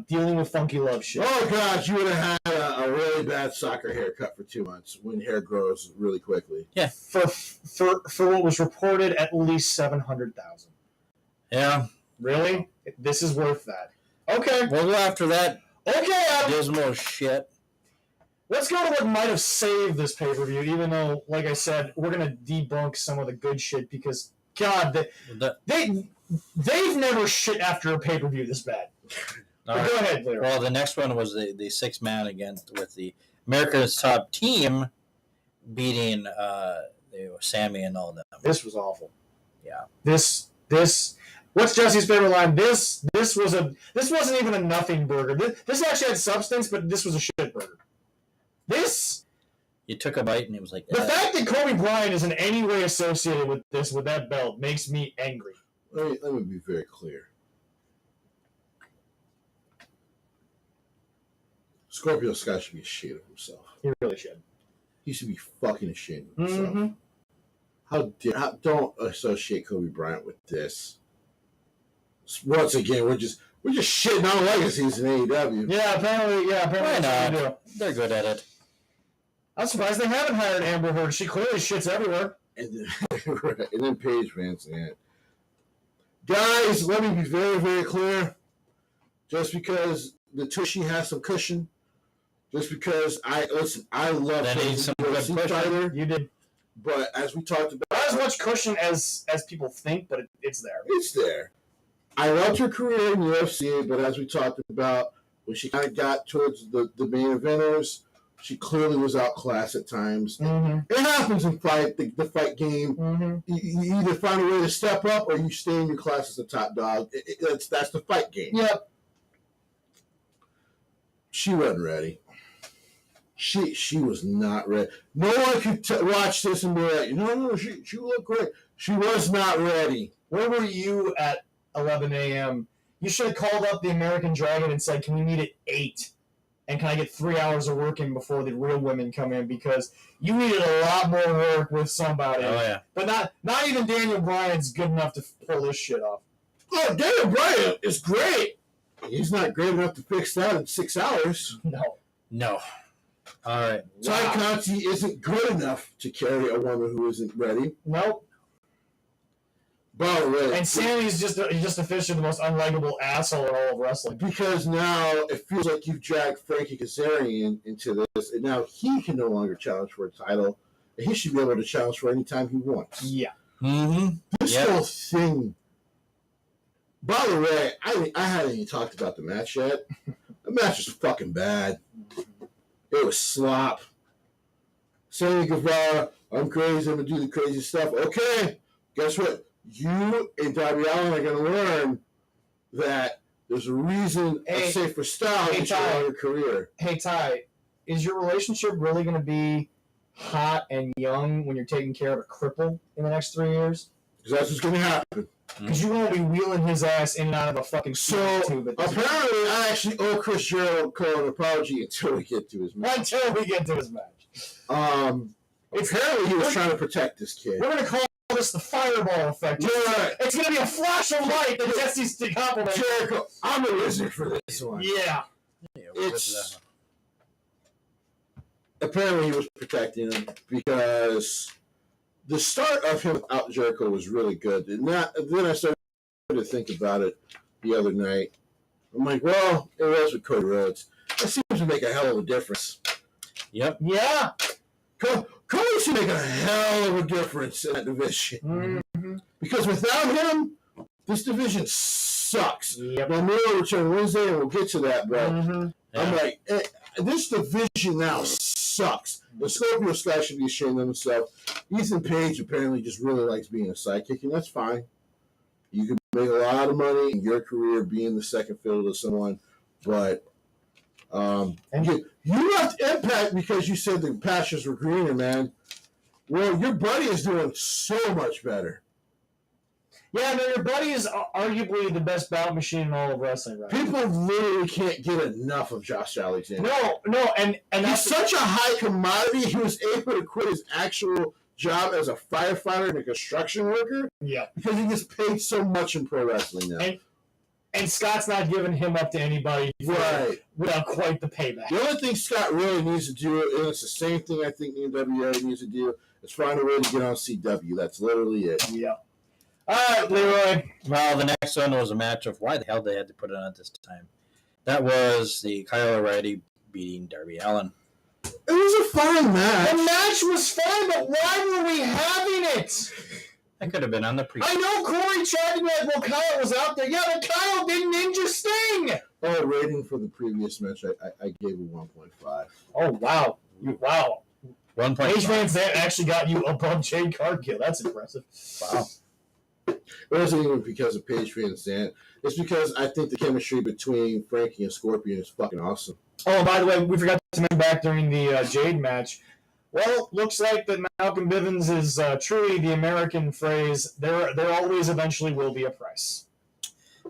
dealing with funky love shit. Oh, gosh, you would have had a really bad soccer haircut for 2 months when hair grows really quickly. Yeah. For what was reported, at least $700,000. Yeah. Really? This is worth that. Okay. We'll go after that. Okay, Adam. Dismal shit. Let's go to what might have saved this pay-per-view, even though, like I said, we're going to debunk some of the good shit because, God, they've never shit after a pay-per-view this bad. Right. Go ahead, Blair. Well, the next one was the 6-man against with the America's Top Team beating Sammy and all them. This was awful. Yeah. This. What's Jesse's favorite line? This wasn't even a nothing burger. This actually had substance, but this was a shit burger. You took a bite and it was like The fact that Kobe Bryant is in any way associated with that belt makes me angry. Let me be very clear. Scorpio Sky should be ashamed of himself. He really should. He should be fucking ashamed of himself. Mm-hmm. Don't associate Kobe Bryant with this. Once again, we're just shitting on legacies in AEW. Yeah, apparently. Why That's what not? They're good at it. I'm surprised they haven't hired Amber Heard. She clearly shits everywhere. And then Paige Van Zandt. Guys, let me be very, very clear. Just because the tushy has some cushion, just because I love That needs some good UFC cushion. fighter, You did but as we talked about, not as much cushion as people think, but it's there. it's there. I loved her career in UFC, but as we talked about, when she kind of got towards the main eventers, she clearly was outclassed at times. Mm-hmm. It happens in the fight game. Mm-hmm. You either find a way to step up or you stay in your class as a top dog. That's the fight game. Yep. She wasn't ready. She was not ready. No one could watch this and be like, no, she looked great. She was not ready. Where were you at 11 a.m.? You should have called up the American Dragon and said, can we meet at 8? And can I get 3 hours of work in before the real women come in? Because you needed a lot more work with somebody. Oh, yeah. But not even Daniel Bryan's good enough to pull this shit off. Oh, Daniel Bryan is great. He's not great enough to fix that in 6 hours. No. All right. Ty Conti isn't good enough to carry a woman who isn't ready. Nope. By the way, And Sammy's just officially the most unlikable asshole in all of wrestling. because now it feels like you've dragged Frankie Kazarian into this, and now he can no longer challenge for a title. And he should be able to challenge for any time he wants. Yeah. Mm-hmm. This Yep. whole thing. By the way, I hadn't even talked about the match yet. The match was fucking bad. It was slop. Sammy Guevara, I'm crazy, I'm gonna do the crazy stuff. Okay, guess what? You and Darby Allin are gonna learn that there's a reason Hey, a safer style hey, to your Ty. longer career. Hey, Ty, is your relationship really going to be hot and young when you're taking care of a cripple in the next 3 years? Because that's what's gonna happen. Because you won't be wheeling his ass in and out of a fucking So tube at this apparently, I actually owe Chris Jericho an apology until we get to his match. until we get to his match. Apparently, he was trying to protect this kid. We're going to call this the fireball effect. Yeah. It's going to be a flash of light that Jesse's to compliment. Jericho, I'm a wizard for this one. Yeah. It's apparently he was protecting him because the start of him without Jericho was really good. And then I started to think about it the other night. I'm like, well, it was with Cody Rhodes. That seems to make a hell of a difference. Yep. Yeah. Cody should make a hell of a difference in that division. Mm-hmm. Because without him, this division sucks. Yep. Now, Miro return Wednesday, and we'll get to that, but I'm like, this division now sucks. The Scorpio Sky should be ashamed of himself. Ethan Page apparently just really likes being a sidekick, and that's fine. You can make a lot of money in your career being the second fiddle to someone, but you left Impact because you said the pastures were greener, man. Well, your buddy is doing so much better. Yeah, no, your buddy is arguably the best bout machine in all of wrestling right now. People literally can't get enough of Josh Alexander. No, and he's such a high commodity. He was able to quit his actual job as a firefighter and a construction worker. Yeah, because he gets paid so much in pro wrestling now. And Scott's not giving him up to anybody without quite the payback. The only thing Scott really needs to do, and it's the same thing I think NWA needs to do, is find a way to get on CW. That's literally it. Yeah. All right, Leroy. Well, the next one was a match of why the hell they had to put it on at this time. That was the Kyle O'Reilly beating Darby Allin. It was a fine match. The match was fine, but why were we having it? That could have been on the pre. I know Corey tried to be like, well, Kyle was out there. Yeah, but Kyle didn't ninja Sting. Oh, rating for the previous match, I gave it 1.5. Oh, wow. Wow. 1.5. Paige Van Zandt actually got you above Jade Cargill. That's impressive. Wow. It wasn't even because of Paige Van Zandt. It's because I think the chemistry between Frankie and Scorpion is fucking awesome. Oh, by the way, we forgot to mention back during the Jade match. Well, looks like that Malcolm Bivens is truly the American phrase, there always eventually will be a price.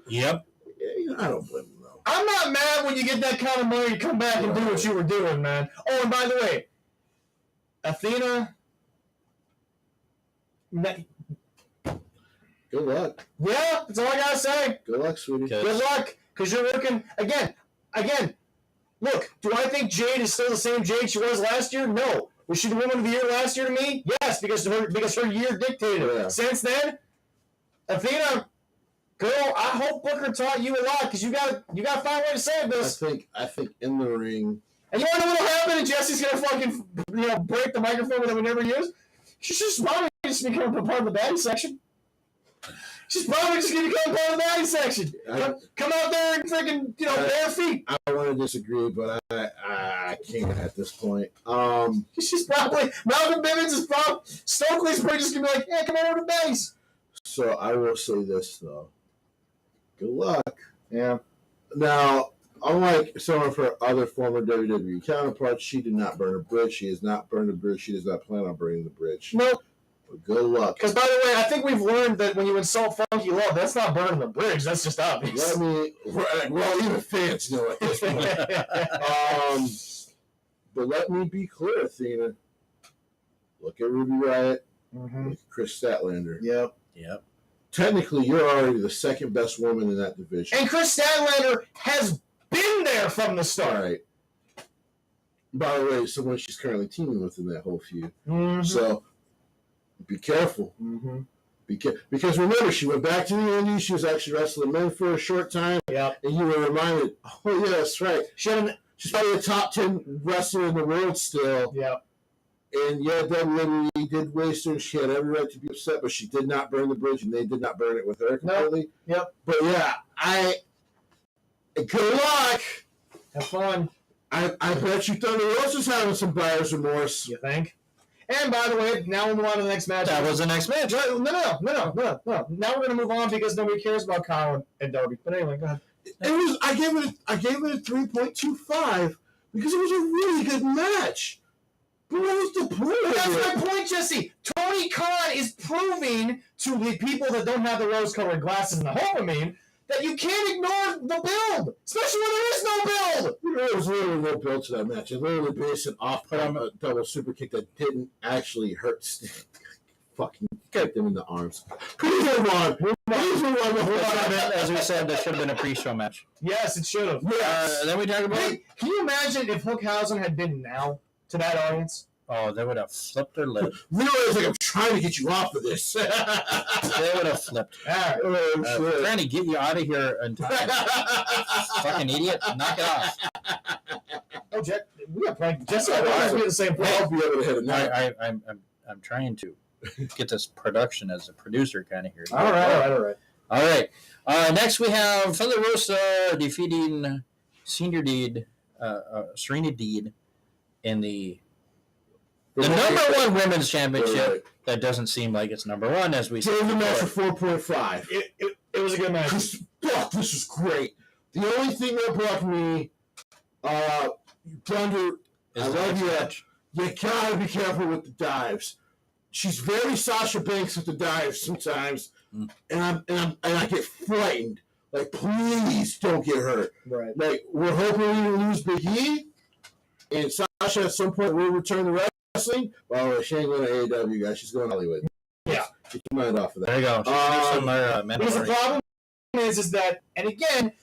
Yep. Yeah, I don't blame him, though. I'm not mad when you get that kind of money to come back and do what you were doing, man. Oh, and by the way, Athena... Good luck. Yeah, that's all I gotta say. Good luck, sweetie. Good luck, because you're working again. Look, do I think Jade is still the same Jade she was last year? No. Was she the woman of the year last year to me? Yes, because her year dictated it. Yeah. Since then, Athena, girl, I hope Booker taught you a lot because you got to find a way to save this. I think in the ring. And you want to know what'll happen? And Jesse's gonna fucking break the microphone that we never use. She's just probably just become a part of the baddie section. She's probably just going to become part of the baddie section. Come out there and freaking, bare feet. I want to disagree, but I can't at this point. She's probably, Malcolm Bivens is probably, Stokely's probably just going to be like, hey, come on over to base. So I will say this, though. Good luck. Yeah. Now, unlike some of her other former WWE counterparts, she did not burn a bridge. She has not burned a bridge. She does not plan on burning the bridge. Nope. Good luck. Because, by the way, I think we've learned that when you insult Funky Love, that's not burning the bridge. That's just obvious. Well, even fans know at this point. But let me be clear, Athena. Look at Ruby Riott. Mm-hmm. Look at Chris Statlander. Yep. Technically, you're already the second best woman in that division. And Chris Statlander has been there from the start. All right. By the way, someone she's currently teaming with in that whole feud. Mm-hmm. So, be careful. Mm-hmm. Because remember, she went back to the Indies. She was actually wrestling men for a short time. Yep. And you were reminded, oh, yeah, that's right. She's probably a top 10 wrestler in the world still. Yep. And yeah, WWE did waste her. She had every right to be upset, but she did not burn the bridge, and they did not burn it with her completely. Nope. Yep. But yeah, good luck. Have fun. I bet you Thunder Rosa's having some buyer's remorse. You think? And by the way, now we'll move on to the next match. That was the next match. No. Now we're going to move on because nobody cares about Kyle and Darby. But anyway, go ahead. I gave it a 3.25 because it was a really good match. But what was the point? That's my point, Jesse. Tony Khan is proving to the people that don't have the rose-colored glasses and the Hopamine that you can't ignore the build, especially when there is no build. There was literally no build to that match. It literally based it off a double super kick that didn't actually hurt Sting. Fucking kicked him in the arms. Please move on. As we said, that should have been a pre-show match. Yes, it should have. Then we talk about. Hey, can you imagine if Hookhausen had been now to that audience? Oh, they would have flipped their lid. Leroy's like, I'm trying to get you off of this. They would have flipped. Trying to get you out of here in time. Fucking idiot. Knock it off. Oh, we have prank. Jesse, I want to be the same point. I'll be able to hit it now. I'm trying to get this production as a producer kind of here. All right. Next we have Thunder Rosa defeating Serena Deed in the number one women's championship. That doesn't seem like it's number one, as we said. Gave the match a 4.5. It was a good match. Fuck, this was great. The only thing that brought me, Thunder, I love you. You gotta be careful with the dives. She's very Sasha Banks with the dives sometimes, and I get frightened. Like, please don't get hurt. Right. Like, we're hoping we lose Big E, and Sasha at some point will return to wrestling. Well, she ain't going to AEW, guys. She's going to Hollywood. Yeah. Get your mind off of that. There you go. Because the problem is that, and again,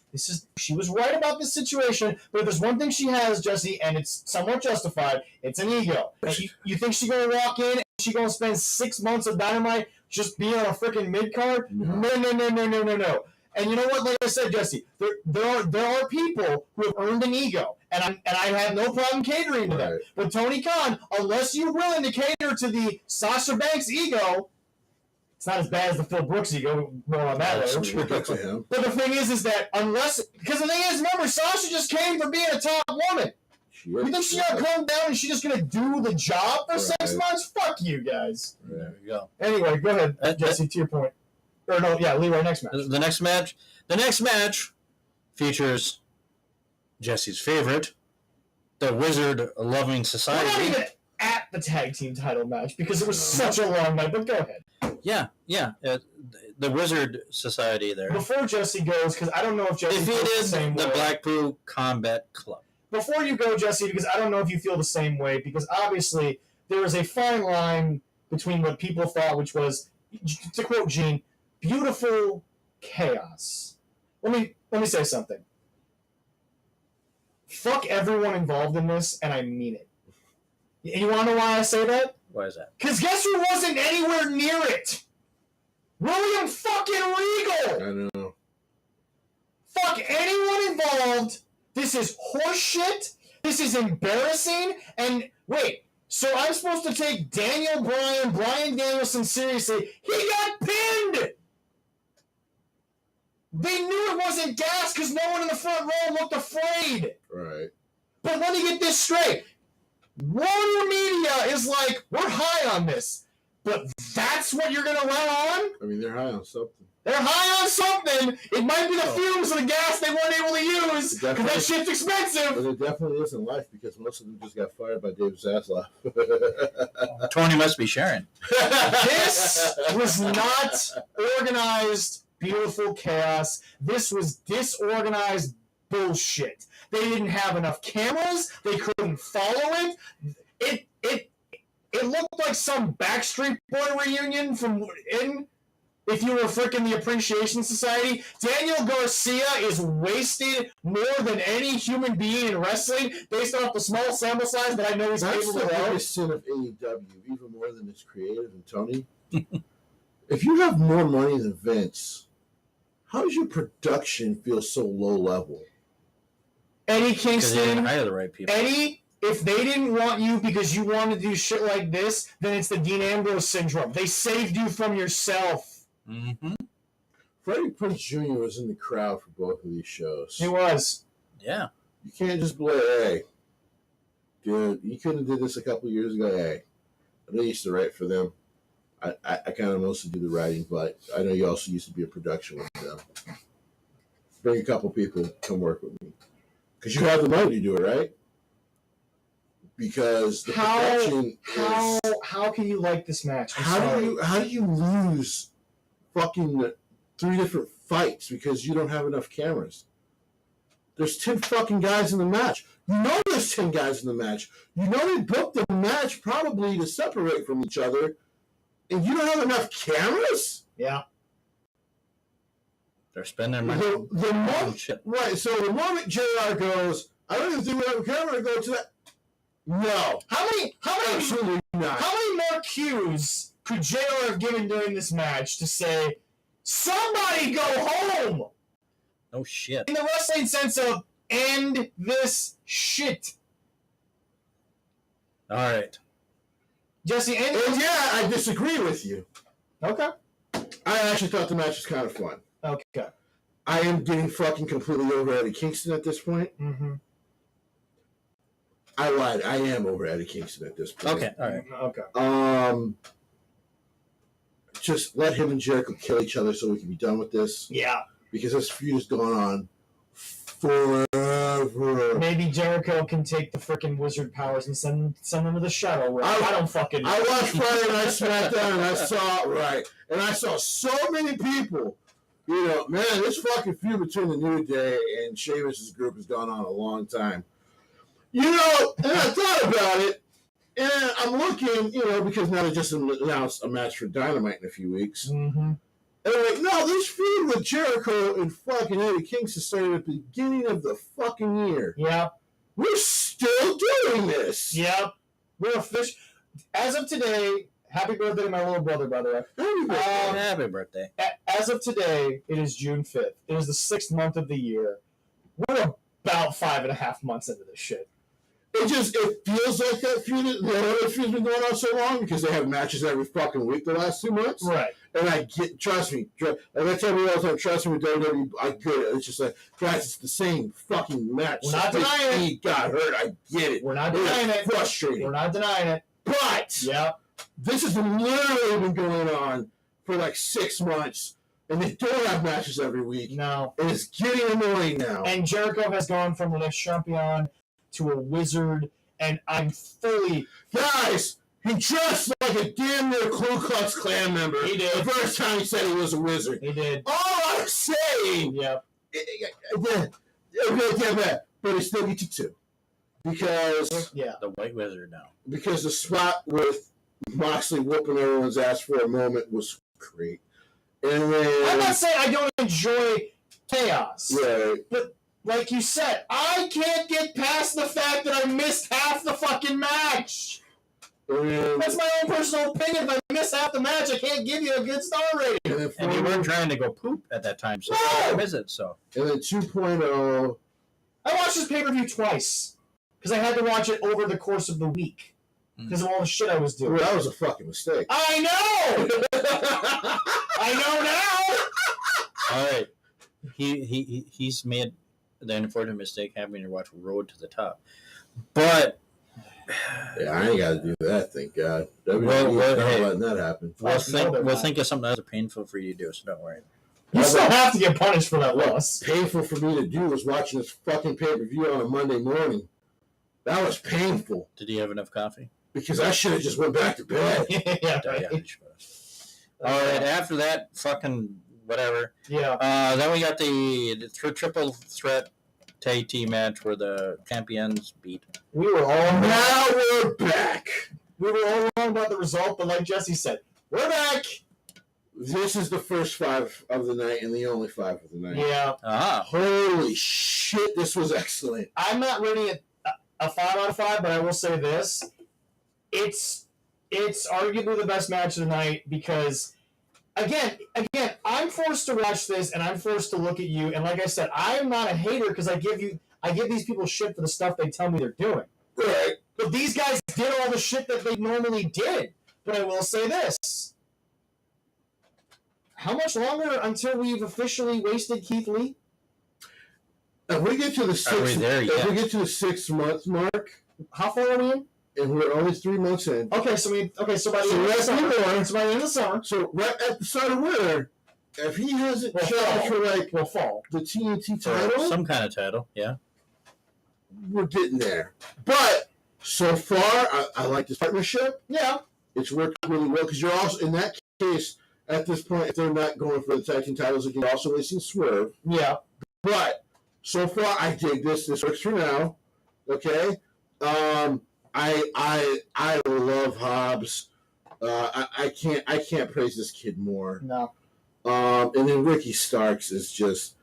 she was right about this situation, but if there's one thing she has, Jesse, and it's somewhat justified, it's an ego. And you think she's going to walk in and she's going to spend 6 months of Dynamite just being on a freaking mid-card? No. And you know what? Like I said, Jesse, there are people who have earned an ego, and I have no problem catering to them. Right. But Tony Khan, unless you're willing to cater to the Sasha Banks ego, it's not as bad as the Phil Brooks ego. More on that later. But the thing is that because the thing is, remember, Sasha just came for being a top woman. You think she's gonna come down and she's just gonna do the job for 6 months? Fuck you guys. There you go. Anyway, go ahead, Jesse. To your point. Or no, yeah, Leroy, next match. The next match features Jesse's favorite, the Wizard Loving Society. We're not even at the tag team title match because it was such a long night, but go ahead. Yeah. The Wizard Society there. Before Jesse goes, because I don't know if Jesse feels the same way. The Blackpool Combat Club. Before you go, Jesse, because I don't know if you feel the same way, because obviously there was a fine line between what people thought, which was, to quote Gene, beautiful chaos. Let me say something. Fuck everyone involved in this, and I mean it. You want to know why I say that? Why is that? Because guess who wasn't anywhere near it? William fucking Regal! I know. Fuck anyone involved. This is horseshit. This is embarrassing. And wait, so I'm supposed to take Brian Danielson seriously? He got pinned! They knew it wasn't gas because no one in the front row looked afraid. Right. But let me get this straight. Warner Media is like, we're high on this. But that's what you're going to let on? I mean, they're high on something. They're high on something. It might be the fumes of the gas they weren't able to use because that shit's expensive. But it definitely is in life because most of them just got fired by David Zaslav. Tony must be sharing. This was not organized, beautiful chaos. This was disorganized bullshit. They didn't have enough cameras. They couldn't follow it. It looked like some Backstreet Boy reunion if you were freaking the Appreciation Society. Daniel Garcia is wasted more than any human being in wrestling based off the small sample size that I know he's capable of. That's the biggest sin of AEW, even more than its creative and Tony. If you have more money than Vince, how does your production feel so low level? Eddie Kingston, hire the right people. Eddie, if they didn't want you because you wanted to do shit like this, then it's the Dean Ambrose syndrome. They saved you from yourself. Mm-hmm. Freddie Prinze Jr. was in the crowd for both of these shows. He was. Yeah. You can't just be like, hey, dude, you couldn't have did this a couple of years ago. Hey, I know you used to write for them. I kind of mostly do the writing, but I know you also used to be a production with them. Bring a couple people, come work with me. Because you have the money to do it, right? Because the production how can you like this match? How do you lose fucking 3 different fights because you don't have enough cameras? There's 10 fucking guys in the match. You know there's 10 guys in the match. You know they booked the match probably to separate from each other, and you don't have enough cameras? Yeah. They're spending money. The moment, right, so the moment JR goes, I don't even think we have a camera to go to that. No. Absolutely not. How many more cues could JR have given during this match to say, somebody go home? No shit. In the wrestling sense of, end this shit. All right. Jesse, And yeah, I disagree with you. Okay. I actually thought the match was kind of fun. Okay. I am getting fucking completely over Eddie Kingston at this point. Mm-hmm. I lied. I am over Eddie Kingston at this point. Okay. All right. Okay. Just let him and Jericho kill each other so we can be done with this. Yeah. Because this feud has gone on forever. Maybe Jericho can take the freaking wizard powers and send them to the shadow realm. I don't fucking know. I watched Friday Night SmackDown and I saw it right. And I saw so many people. You know, man, this fucking feud between the New Day and Sheamus' group has gone on a long time. You know, and I thought about it, and I'm looking, you know, because now they just announced a match for Dynamite in a few weeks. Mm-hmm. And I'm like, no, this feud with Jericho and fucking Eddie Kingston started at the beginning of the fucking year. Yep. We're still doing this. Yep. We're official. As of today, happy birthday to my little brother, by the way. Happy birthday. As of today, it is June 5th. It is the 6th month of the year. We're about 5.5 months into this shit. It feels like that feud. The other feud's been going on so long because they have matches every fucking week the last 2 months. Right. And trust me, like I tell you all the time, trust me with WWE, I get it. It's just like, guys, it's the same fucking match. We're not denying it. He got hurt. I get it. We're not denying it. Frustrating. We're not denying it. But this has literally been going on for like 6 months, and they don't have matches every week. No. And it's getting annoying now. And Jericho has gone from an champion to a wizard, and I'm fully... Guys, he dressed like a damn near Ku Klux Klan member. He did. The first time he said he was a wizard. He did. All I'm saying... Yep. But he still gets you two. Because... The White Wizard now. Because the spot with Moxley whooping everyone's ass for a moment was great. And then... I'm not saying I don't enjoy chaos. Right. But... like you said, I can't get past the fact that I missed half the fucking match. That's my own personal opinion. If I miss half the match, I can't give you a good star rating. And you weren't trying to go poop at that time, so No! visit. So. And then 2.0. I watched this pay-per-view twice because I had to watch it over the course of the week because of all the shit I was doing. Well, that was a fucking mistake. I know! I know now! All right. He's made the unfortunate mistake having to watch Road to the Top. But yeah, I ain't got to do that, thank God. Hey, letting that happen. We'll think of something that's painful for you to do, so don't worry. You still have to get punished for that loss. Painful for me to do was watching this fucking pay-per-view on a Monday morning. That was painful. Did you have enough coffee? Because I should have just went back to bed. Yeah, All right, after that, fucking whatever. Yeah. Then we got the triple threat tag team match where the champions beat. We were all Now we're back. We were all wrong about the result, but like Jesse said, we're back. This is the first 5 of the night and the only 5 of the night. Yeah. Holy shit, this was excellent. I'm not rating it a 5 out of 5, but I will say this. It's arguably the best match of the night because Again, I'm forced to watch this, and I'm forced to look at you. And like I said, I'm not a hater because I give these people shit for the stuff they tell me they're doing. Right. But these guys did all the shit that they normally did. But I will say this: how much longer until we've officially wasted Keith Lee? If we get to the 6 month mark, how far are we in? And we're only 3 months in. Okay, so by the end of the summer. So by the end of the summer. So right at the start of winter, if he hasn't challenged for fall, the TNT title, some kind of title, yeah, we're getting there. But so far, I like this partnership. Yeah, it's worked really well because you're also in that case at this point. If they're not going for the tag team titles, you're also racing Swerve. Yeah, but so far, I dig this. This works for now. Okay. I love Hobbs. I can't praise this kid more. No. And then Ricky Starks is just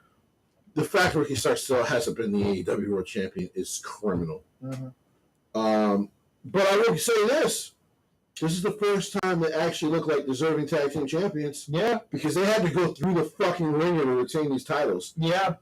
the fact Ricky Starks still hasn't been the AEW World Champion is criminal. Mm-hmm. But I will say this. This is the first time they actually look like deserving tag team champions. Yeah. Because they had to go through the fucking ringer to retain these titles. Yeah.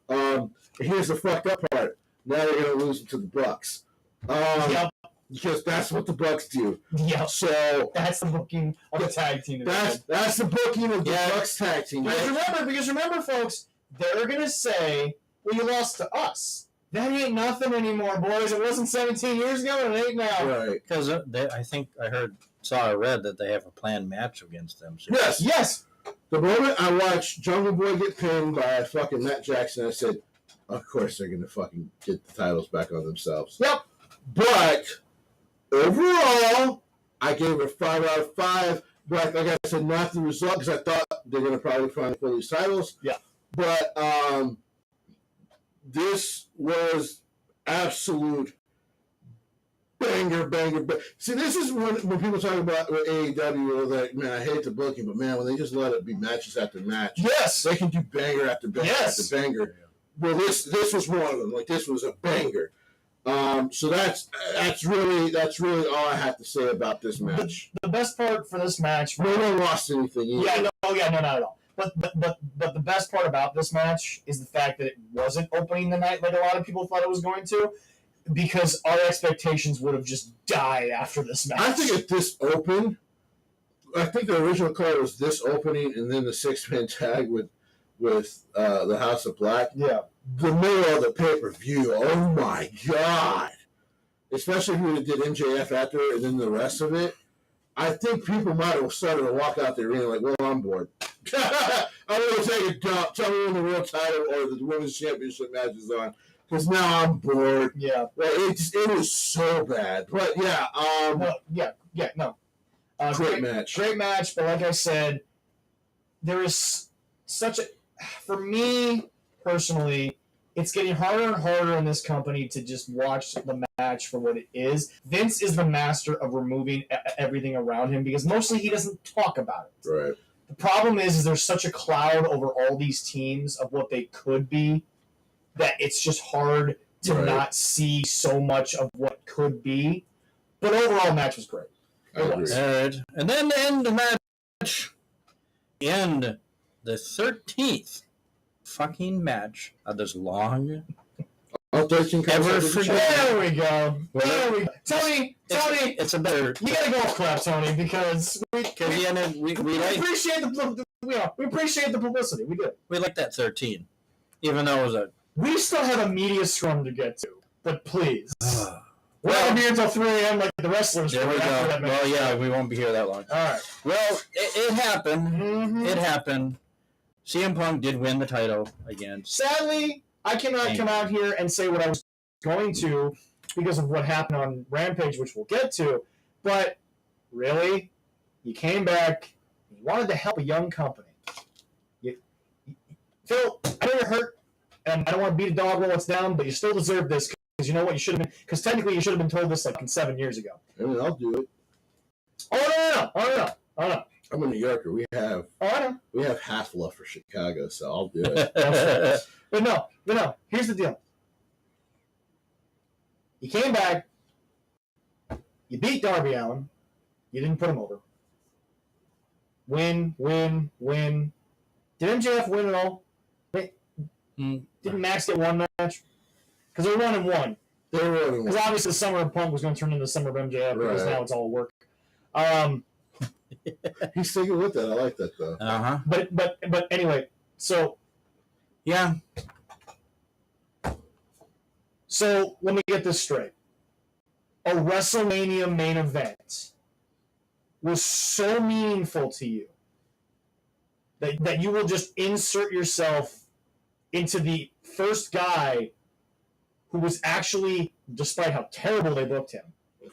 Here's the fucked up part. Now they're going to lose them to the Bucks. Yep. Because that's what the Bucks do. Yep. So that's the booking of the tag team. That's the booking of the Bucks tag team. Because remember, folks, they're going to say, well, you lost to us. That ain't nothing anymore, boys. It wasn't 17 years ago, and it ain't now. Right. Because I think I saw or read that they have a planned match against them. So. Yes. The moment I watched Jungle Boy get pinned by fucking Matt Jackson, I said, of course they're going to fucking get the titles back on themselves. Yep. But overall, I gave it 5 out of 5. But like I said, not the result, because I thought they're going to probably finally pull these titles. Yeah. But this was absolute banger. See, this is when people talk about with AEW, they're like, man, I hate the booking, but man, when they just let it be matches after match, yes, they can do banger after banger after banger. Well, this was one of them. Like, this was a banger. So that's really all I have to say about this match. The best part for this match, no one lost anything either. No, not at all. But the best part about this match is the fact that it wasn't opening the night like a lot of people thought it was going to, because our expectations would have just died after this match. I think if this opened, I think the original card was this opening and then the 6-man tag with the House of Black. Yeah. The middle of the pay-per-view, oh my God. Especially if you did MJF after it and then the rest of it. I think people might have started to walk out there and like, well, I'm bored. I'm going to take a dump. Tell me when the world title or the women's championship match is on. Because now I'm bored. Yeah. Well, it was so bad. But yeah. Great match. Great match. But like I said, there is such a... For me, personally, it's getting harder and harder in this company to just watch the match for what it is. Vince is the master of removing everything around him because mostly he doesn't talk about it. Right. The problem is there's such a cloud over all these teams of what they could be that it's just hard to not see so much of what could be. But overall, the match was great. It was. All right. And then to end the match, the 13th fucking match of this long... 13 ever forget. There we go. Tony, it's a better... You gotta go clap, Tony, because we appreciate we appreciate the publicity. We do. We like that 13, even though it was a... We still have a media scrum to get to, but please. We're not going to be here until 3 a.m. like the wrestlers. There we go. Well, yeah, we won't be here that long. All right. Well, it happened. Mm-hmm. It happened. CM Punk did win the title again. Sadly, I cannot come out here and say what I was going to because of what happened on Rampage, which we'll get to. But really, you came back. You wanted to help a young company. Phil, I know you're hurt, and I don't want to beat a dog while it's down, but you still deserve this because you know what? You should have been. Because technically, you should have been told this like 7 years ago. I mean, I'll do it. Oh no! I'm a New Yorker. We have half love for Chicago, so I'll do it. But no. Here's the deal. You came back. You beat Darby Allin. You didn't put him over. Win. Did MJF win at all? Wait. Didn't Max get one match? Because they're 1-1. They're 1-1. Because obviously the Summer of Punk was going to turn into the Summer of MJF because now it's all work. He's sticking with that. I like that though. Uh-huh. But anyway, so yeah. So let me get this straight. A WrestleMania main event was so meaningful to you that you will just insert yourself into the first guy who was actually, despite how terrible they booked him,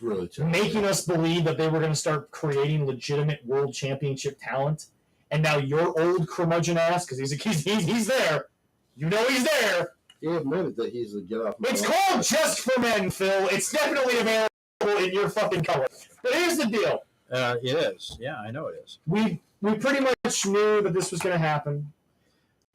really terrible, making us believe that they were going to start creating legitimate world championship talent. And now your old curmudgeon ass, because he's there. You know he's there. He admitted that he's a get off. It's called Just for Men, Phil. It's definitely available in your fucking color. But here's the deal. It is. Yeah, I know it is. We pretty much knew that this was going to happen.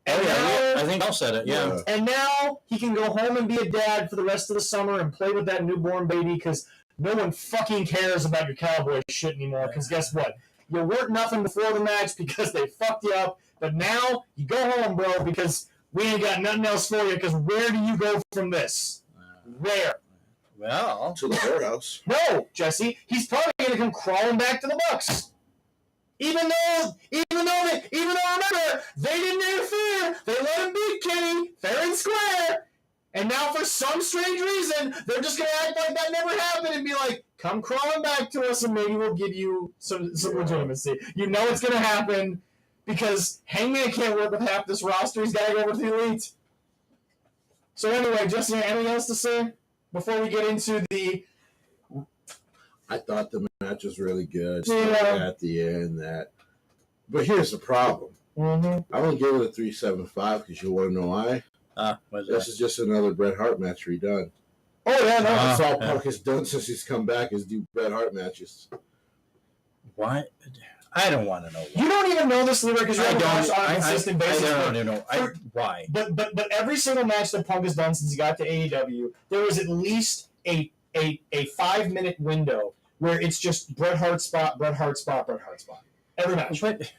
And I think I'll said it. Yeah. And now he can go home and be a dad for the rest of the summer and play with that newborn baby because no one fucking cares about your cowboy shit anymore. Because guess what? You weren't nothing before the match because they fucked you up. But now you go home, bro, because we ain't got nothing else for you. Because where do you go from this? Where? Well, To the whorehouse. No, Jesse. He's probably going to come crawling back to the Bucks. Even though, remember, they didn't interfere. They let him beat Kenny fair and square. And now, for some strange reason, they're just going to act like that never happened and be like, come crawling back to us and maybe we'll give you some legitimacy. You know it's going to happen because Hangman can't work with half this roster. He's got to go over to the Elite. So anyway, Jesse, anything else to say before we get into the... I thought the match was really good Yeah. at the end. But here's the problem. Mm-hmm. I'm going to give it a 3.75 because you want to know why? This is just another Bret Hart match redone. Oh, yeah, no. That's all Punk has done since he's come back is do Bret Hart matches. why? I don't want to know why. You don't even know this, Leroy, because you haven't watched on a consistent basis. I don't even know. Why? But every single match that Punk has done since he got to AEW, there was at least a 5-minute window where it's just Bret Hart spot, Bret Hart spot, Bret Hart spot. Every match. But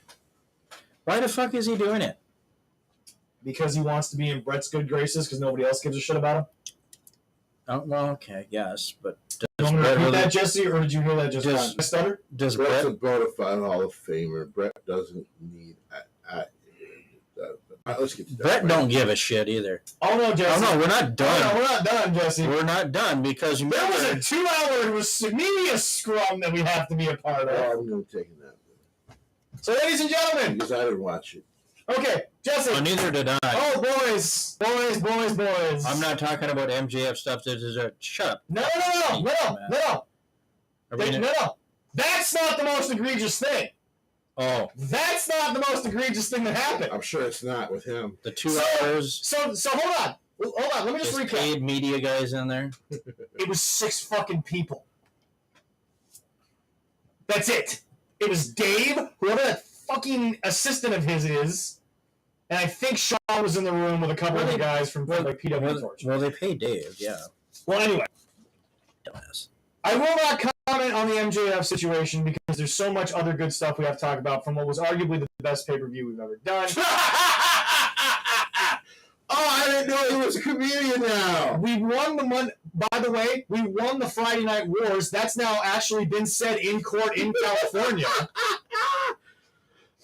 why the fuck is he doing it? Because he wants to be in Bret's good graces because nobody else gives a shit about him. Oh, well, okay, yes, but You want me to repeat that, Jesse, or did you hear that just fine? I stutter? does Bret's a Bret? bona fide Hall of Famer. Bret doesn't need... let's get to that. Bret don't give a shit either. Oh, no, Jesse. Oh no, we're not done. Oh, no, we're not done, Jesse. We're not done because you There was a remember 2-hour media scrum that we have to be a part of. Oh, I'm going to take that. So, ladies and gentlemen. Because I didn't watch it. Okay, Jesse. Oh, neither did I. Oh, boys. I'm not talking about MJF stuff. This is a shut up. No. Are we No. That's not the most egregious thing. Oh, That's not the most egregious thing that happened. I'm sure it's not with him. the 2 hours. So hold on. Let me just There's recap. paid media guys in there. It was 6 fucking people. That's it. It was Dave, whoever that fucking assistant of his is, and I think Sean was in the room with a couple of the guys from like PW Torch. Well, they pay Dave, yeah. Well, anyway, Dumbass. I will not comment on the MJF situation because there's so much other good stuff we have to talk about from what was arguably the best pay-per-view we've ever done. Oh, I didn't know he was a comedian now. We won the month. By the way, we won the Friday Night Wars. That's now actually been said in court in California.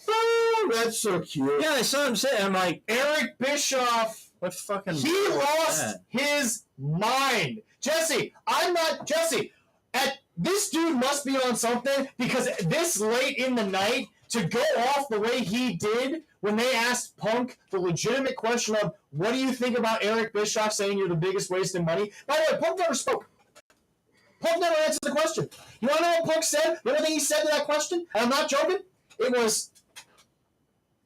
Oh, that's so cute. Yeah, I saw him say. I'm like, Eric Bischoff, what fucking? he lost that? his mind. Jesse, this dude must be on something because this late in the night to go off the way he did when they asked Punk the legitimate question of what do you think about Eric Bischoff saying you're the biggest waste of money? By the way, Punk never spoke. Punk never answered the question. You want to know what Punk said? The only thing he said to that question, and I'm not joking, it was,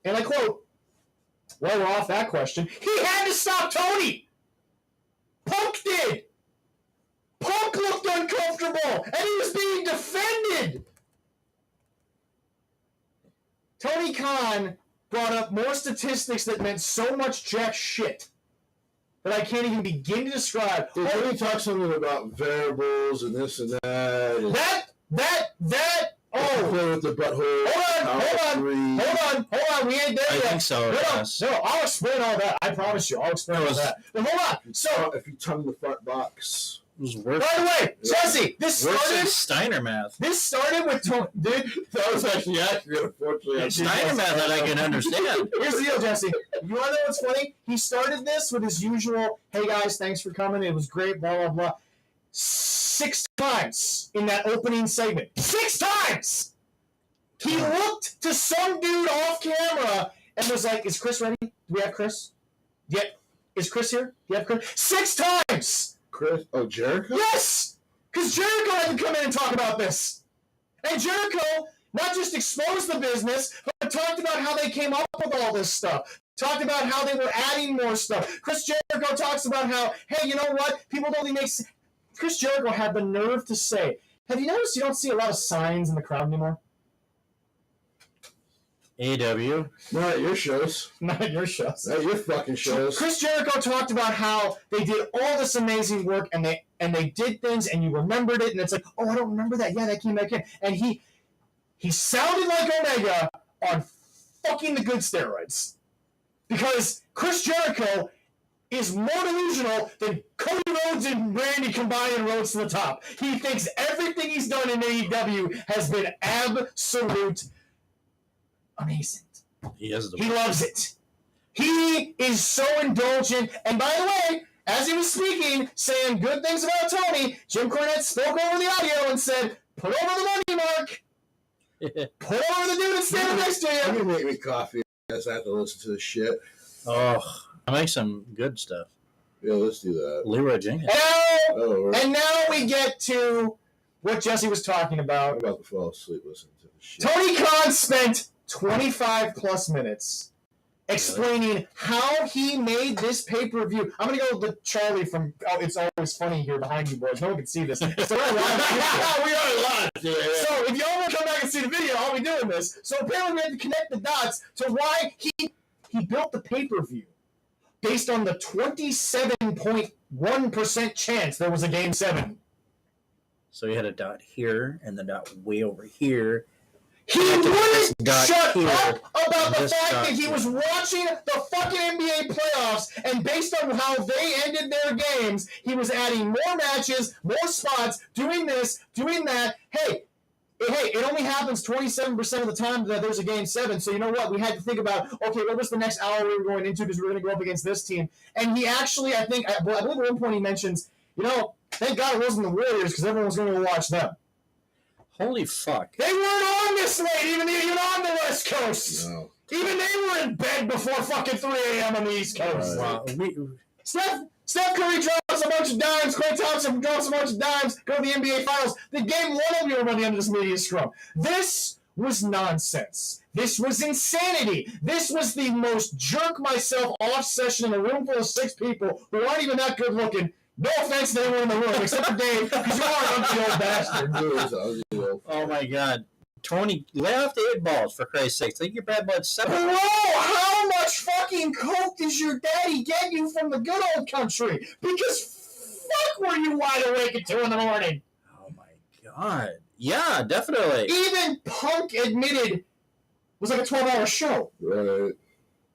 and I quote, well, we're off that question. He had to stop Tony. Punk did. Punk looked uncomfortable, and he was being defended. Tony Khan brought up more statistics that meant so much jack shit that I can't even begin to describe. Did he talk something about variables and this and that? And play with the butthole. Hold on. We ain't there I yet. think so. Yes. No, I'll explain all that. I promise you. I'll explain all that. But hold on. So, if you tongue the front box. It was worse. by the way, Jesse, this Worse than started. Steiner math. This started with Tony. Dude, That was actually accurate, unfortunately. Steiner math that I can understand. here's the deal, Jesse. You want to know what's funny? He started this with his usual, hey guys, thanks for coming. It was great, blah, blah, blah. 6 times in that opening segment. 6 times! He looked to some dude off camera and was like, is Chris ready? Do we have Chris? Yeah. Is Chris here? Do you have Chris? 6 times! Chris? Oh, Jericho? Yes! Because Jericho had to come in and talk about this. And Jericho not just exposed the business, but talked about how they came up with all this stuff. Talked about how they were adding more stuff. Chris Jericho talks about how, hey, you know what? People don't make sense. Chris Jericho had the nerve to say, have you noticed you don't see a lot of signs in the crowd anymore? AW. Not at your shows. Not at your shows. Not at your fucking shows. Chris Jericho talked about how they did all this amazing work and they did things and you remembered it and it's like, oh, I don't remember that. Yeah, that came back in. And he sounded like Omega on fucking the good steroids. Because Chris Jericho is more delusional than Cody Rhodes and Randy combined and rose to the top. He thinks everything he's done in AEW has been absolute amazing. He loves it. He is so indulgent. And by the way, as he was speaking, saying good things about Tony, Jim Cornette spoke over the audio and said, put over the money, Mark. Put over the dude that's standing next to I'm you. going to make me coffee as I have to listen to this shit. Oh, I make some good stuff. Yeah, let's do that. Leroy Jenkins. And now we get to what Jesse was talking about. I'm about to fall asleep listening to this shit. Tony Khan spent 25 plus minutes explaining how he made this pay-per-view. I'm going to go with Charlie from It's Always Funny here behind you, boys. No one can see this. So we are live. Yeah. So if y'all want to come back and see the video, I'll be doing this. So apparently we had to connect the dots to why he built the pay-per-view based on the 27.1% chance there was a Game 7. So he had a dot here and the dot way over here. He wouldn't shut here, up about the fact that he here. was watching the fucking NBA playoffs, and based on how they ended their games, he was adding more matches, more spots, doing this, doing that. Hey, it only happens 27% of the time that there's a Game 7, so you know what? We had to think about, okay, what was the next hour we were going into because we were going to go up against this team. And he actually, I believe at one point he mentions, thank God it wasn't the Warriors because everyone was going to watch them. Holy fuck. They weren't on this late, even on the West Coast. No. Even they were in bed before fucking 3 a.m. on the East Coast. Wow. Steph Curry drops a bunch of dimes. Klay Thompson drops a bunch of dimes. Go to the NBA Finals. The game won over by the end of this media scrum. This was nonsense. This was insanity. This was the most jerk myself off session in a room full of 6 people who aren't even that good looking. No offense to anyone in the room except for Dave, because you are an ugly old bastard. Oh my God. Tony, lay off the 8 balls, for Christ's sake. Think your bad blood's 7. Bro, how much fucking coke does your daddy get you from the good old country? Because fuck were you wide awake at 2 in the morning. Oh my God. Yeah, definitely. Even Punk admitted it was like a 12-hour show. Right.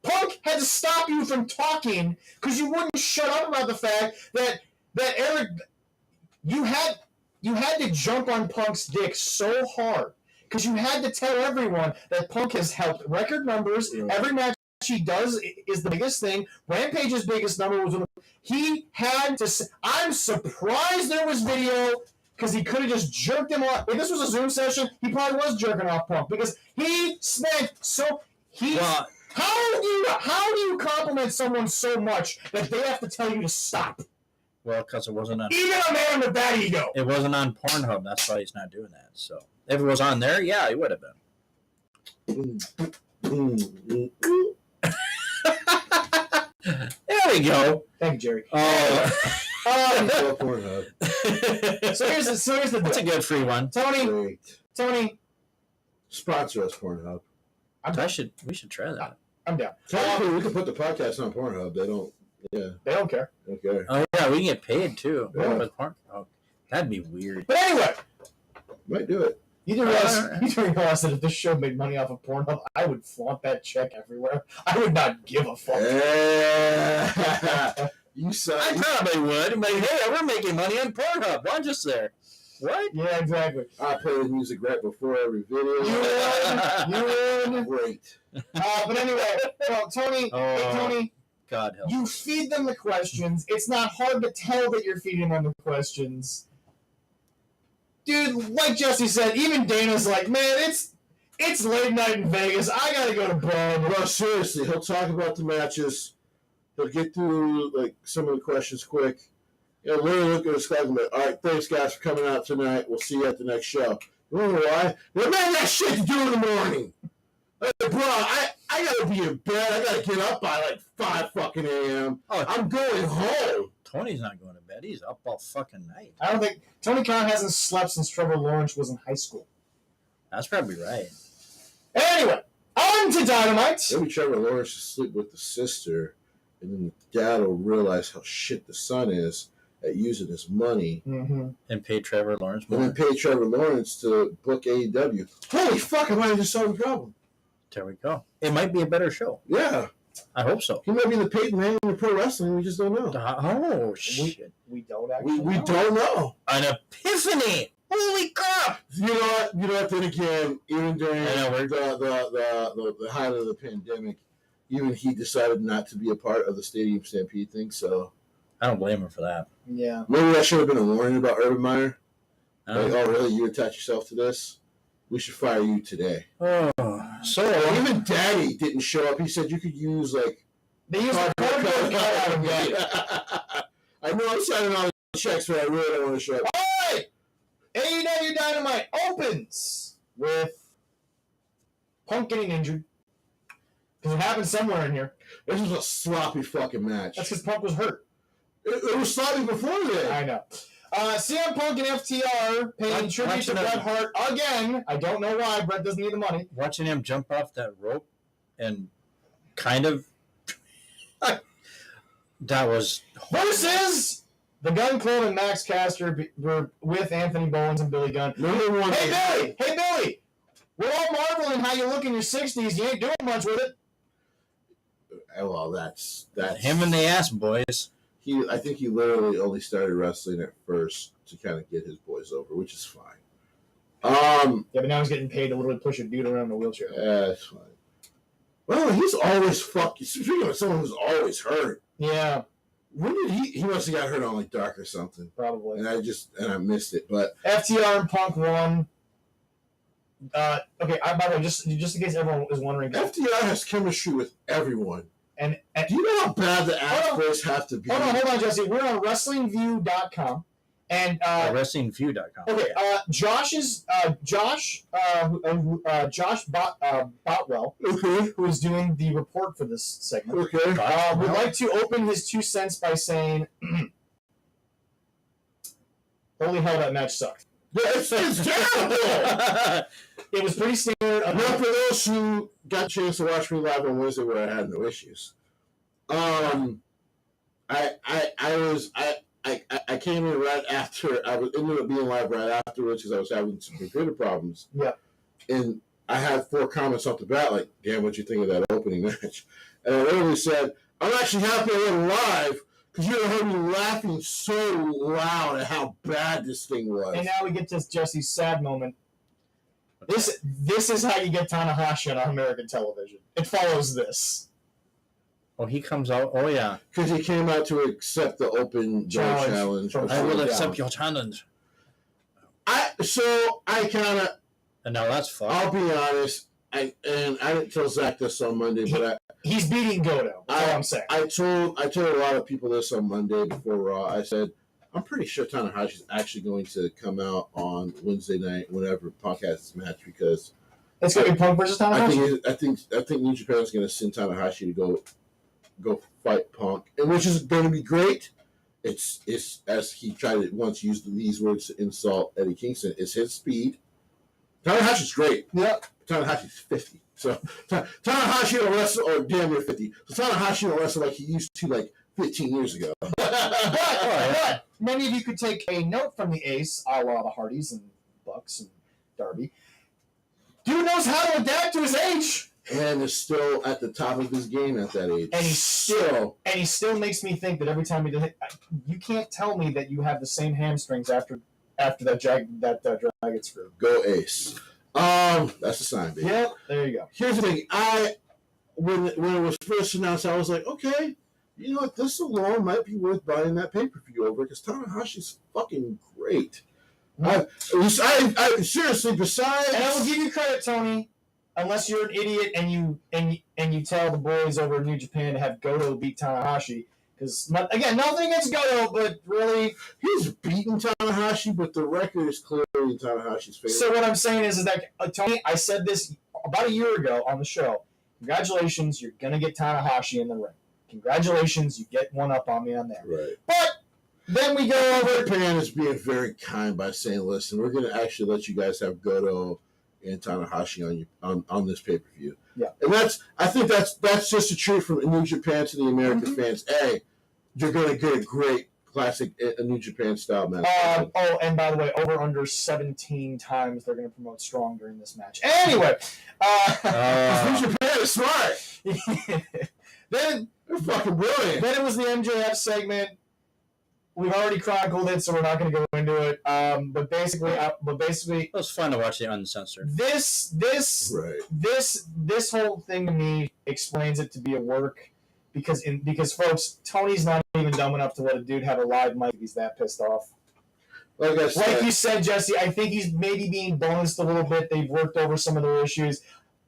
Punk had to stop you from talking because you wouldn't shut up about the fact that Eric, you had to jump on Punk's dick so hard because you had to tell everyone that Punk has helped record numbers. Yeah. Every match he does is the biggest thing. Rampage's biggest number was he had to. I'm surprised there was video because he could have just jerked him off. If this was a Zoom session, he probably was jerking off Punk because he spent so he. Well, how do you compliment someone so much that they have to tell you to stop? Well, because it wasn't on. Even a man with that ego. It wasn't on Pornhub. That's why he's not doing that. So if it was on there, yeah, he would have been. There we go. Thank you, Jerry. So here's the. That's a good free one. Tony. Sponsor us, Pornhub. We should try that. I'm down. We can put the podcast on Pornhub. They don't. Yeah. They don't care. Okay. Oh yeah, we can get paid too. Yeah. Oh, that'd be weird. But anyway, might do it. You do realize that if this show made money off of Pornhub, I would flaunt that check everywhere. I would not give a fuck. You suck. I probably would. But hey, we're making money on Pornhub. Watch us there. What? Yeah, exactly. I play the music right before every video. You win. Great. But anyway, well, Tony, Tony. God help. You feed them the questions. It's not hard to tell that you're feeding them the questions. Dude, like Jesse said, even Dana's like, man, it's late night in Vegas. I gotta go to bed. Well, seriously, he'll talk about the matches. He'll get through like some of the questions quick. He'll literally look at his clock and be like, all right, thanks guys for coming out tonight. We'll see you at the next show. You know why? Man, that shit to do in the morning. Like, bro, I gotta be in bed. I gotta get up by like 5 fucking a.m. Oh, I'm going home. Tony's not going to bed. He's up all fucking night. I don't think Tony Khan hasn't slept since Trevor Lawrence was in high school. That's probably right. Anyway, On to Dynamite. Maybe Trevor Lawrence will sleep with the sister, and then the dad will realize how shit the son is at using his money. Mm-hmm. And pay Trevor Lawrence more. And then pay Trevor Lawrence to book AEW. Holy fuck, I might have just solved the problem. There we go. It might be a better show. Yeah. I hope so. He might be the Peyton Manning of pro wrestling. We just don't know. Oh, shit. We don't actually We know. don't know. An epiphany. Holy crap. You know what? Then again, even during I know, the height of the pandemic, even he decided not to be a part of the Stadium Stampede thing. So I don't blame him for that. Yeah. maybe that should have been a warning about Urban Meyer. Um, Like, oh, really? You attach yourself to this? We should fire you today. So, Even Daddy didn't show up. He said you could use like. They use the cardboard cut out of Daddy. I know I'm signing all the checks, but I really don't want to show up. All right. AEW Dynamite opens with Punk getting injured. Because it happened somewhere in here. This was a sloppy fucking match. That's because Punk was hurt. It was sloppy before that. I know. CM Punk and FTR paying tribute to Bret Hart again. I don't know why. Bret doesn't need the money. watching him jump off that rope and kind of. That was. Versus the Gun Club and Max Caster were with Anthony Bowens and Billy Gunn. Number one. Hey, Billy! We're all marveling how you look in your 60s. You ain't doing much with it. Well, that's Him in the ass, boys. I think he literally only started wrestling at first to kind of get his boys over, which is fine. Yeah, but now he's getting paid to literally push a dude around in a wheelchair. Yeah, it's fine. Well, he's always fucking. Speaking of someone who's always hurt, Yeah, when did he must have got hurt on like Dark or something, probably. and I missed it. But FTR and Punk won. Okay, by the way, just in case everyone is wondering, FDR has chemistry with everyone. and Do you know how bad the Astros have to be? hold on, Jesse. We're on WrestlingView.com, and WrestlingView.com. okay, Josh Botwell, Okay. who is doing the report for this segment, Okay. would like to open his 2 cents by saying, "Holy hell, that match sucked. It's terrible. It was pretty standard." Now, for those who got a chance to watch me live on Wednesday, where I had no issues, I came in right after. I ended up being live right afterwards because I was having some computer problems. Yeah. And I had 4 comments off the bat, like, "Damn, what you think of that opening match?" And I literally said, "I'm actually happy I went live because you heard me laughing so loud at how bad this thing was." And now we get to Jesse's sad moment. This is how you get Tanahashi on American television. It follows this. Oh, he comes out. Oh, yeah. Because he came out to accept the open door challenge. From I will Yeah. accept your challenge. I kind of, And now that's fun. I'll be honest, I didn't tell Zach this on Monday, but He's beating Goto. That's all I'm saying. I told a lot of people this on Monday before Raw. I said, I'm pretty sure Tanahashi's actually going to come out on Wednesday night whenever Punk has his match because It's going to be Punk versus Tanahashi. I think New Japan's going to send Tanahashi to go fight Punk, and which is going to be great. It's as he tried to once use these words to insult Eddie Kingston. It's his speed. Tanahashi's great. Yeah. Tanahashi's 50. So Tanahashi will wrestle, or damn near 50. So Tanahashi will wrestle like he used to like 15 years ago. But many of you could take a note from the ace, a la the Hardys and Bucks and Darby. Dude knows how to adapt to his age. And is still at the top of his game at that age. And he still makes me think that every time he does it, you can't tell me that you have the same hamstrings after that dragon screw. Go Ace. That's a sign, baby. Yep, there you go. Here's the thing. When it was first announced, I was like, okay, you know what? This alone might be worth buying that pay-per-view over because Tanahashi's fucking great. I seriously, besides, And I will give you credit, Tony. Unless you're an idiot and you tell the boys over in New Japan to have Goto beat Tanahashi, because nothing against Goto, but really he's beaten Tanahashi, but the record is clearly in Tanahashi's favor. So what I'm saying is that Tony, I said this about a year ago on the show. Congratulations, you're gonna get Tanahashi in the ring. Congratulations, you get one up on me on there. Right. But then we go over. Japan is being very kind by saying, "Listen, we're gonna actually let you guys have Goto and Tanahashi on this pay per view. Yeah. And I think that's just a treat from New Japan to the American fans. Hey, you're gonna get a great classic New Japan style match. And by the way, over under 17 times they're going to promote Strong during this match. Anyway, New Japan is smart. then They're fucking brilliant. Then it was the MJF segment. We've already chronicled it, so we're not going to go into it. But basically, it was fun to watch the uncensored. This whole thing to me explains it to be a work because folks, Tony's not even dumb enough to let a dude have a live mic if he's that pissed off. Like you said, Jesse, I think he's maybe being bonused a little bit. They've worked over some of their issues.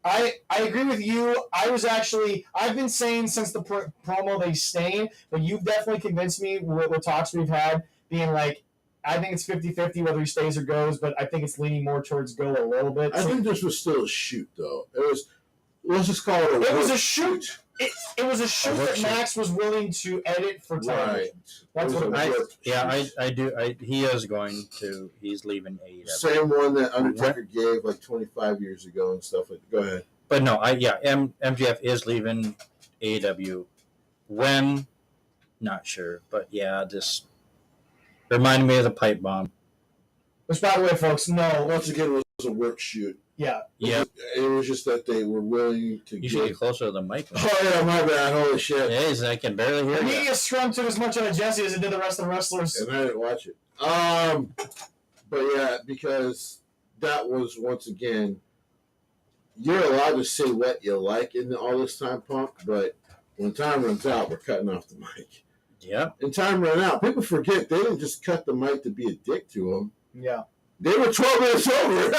I agree with you. I've been saying since the promo they stain, but you've definitely convinced me with talks we've had, being like, I think it's 50-50 whether he stays or goes, but I think it's leaning more towards go a little bit. I think this was still a shoot, though. It was, let's just call it It was a shoot. It was a shoot that Max was willing to edit for television. Right. That's what he's leaving AEW. Same one that Undertaker gave like 25 years ago and stuff like that. Go ahead. But no, MJF is leaving AEW. When? Not sure. But yeah, this reminded me of the pipe bomb. Which, by the way, folks, no. Once again, it was a work shoot. Yeah. Yeah. It was just that they were willing to You should get closer to the mic. Oh, yeah, my bad. Holy shit. Yes, I can barely hear you. He strung to as much out of Jesse as it did the rest of the wrestlers. And I didn't watch it. But yeah, because that was, once again, you're allowed to say what you like in all this time, Punk, but when time runs out, we're cutting off the mic. Yep. And time ran out. People forget they didn't just cut the mic to be a dick to them. Yeah. They were 12 minutes over.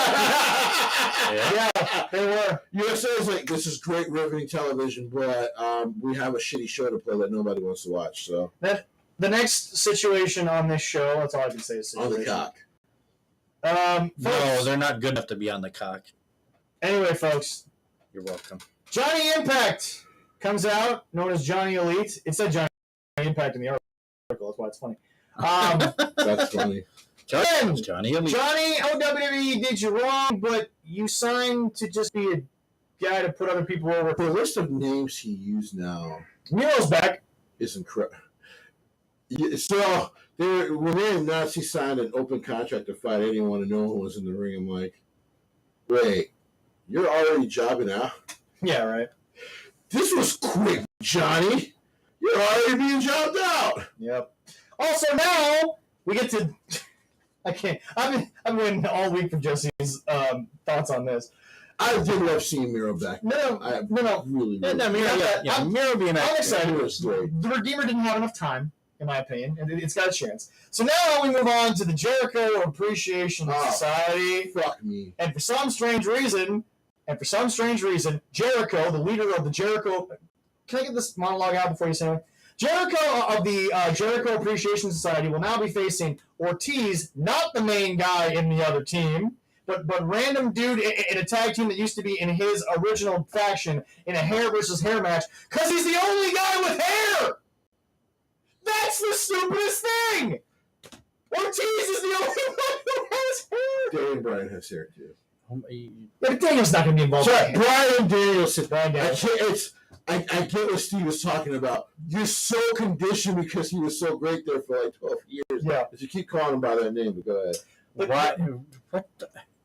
Yeah, they were. USA is like, this is great riveting television, but we have a shitty show to play that nobody wants to watch. So the next situation on this show, that's all I can say is situation. On the cock. No, they're not good enough to be on the cock. Anyway, folks. You're welcome. Johnny Impact comes out, known as Johnny Elite. It said Johnny Impact in the article. That's why it's funny. That's funny. Johnny Elite. Johnny, WWE did you wrong, but you signed to just be a guy to put other people over. The list of names he used now Miro's back. is incredible. So when they announced he signed an open contract to fight anyone and no one was in the ring, I'm like, wait, you're already jobbing out? Yeah, right. This was quick, Johnny. You're already being jobbed out. Yep. Also now we get to. I can't. I've been waiting all week for Jesse's thoughts on this. I did love seeing Miro back. No. Really. Miro being I'm excited. Great. The Redeemer didn't have enough time, in my opinion, and it's got a chance. So now we move on to the Jericho Appreciation Society. Fuck me. And for some strange reason, Jericho, the leader of the Jericho. Can I get this monologue out before you say it? Jericho of the Jericho Appreciation Society will now be facing Ortiz, not the main guy in the other team, but random dude in a tag team that used to be in his original faction in a hair versus hair match, because he's the only guy with hair! That's the stupidest thing! Ortiz is the only one who has hair! Daniel Bryan has hair, too. Yeah, but Daniel's not going to be involved. Sorry, Bryan Danielson. Bryan Danielson. I get what Steve was talking about. You're so conditioned because he was so great there for like 12 years. Yeah. But you keep calling him by that name, but go ahead. What?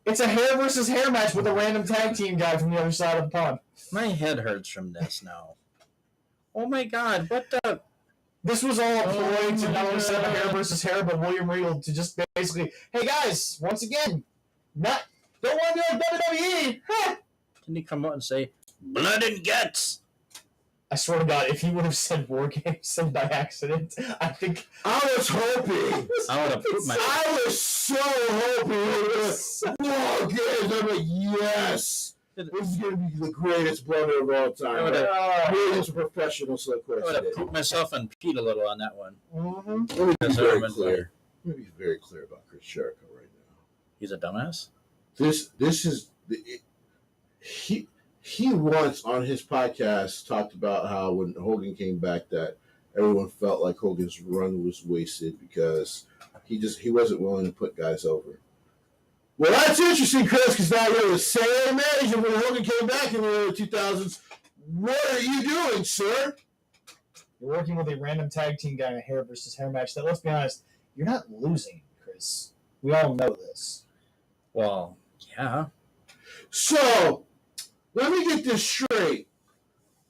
It's a hair versus hair match with a random tag team guy from the other side of the pond. My head hurts from this now. Oh my God! What the? This was all a ploy to not only set up hair versus hair, but William Regal to just basically, hey guys, once again, don't want to be like WWE. Huh. Didn't he come out and say blood and guts? I swear to God, if he would have said War Games by accident, I think I was hoping. I would have put my. I was so hoping it was War Games. I'm like, yes. This is going to be the greatest blunder of all time. William's a professional, so of course I would have put myself and Pete a little on that one. Mm-hmm. Let me be very clear. Let me be very clear about Chris Jericho right now. He's a dumbass. This is he once on his podcast talked about how when Hogan came back that everyone felt like Hogan's run was wasted because he wasn't willing to put guys over. Well, that's interesting, Chris, because now you're the same age and when Hogan came back in the early 2000s. What are you doing, sir? You're working with a random tag team guy in a hair versus hair match that, let's be honest, you're not losing, Chris. We all know this. Well, yeah. So, let me get this straight.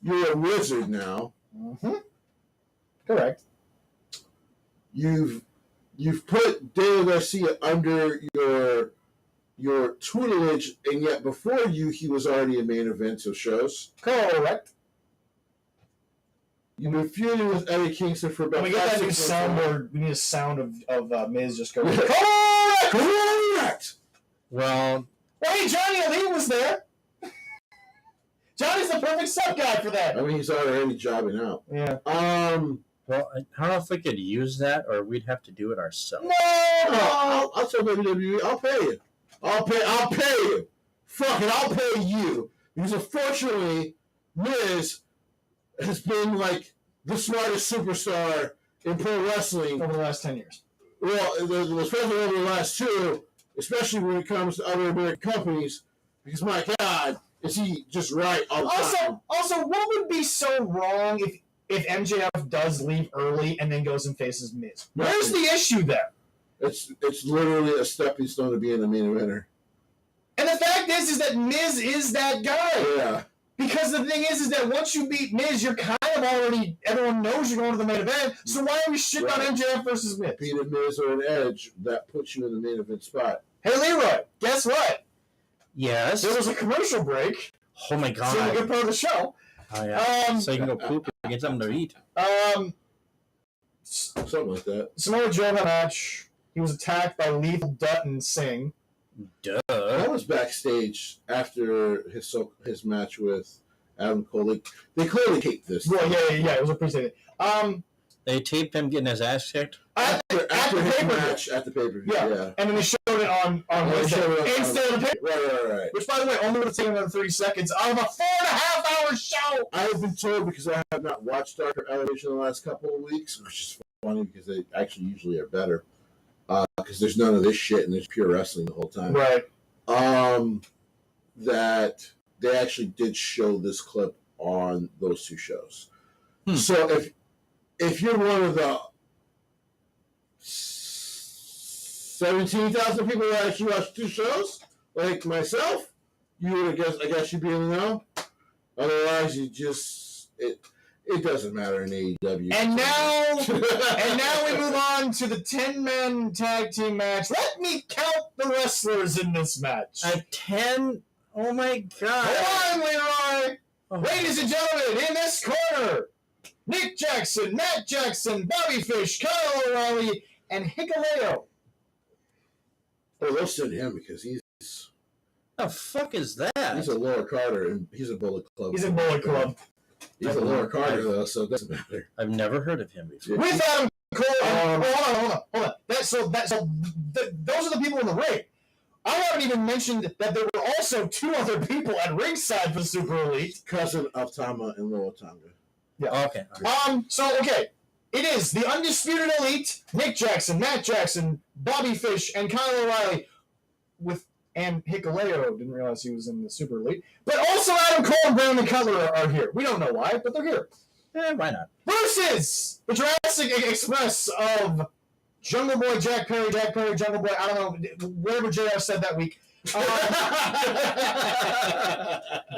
You're a wizard now. Mm-hmm. Correct. You've put Daniel Garcia under your tutelage, and yet before you, he was already in main events of shows. Correct. You've been feuding with Eddie Kingston for about When we get 5 that new 6 soundboard, we need a sound of Miz just going, Correct! Well, hey, Johnny Elite was there. Johnny's the perfect sub guy for that. I mean, he's already jobbing out. Yeah. well, I don't know if we could use that or we'd have to do it ourselves. No, I'll tell WWE, I'll pay you. I'll pay you. Fuck it, I'll pay you. Because unfortunately, Miz has been like the smartest superstar in pro wrestling Over the last 10 years. Well, especially over the last 2, especially when it comes to other American companies, because my God, is he just right all the time? Also, what would be so wrong if MJF does leave early and then goes and faces Miz? Where's the issue there? It's literally a stepping stone to being a main eventer. And the fact is that Miz is that guy. Yeah. Because the thing is that once you beat Miz, you're kind of already, everyone knows you're going to the main event, so why are we shitting on MJF versus Miz? Beat a Miz or an Edge, that puts you in the main event spot. Hey, Leroy, guess what? Yes. There was a commercial break. Oh my God. So a good part of the show. Oh, yeah. So you can go poop and get something to eat. Something like that. Samoa Joe had a match. He was attacked by Lethal Dutton Singh. Duh. I was backstage after his match with Adam Cole. They clearly taped this. Well, yeah. It was appreciated. They taped him getting his ass kicked? After the his pay-per-view. match at the pay-per-view. Yeah. And then they showed it on Wednesday instead of the pay-per-view. Right. Which, by the way, only would have taken another 30 seconds out of a 4.5-hour show. I have been told, because I have not watched Darker Elevation in the last couple of weeks, which is funny because they actually usually are better, because there's none of this shit and there's pure wrestling the whole time. Right. That they actually did show this clip on those 2 shows. So if you're one of the 17,000 people that actually watch 2 shows, like myself, you would have I guess you'd be in the know. Otherwise, it doesn't matter in AEW. And now we move on to the 10-man tag team match. Let me count the wrestlers in this match. 10? Oh my God. Hold on, Leroy. Oh. Ladies and gentlemen, in this corner, Nick Jackson, Matt Jackson, Bobby Fish, Kyle O'Reilly, and Hikuleo. Well, they'll send him because he's The fuck is that? a Laura Carter and he's a Bullet Club. He's in Bullet Club. He's a Laura Carter though, so it doesn't matter. I've never heard of him before. With Adam Cole. Hold on. Those are the people in the ring. I haven't even mentioned that there were also 2 other people at ringside for the Super Elite. Cousin of Tama and Loa Tonga. Yeah. Okay. Right. It is the Undisputed Elite, Nick Jackson, Matt Jackson, Bobby Fish, and Kyle O'Reilly and Hikuleo. Didn't realize he was in the Super Elite. But also Adam Cole and Brandon Cutler are here. We don't know why, but they're here. Why not? Versus the Jurassic Express of Jungle Boy, Jack Perry, Jungle Boy, I don't know, whatever JR said that week.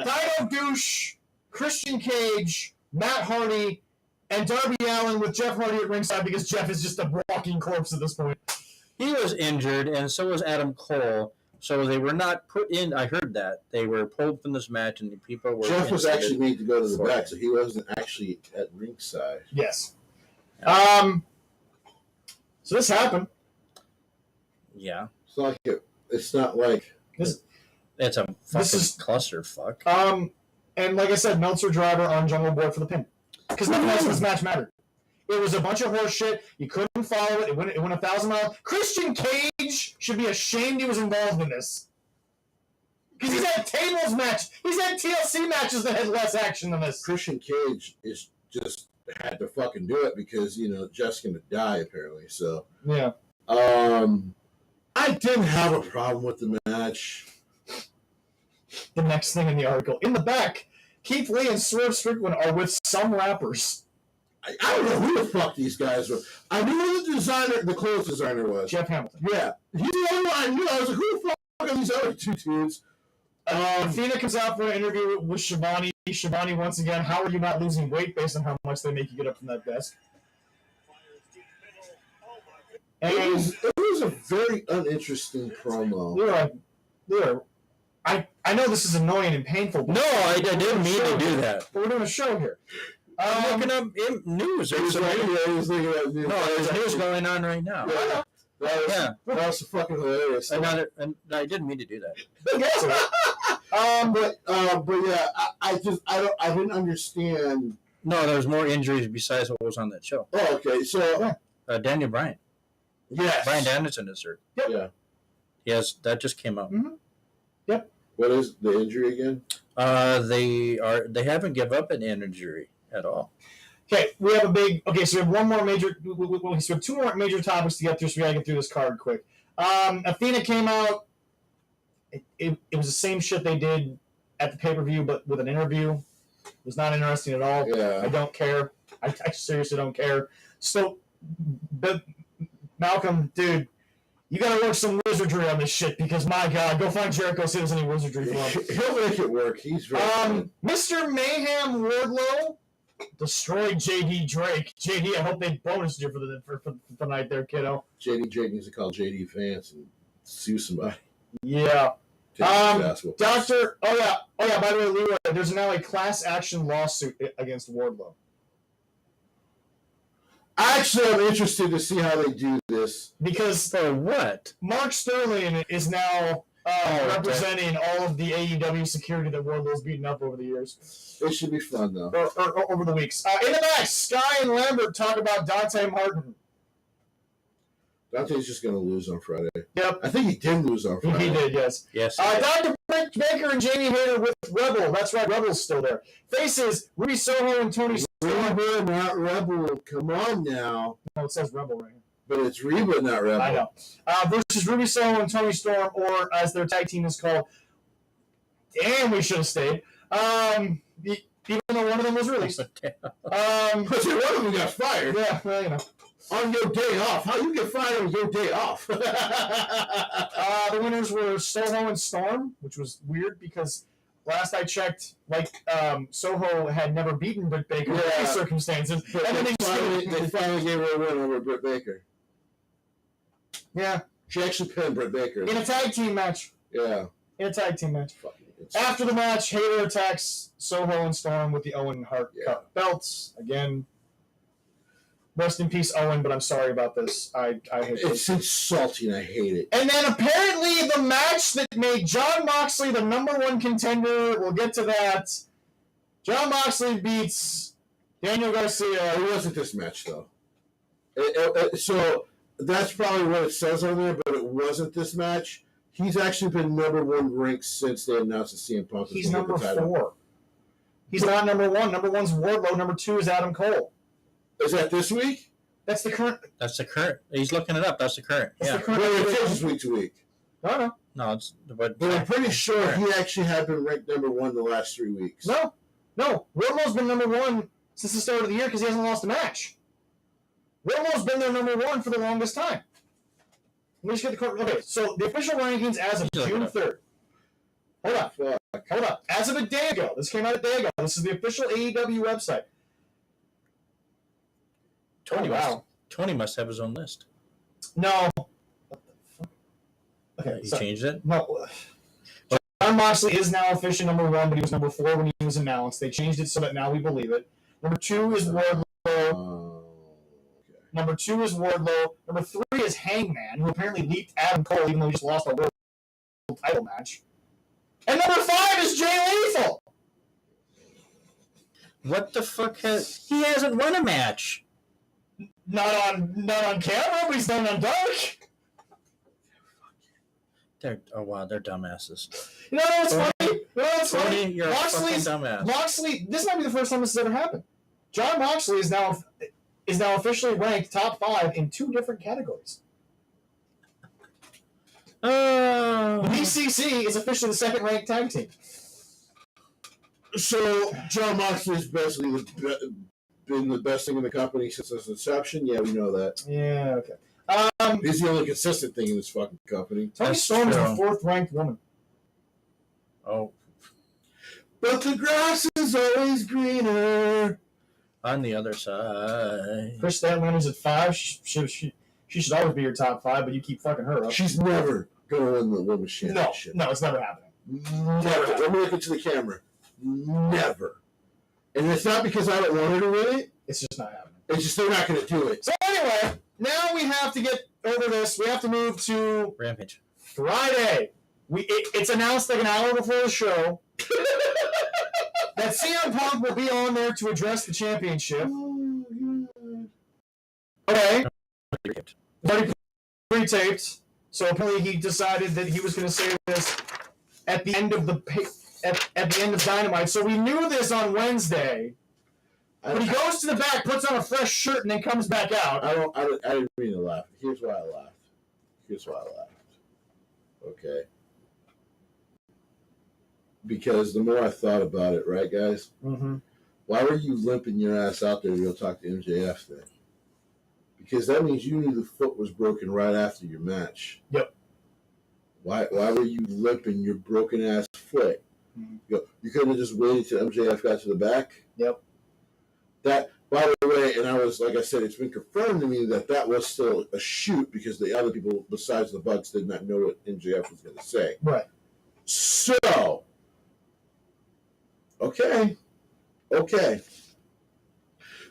Dino Douche, Christian Cage, Matt Hardy, and Darby Allin with Jeff Hardy at ringside because Jeff is just a walking corpse at this point. He was injured, and so was Adam Cole. So they were not put in. I heard that they were pulled from this match, and the people were. Jeff was actually made to go to the back, so he wasn't actually at ringside. Yes. So this happened. Yeah. It's not like it's a fucking clusterfuck. And like I said, Meltzer driver on Jungle Boy for the pin because nothing else in this match mattered. It was a bunch of horse shit. You couldn't follow it. It went 1,000 miles. Christian Cage should be ashamed he was involved in this. Because he's had tables match. He's had TLC matches that had less action than this. Christian Cage is just had to fucking do it because, Jeff's going to die apparently. So, yeah. I didn't have a problem with the match. The next thing in the article. In the back, Keith Lee and Swerve Strickland are with some rappers. I don't know who the fuck these guys were. I knew who the clothes designer was. Jeff Hamilton. Yeah. He's the only one I knew. I was like, who the fuck are these other two dudes? Athena comes out for an interview with Shivani. Shivani, once again, how are you not losing weight based on how much they make you get up from that desk? And It was a very uninteresting promo. I know this is annoying and painful. But No, I didn't mean to do that. But we're doing a show here. I'm looking up news. There's There's news going on right now. Yeah. That was fucking hilarious. And I didn't mean to do that. But yeah, I didn't understand. No, there's more injuries besides what was on that show. Oh, okay. So Daniel Bryan. yes, Bryan Danielson is hurt. Yep. Yeah. Yes, that just came out. Mm-hmm. Yep. What is the injury again? They haven't given up an injury at all. Okay, we have so we have one more major. We have two more major topics to get through, so we gotta get through this card quick. Athena came out. It was the same shit they did at the pay-per-view, but with an interview. It was not interesting at all. Yeah. I don't care. I seriously don't care. So, but Malcolm, dude, you gotta work some wizardry on this shit because my God, go find Jericho. See if there's any wizardry for him. He'll make it work. He's very good. Mr. Mayhem Wardlow destroyed JD Drake. JD, I hope they bonused you for the night there, kiddo. JD Drake needs to call JD Vance and sue somebody. Yeah. Take his ass whooped. Doctor. Oh yeah. By the way, Leroy, there's now a class action lawsuit against Wardlow. Actually, I'm interested to see how they do this. Because For what? Mark Sterling is now okay. representing all of the AEW security that Wardlow's beaten up over the years. It should be fun, though. Or over the weeks. In the back, Sky and Lambert talk about Dante Martin. Dante's just going to lose on Friday. Yep. I think he did lose on Friday. He did, yes. Yes. Dr. Baker and Jamie Hayter with Rebel. That's right, Rebel's still there. Faces, Ruby Soho and Tony Storm. Reba, not Rebel. Come on now. No, it says Rebel right here. But it's Reba, not Rebel. I know. Versus Ruby Soho and Tony Storm, or as their tag team is called. Damn, we should have stayed. Even though one of them was released. But one of them got fired. Yeah, well, you know. On your day off. How you get fired on your day off? The winners were Soho and Storm, which was weird because last I checked, Soho had never beaten Britt Baker in any circumstances. But And then they finally gave her a win over Britt Baker. Yeah. She actually pinned Britt Baker. In a tag team match. Yeah. After the match, Hayter attacks Soho and Storm with the Owen Hart Cup belts. Again, rest in peace, Owen, but I'm sorry about this. I hate It's insulting. I hate it. And then apparently the match that made Jon Moxley the #1 contender, we'll get to that. Jon Moxley beats Daniel Garcia. It wasn't this match, though. So that's probably what it says on there, but it wasn't this match. He's actually been #1 ranked since they announced the CM Punk. He's number 4. He's not #1. #1's Wardlow. #2 is Adam Cole. Is that this week? That's the current. That's the current. He's looking it up. That's the current. That's Yeah. the current. Well, it changes week to week. No. No, it's but I'm pretty sure he actually had been ranked #1 the last 3 weeks. No. Wardlow's been #1 since the start of the year because he hasn't lost a match. Wardlow's been their #1 for the longest time. Let me just get the okay. So the official rankings as of June 3rd. Hold on. As of a day ago, this came out a day ago. This is the official AEW website. Tony must have his own list. No. What the fuck? Okay, He changed it. No. Jon Moxley is now officially #1, but he was #4 when he was announced. They changed it so that now we believe it. #2 is Wardlow. #2 is Wardlow. #3 is Hangman, who apparently leaped Adam Cole, even though he just lost a world title match. And #5 is Jay Lethal. What the fuck he hasn't won a match? Not on camera, but he's done on dark. They're dumbasses. You know what's funny? Tony, you're a fucking dumbass. Moxley, this might be the first time this has ever happened. Jon Moxley is now officially ranked top 5 in 2 different categories. The BCC is officially the second-ranked tag team. So John Moxley has basically been the best thing in the company since its inception. Yeah, we know that. Yeah, okay. He's the only consistent thing in this fucking company. Tony Storm is the fourth-ranked woman. Oh. But the grass is always greener On the other side. Chris Statlander's at 5. She should always be your top 5, but you keep fucking her up. She's never going to win the women's championship. No, it's never happening. Never. Let me look into the camera. Never. And it's not because I don't want her to win it. It's just not happening. It's just they're not going to do it. So anyway, now we have to get over this. We have to move to Rampage. Friday. It's announced like an hour before the show that CM Punk will be on there to address the championship. Oh, Okay. Already pre-taped. So apparently he decided that he was going to say this at the end of at the end of Dynamite. So we knew this on Wednesday. But he goes to the back, puts on a fresh shirt, and then comes back out. I didn't mean to laugh. Here's why I laughed. Okay. Because the more I thought about it, right, guys? Mm-hmm. Why were you limping your ass out there to go talk to MJF then? Because that means you knew the foot was broken right after your match. Yep. Why were you limping your broken ass foot? Mm-hmm. You couldn't have just waited till MJF got to the back? Yep. That, by the way, and I was, like I said, it's been confirmed to me that was still a shoot because the other people besides the Bucks did not know what MJF was going to say. Right. So, okay.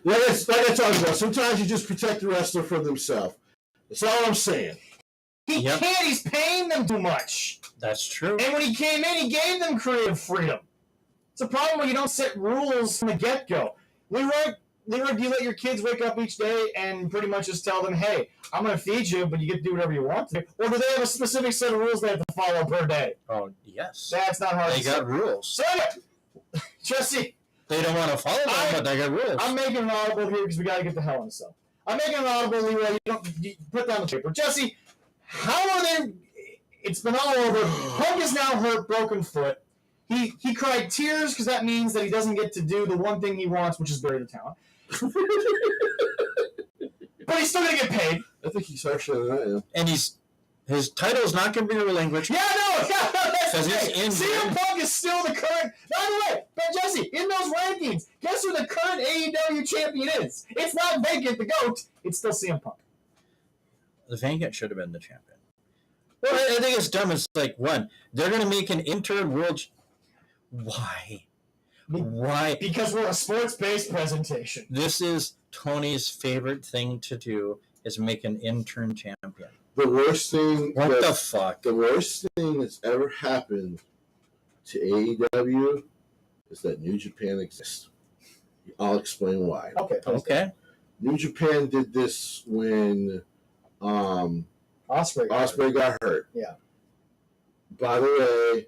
Like I talked about, sometimes you just protect the wrestler from themselves. That's all I'm saying. He can't. He's paying them too much. That's true. And when he came in, he gave them creative freedom. It's a problem when you don't set rules from the get-go. Leroy, do you let your kids wake up each day and pretty much just tell them, hey, I'm going to feed you, but you get to do whatever you want to? Or do they have a specific set of rules they have to follow per day? Oh, yes. That's not hard They to got say. rules. So, Jesse, They don't want to follow them, but they got rules. I'm making an audible here because we got to get the hell in the cell. I'm making an audible, Leroy. You put down the paper. Jesse, how are they? It's been all over. Punk is now hurt, broken foot. He cried tears because that means that he doesn't get to do the one thing he wants, which is bury the talent. But he's still going to get paid. I think he's harsher than I am. And his title's not going to be relinquished. Yeah, that's the Because he's thing. in CM Punk is still the current. By the way, but Jesse, in those rankings, guess who the current AEW champion is? It's not Vacant, the GOAT. It's still CM Punk. The Vacant should have been the champion. Well, I think it's dumb. It's like, one, they're going to make an interim world. Why? Why? Because we're a sports-based presentation. This is Tony's favorite thing to do is make an intern champion. The worst thing. What the fuck? The worst thing that's ever happened to AEW is that New Japan exists. I'll explain why. Okay. New Japan did this when Ospreay got hurt. Yeah. By the way,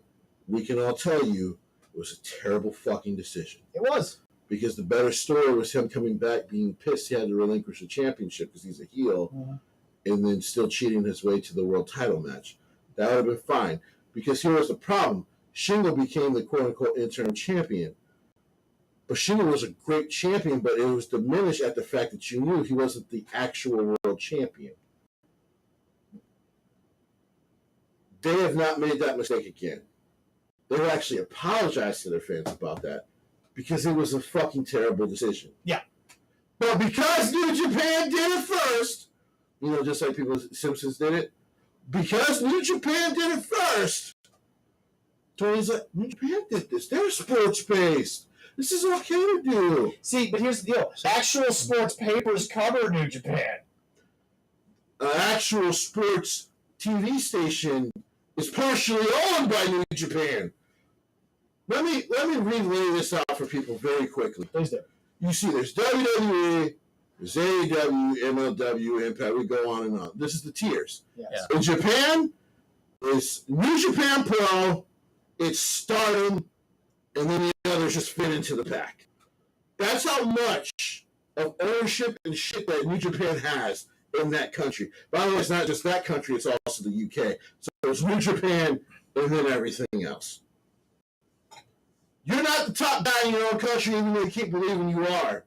we can all tell you it was a terrible fucking decision. It was. Because the better story was him coming back, being pissed he had to relinquish the championship because he's a heel, and then still cheating his way to the world title match. That would have been fine. Because here was the problem. Shingo became the quote-unquote interim champion. But Shingo was a great champion, but it was diminished at the fact that you knew he wasn't the actual world champion. They have not made that mistake again. They've actually apologized to their fans about that because it was a fucking terrible decision. Yeah. But because New Japan did it first, just like Simpsons did it, because New Japan did it first, Tony's like, New Japan did this. They're sports-based. This is okay to do. See, but here's the deal. Actual sports papers cover New Japan. An actual sports TV station is partially owned by New Japan. Let me relay this out for people very quickly. Please do. You see, there's WWE, there's AEW, MLW, Impact. We go on and on. This is the tiers. Yes. Yeah. In Japan, it's New Japan Pro, it's Stardom, and then the others just fit into the pack. That's how much of ownership and shit that New Japan has in that country. By the way, it's not just that country; it's also the UK. So there's New Japan, and then everything else. You're not the top guy in your own country, even though you keep believing you are.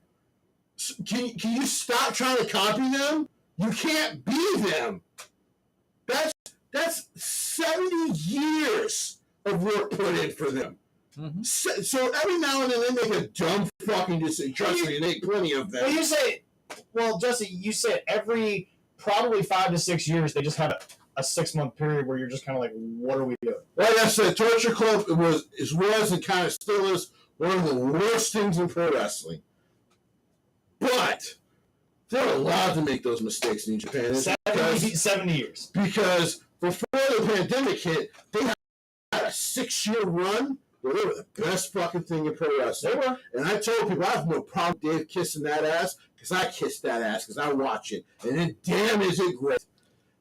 Can you stop trying to copy them? You can't be them. That's 70 years of work put in for them. Mm-hmm. So every now and then they make a dumb fucking decision. Trust me, they plenty of them. Well, you say, Jesse, you said every probably 5 to 6 years they just have a 6-month period where you're just kind of like, what are we doing? Like I said, Torture Club was and kind of still is one of the worst things in pro wrestling. But they're allowed to make those mistakes in Japan. 70 years. Because before the pandemic hit, they had a 6-year run where they were the best fucking thing in pro wrestling. They were. And I told people I have no problem with Dave kissing that ass because I kiss that ass because I watch it. And then damn is it great.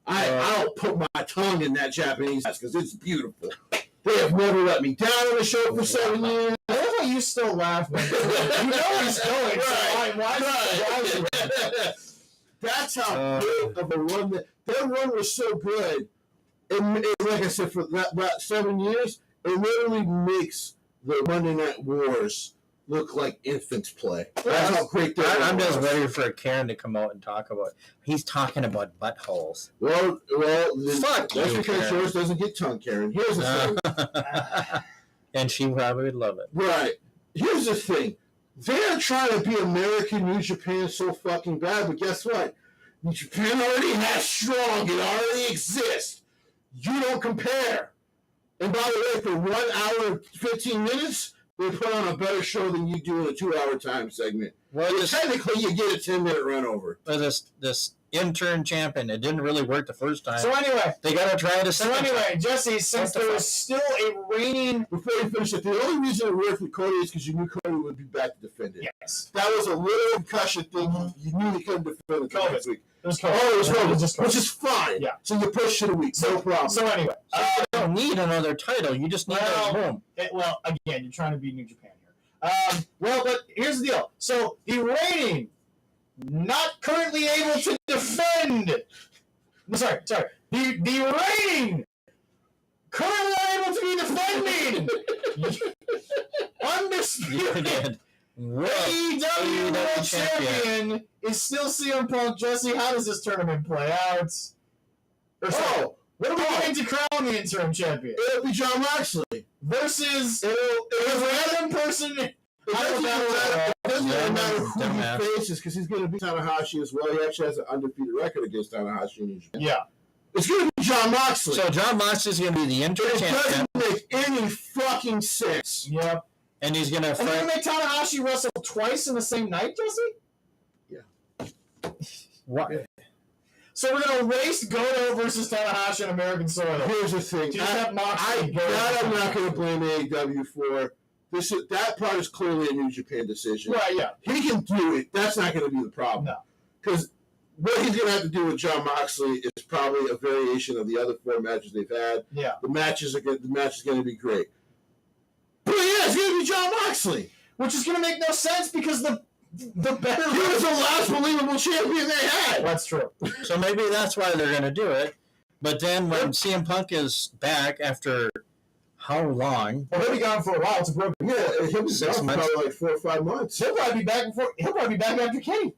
I'll put my tongue in that Japanese ass because it's beautiful. They have never let me down on the show for 7 years. I love how you still laugh. Man. You know he's going. Why? That's how big of a run. Their run was so good. And like I said, for that 7 years, it literally makes the Monday Night Wars look like infants play. That's how great they are. I'm just ready for Karen to come out and talk about. He's talking about buttholes. Well, Fuck that's you, because Karen. yours doesn't get tongue, Karen. Here's the thing. And she probably would love it. Right. Here's the thing. They're trying to be American New Japan so fucking bad, but guess what? New Japan already has strong. It already exists. You don't compare. And by the way, for 1 hour and 15 minutes, they put on a better show than you do in a 2-hour time segment. Well, Technically, you get a 10-minute run over. This intern champion, it didn't really work the first time. So anyway, they got to try it a second time. Jesse, since there was still a reigning... Before you finish it, the only reason it worked with Cody is because you knew Cody would be back to defend it. Yes. That was a little concussion thing. You knew he couldn't defend it next week. It was COVID. Oh, it was COVID, just which is fine. Yeah. So you push it a week. No problem. So anyway. You don't need another title. You just need a boom. Again, you're trying to be New Japan here. But here's the deal. So the reigning, not currently able to defend. Sorry. The reigning, currently able to be defending. Undisputed. AEW World Champion is still CM Punk. Jesse, how does this tournament play out? What are we going to crown the interim champion? It'll be John Moxley. Versus a random person. It doesn't matter who he faces because he's going to beat Tanahashi as well. He actually has an undefeated record against Tanahashi in Japan. Yeah. It's going to be John Moxley. So John Moxley's going to be the interim champion. It doesn't make any fucking sense. Yep. And he's going to fight. And they're going to make Tanahashi wrestle twice in the same night, Jesse? Yeah. What? So we're going to race Goto versus Tanahashi on American soil. Here's the thing. I'm not going to blame AEW for. That part is clearly a New Japan decision. Right, yeah. He can do it. That's not going to be the problem. No. Because what he's going to have to do with John Moxley is probably a variation of the other 4 matches they've had. Yeah. The match is going to be great. But yeah, it's going to be John Moxley. Which is going to make no sense because the better... He was the last believable champion they had. That's true. So maybe that's why they're going to do it. But then when CM Punk is back after how long? Well, he'll be gone for a while. It's a broken. Yeah, he'll be 6 gone for months. probably like 4 or 5 months. He'll probably be back after Kenny.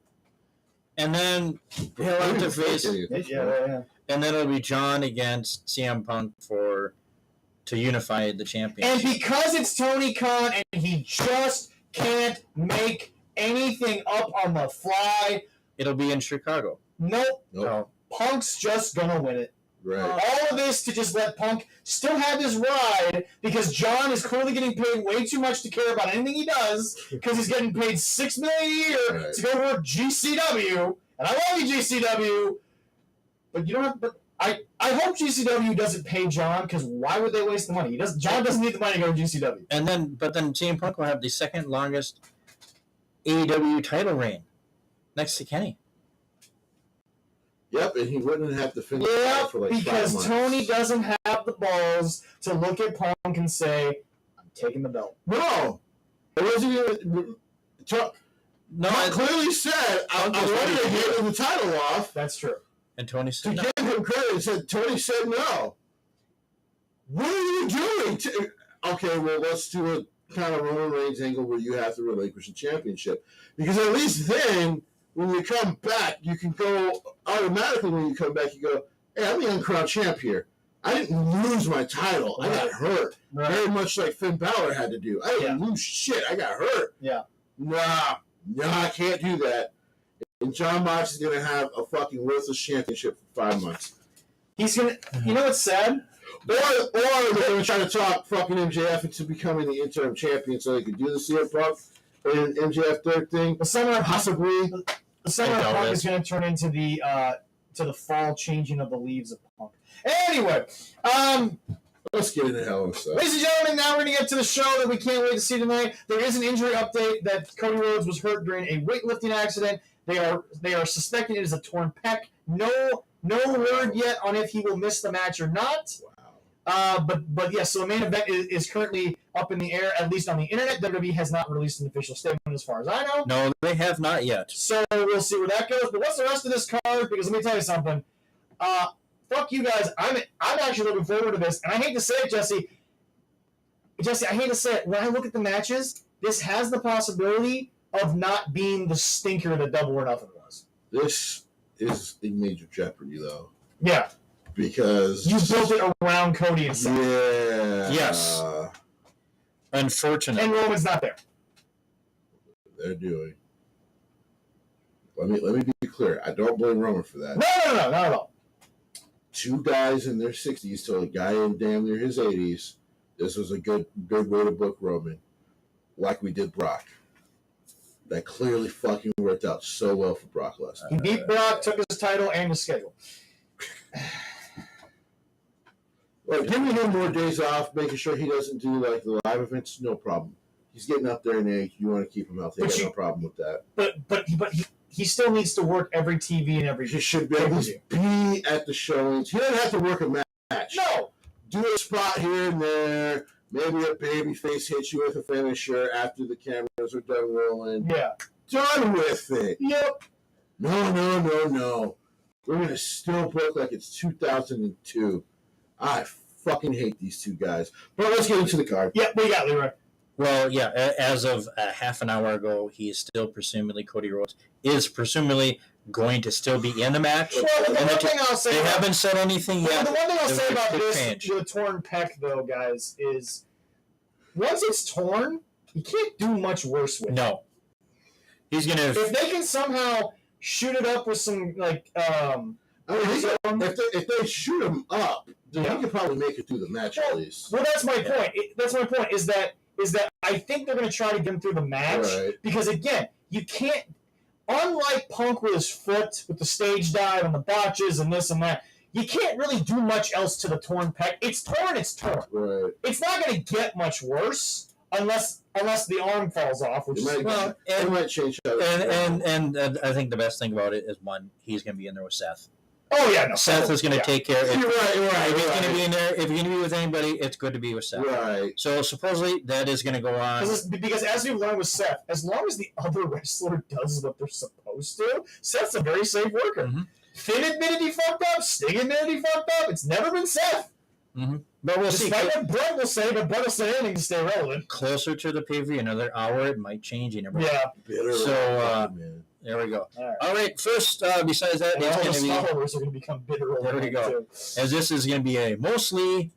And then he'll have to face. Yeah. And then it'll be John against CM Punk to unify the championship. And because it's Tony Khan and he just can't make anything up on the fly. It'll be in Chicago. Nope. No. Punk's just gonna win it. Right. All of this to just let Punk still have his ride because John is clearly getting paid way too much to care about anything he does because he's getting paid $6 million a year to go work GCW. And I love you, GCW. But you don't have. But I hope GCW doesn't pay John because why would they waste the money? John doesn't need the money to go to GCW. But then CM Punk will have the second longest AEW title reign next to Kenny. Yep, and he wouldn't have to finish for like 5 because months. Tony doesn't have the balls to look at Punk and say, "I'm taking the belt." No, it wasn't even. No, I clearly said I wanted to hand the title off. That's true. and Tony said To no. give him credit, said Tony said no. What are you doing? Okay, well, let's do a kind of Roman Reigns angle where you have to relinquish the championship. Because at least then, when you come back, you can go automatically. When you come back, you go, "Hey, I'm the uncrowned champ here. I didn't lose my title. I got hurt. Right. Very much like Finn Balor had to do. I didn't lose shit. I got hurt. Yeah. Nah, I can't do that. And John Mox is going to have a fucking worthless championship for 5 months. He's going to... You know what's sad? Or they're going to try to talk fucking MJF into becoming the interim champion so they could do the CM Punk and MJF third thing. The Summer Possibly. The Summer of Punk is going to turn into the fall changing of the leaves of Punk. Anyway, let's get into Hell in a Cell. ladies and gentlemen, now we're going to get to the show that we can't wait to see tonight. There is an injury update that Cody Rhodes was hurt during a weightlifting accident. They are suspecting it is a torn pec. No word yet on if he will miss the match or not. Wow. But yes, so the main event is currently up in the air, at least on the internet. WWE has not released an official statement as far as I know. No, they have not yet. So we'll see where that goes. But what's the rest of this card? Because let me tell you something. Fuck you guys. I'm actually looking forward to this. And I hate to say it, Jesse. Jesse, I hate to say it. When I look at the matches, this has the possibility of not being the stinker that Double or Nothing was. This is in major jeopardy, though. Yeah. Because you built it around Cody and Seth. Yeah. Yes. Unfortunately. And Roman's not there. They're doing. Let me be clear. I don't blame Roman for that. No, not at all. Two guys in their 60s to a guy in damn near his 80s. This was a good way to book Roman, like we did Brock. That clearly fucking worked out so well for Brock Lesnar. He beat Brock, took his title and his schedule. Well, giving him more days off, making sure he doesn't do like the live events, no problem. He's getting up there in age. You want to keep him healthy. I got no problem with that. But he still needs to work every TV and every. He should be able to be at the showings. He doesn't have to work a match. No. Do a spot here and there. Maybe a baby face hits you with a finisher after the cameras are done rolling. Yeah. Done with it. Yep. No. We're going to still book like it's 2002. I fucking hate these two guys. But let's get into the card. Yep, we got Leroy. Well, yeah, as of a half an hour ago, he is still presumably, Cody Rhodes is presumably going to still be in the match. Well, the one thing I'll say... They haven't said anything yet. The one thing I'll say about this change. with a torn pec, though, guys, is once it's torn, you can't do much worse with it. No. He's going to... If they can somehow shoot it up with some, like... if they shoot him up, then he could probably make it through the match at least. Well, that's my point. That's my point, is that I think they're going to try to get him through the match. Right. Because, again, you can't... Unlike Punk with his foot, with the stage dive and the botches and this and that, you can't really do much else to the torn pec. It's torn, it's torn. Right. It's not going to get much worse unless the arm falls off, which it might change. And I think the best thing about it is, one, he's going to be in there with Seth. Oh, yeah, no. Seth is going to take care of it. You're right. If he's going to be in there, if you're going to be with anybody, it's good to be with Seth. Right. So supposedly that is going to go on. Because as we've learned with Seth, as long as the other wrestler does what they're supposed to, Seth's a very safe worker. Mm-hmm. Finn admitted he fucked up. Sting admitted he fucked up. It's never been Seth. Mm-hmm. But we'll see. Despite what Brett will say, but Brett will say anything to stay relevant. Closer to the pay-per-view, another hour, it might change. You never know. Yeah. So, there we go. All right. First, besides that, and it's all going the to be... followers are going to become bitter over There we go. too. As this is going to be a mostly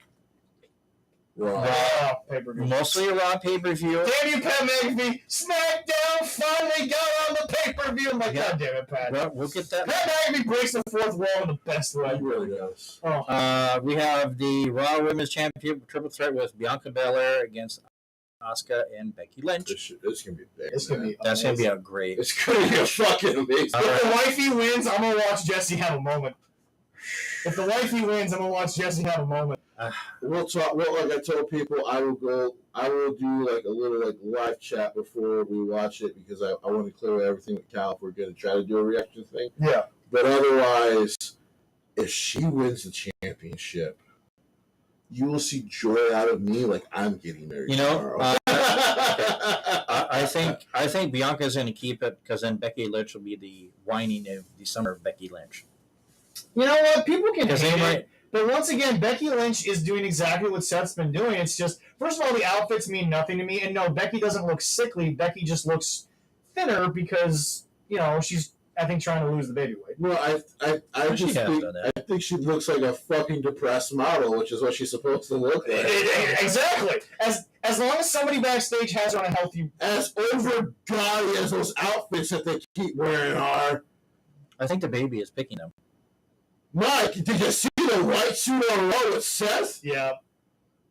Raw pay-per-view. Mostly a Raw pay-per-view. Damn you, Pat McAfee! SmackDown finally got on the pay-per-view. I'm like, God damn it, Pat. Well, we'll get that. Pat McAfee breaks the fourth wall in the best way. He really does. We have the Raw Women's Championship triple threat with Bianca Belair against Asuka and Becky Lynch. This can be big. It's gonna be. That's going to be a great. It's going to be a fucking amazing. If the wifey wins, I'm gonna watch Jesse have a moment. If the wifey wins, I'm gonna watch Jesse have a moment. We'll talk. Well, like I told people, I will do like a little like live chat before we watch it because I want to clear everything with Cal if we're going to try to do a reaction thing. Yeah. But otherwise, if she wins the championship, you will see joy out of me like I'm getting married tomorrow. I think Bianca's going to keep it because then Becky Lynch will be the whining of the summer of Becky Lynch. You know what? People can Because they hate might. it. But once again, Becky Lynch is doing exactly what Seth's been doing. It's just, first of all, the outfits mean nothing to me. And no, Becky doesn't look sickly. Becky just looks thinner because, you know, she's, I think, trying to lose the baby weight. No, I She just has think done that. I think she looks like a fucking depressed model, which is what she's supposed to look like. Exactly. As long as somebody backstage has her on a healthy... As over gaudy as those outfits that they keep wearing are. I think the baby is picking them. Mike, did you see the white suit on Raw with Seth? Yeah.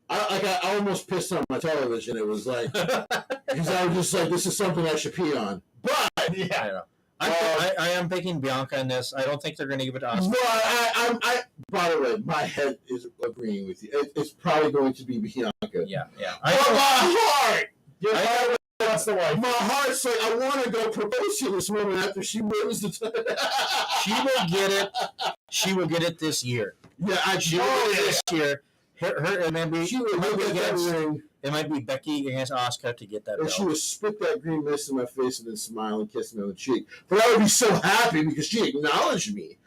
I almost pissed on my television. It was like, because I was just like, this is something I should pee on. But, Yeah. I am picking Bianca in this. I don't think they're going to give it to Asuka. I by the way, my head is agreeing with you. It's probably going to be Bianca. Yeah. My heart! Your heart wants the wife. My heart's like, I want to go propose to this woman after she wins the She will get it. She will get it this year. Yeah, She will get it this year. It might be, She would look at that ring, it might be Becky against Asuka to get that and belt. she would spit that green mist in my face and then smile and kiss me on the cheek. But I would be so happy because she acknowledged me.